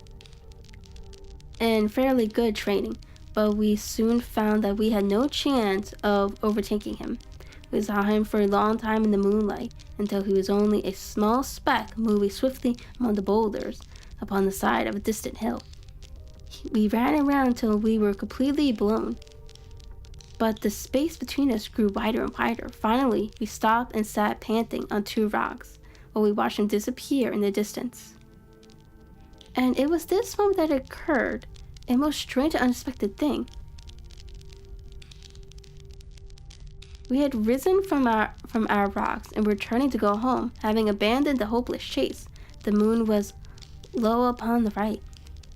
and fairly good training, but we soon found that we had no chance of overtaking him. We saw him for a long time in the moonlight, until he was only a small speck moving swiftly among the boulders upon the side of a distant hill. We ran around until we were completely blown, but the space between us grew wider and wider. Finally, we stopped and sat panting on two rocks while we watched him disappear in the distance. And it was this moment that occurred a most strange and unexpected thing. We had risen from our rocks and were turning to go home, having abandoned the hopeless chase. The moon was low upon the right,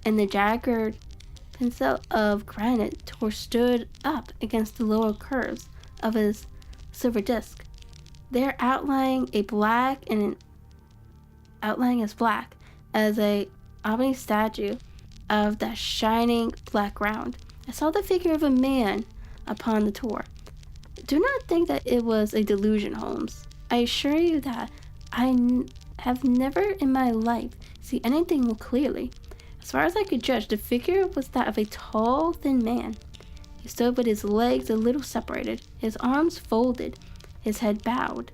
and the jagged pencil of granite tor stood up against the lower curves of his silver disc, there outlining as black as a ebony statue of that shining black ground. I saw the figure of a man upon the tor. Do not think that it was a delusion, Holmes. I assure you that I have never in my life seen anything more clearly. As far as I could judge, the figure was that of a tall, thin man. He stood with his legs a little separated, his arms folded, his head bowed,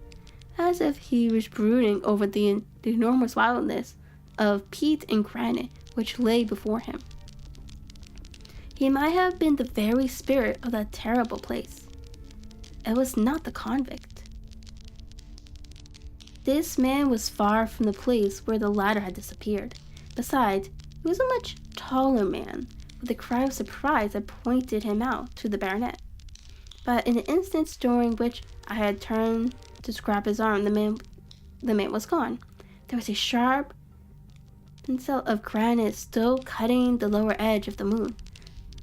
as if he was brooding over the enormous wildness of peat and granite which lay before him. He might have been the very spirit of that terrible place. It was not the convict. This man was far from the place where the latter had disappeared. Besides, he was a much taller man, with a cry of surprise that pointed him out to the baronet. But in the instance during which I had turned to grab his arm, the man was gone. There was a sharp pencil of granite still cutting the lower edge of the moon,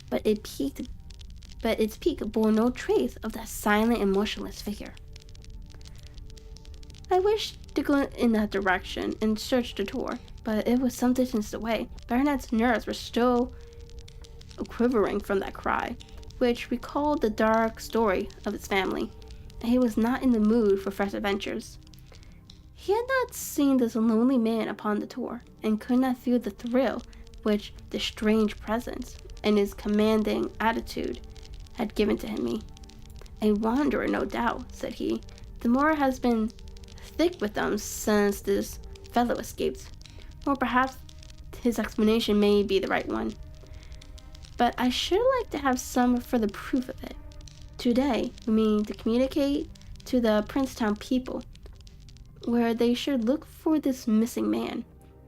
but its peak bore no trace of that silent and motionless figure. I wished to go in that direction and search the tor, but it was some distance away. Baronet's nerves were still quivering from that cry, which recalled the dark story of his family, and he was not in the mood for fresh adventures. He had not seen this lonely man upon the tor, and could not feel the thrill which the strange presence and his commanding attitude had given to me. "A wanderer, no doubt," said he. "The moor has been thick with them since this fellow escaped. Or perhaps his explanation may be the right one. But I should like to have some further proof of it. Today, we mean to communicate to the Princetown people where they should look for this missing man.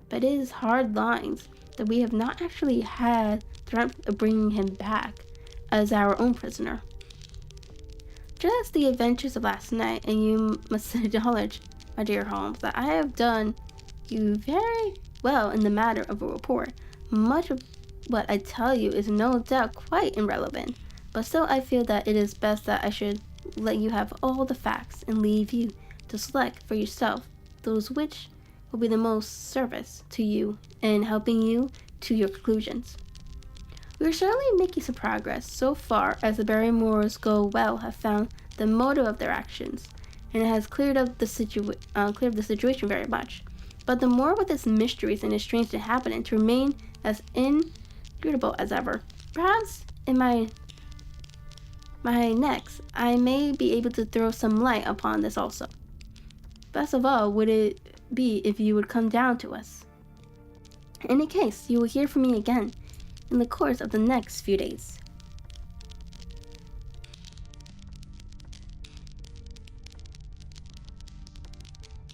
But it is hard lines that we have not actually had dreamt of bringing him back as our own prisoner. Just the adventures of last night, and you must acknowledge, my dear Holmes, that I have done you very well in the matter of a report. Much of what I tell you is no doubt quite irrelevant, but still I feel that it is best that I should let you have all the facts and leave you to select for yourself those which will be the most service to you in helping you to your conclusions. We are certainly making some progress so far as the Barrymores go well have found the motive of their actions, and it has cleared up the situation very much. But the more with its mysteries and its strange inhabitants remain as inscrutable as ever. Perhaps in my next, I may be able to throw some light upon this also. Best of all would it be if you would come down to us. In any case, you will hear from me again in the course of the next few days.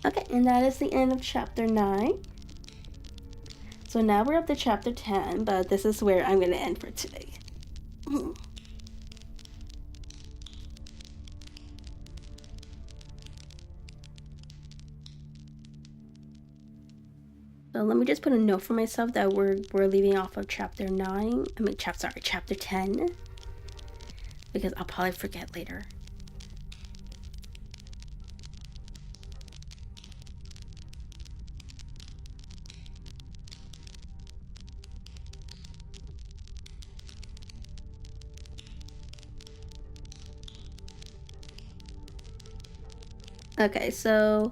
Okay, and that is the end of chapter 9. So now we're up to chapter 10, but this is where I'm going to end for today. So let me just put a note for myself that we're leaving off of chapter 10, because I'll probably forget later. Okay, so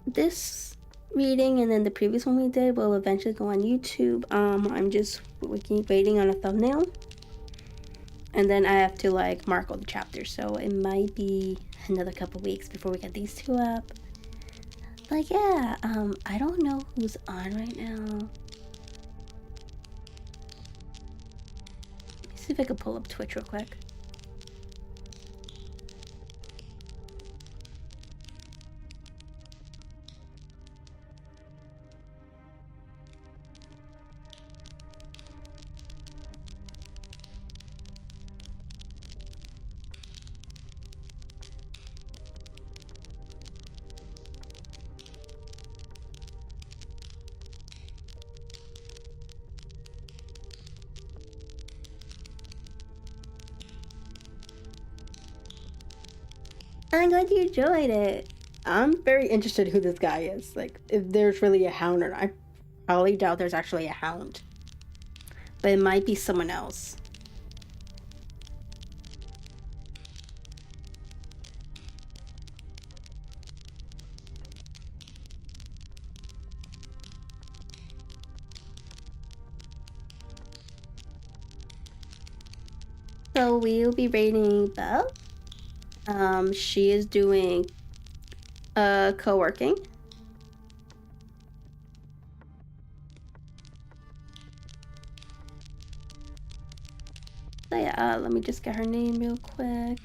this reading and then the previous one we did will eventually go on YouTube. I'm just waiting on a thumbnail. And then I have to like mark all the chapters, so it might be another couple weeks before we get these 2 up. But yeah, I don't know who's on right now. Let me see if I can pull up Twitch real quick. I'm glad you enjoyed it. I'm very interested who this guy is. Like, if there's really a hound or not. I probably doubt there's actually a hound. But it might be someone else. So we'll be rating Belle. She is doing coworking. So yeah, let me just get her name real quick.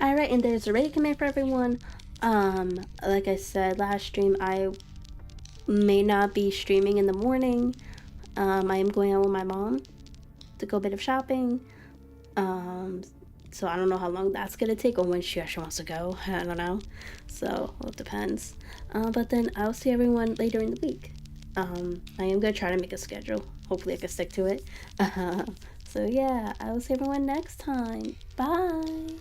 Alright, and there's a rating command for everyone. Like I said last stream, I may not be streaming in the morning. I am going out with my mom to go a bit of shopping. So I don't know how long that's gonna take or when she actually wants to go. I don't know. So it depends. But then I'll see everyone later in the week. I am gonna try to make a schedule. Hopefully I can stick to it. So yeah, I will see everyone next time. Bye.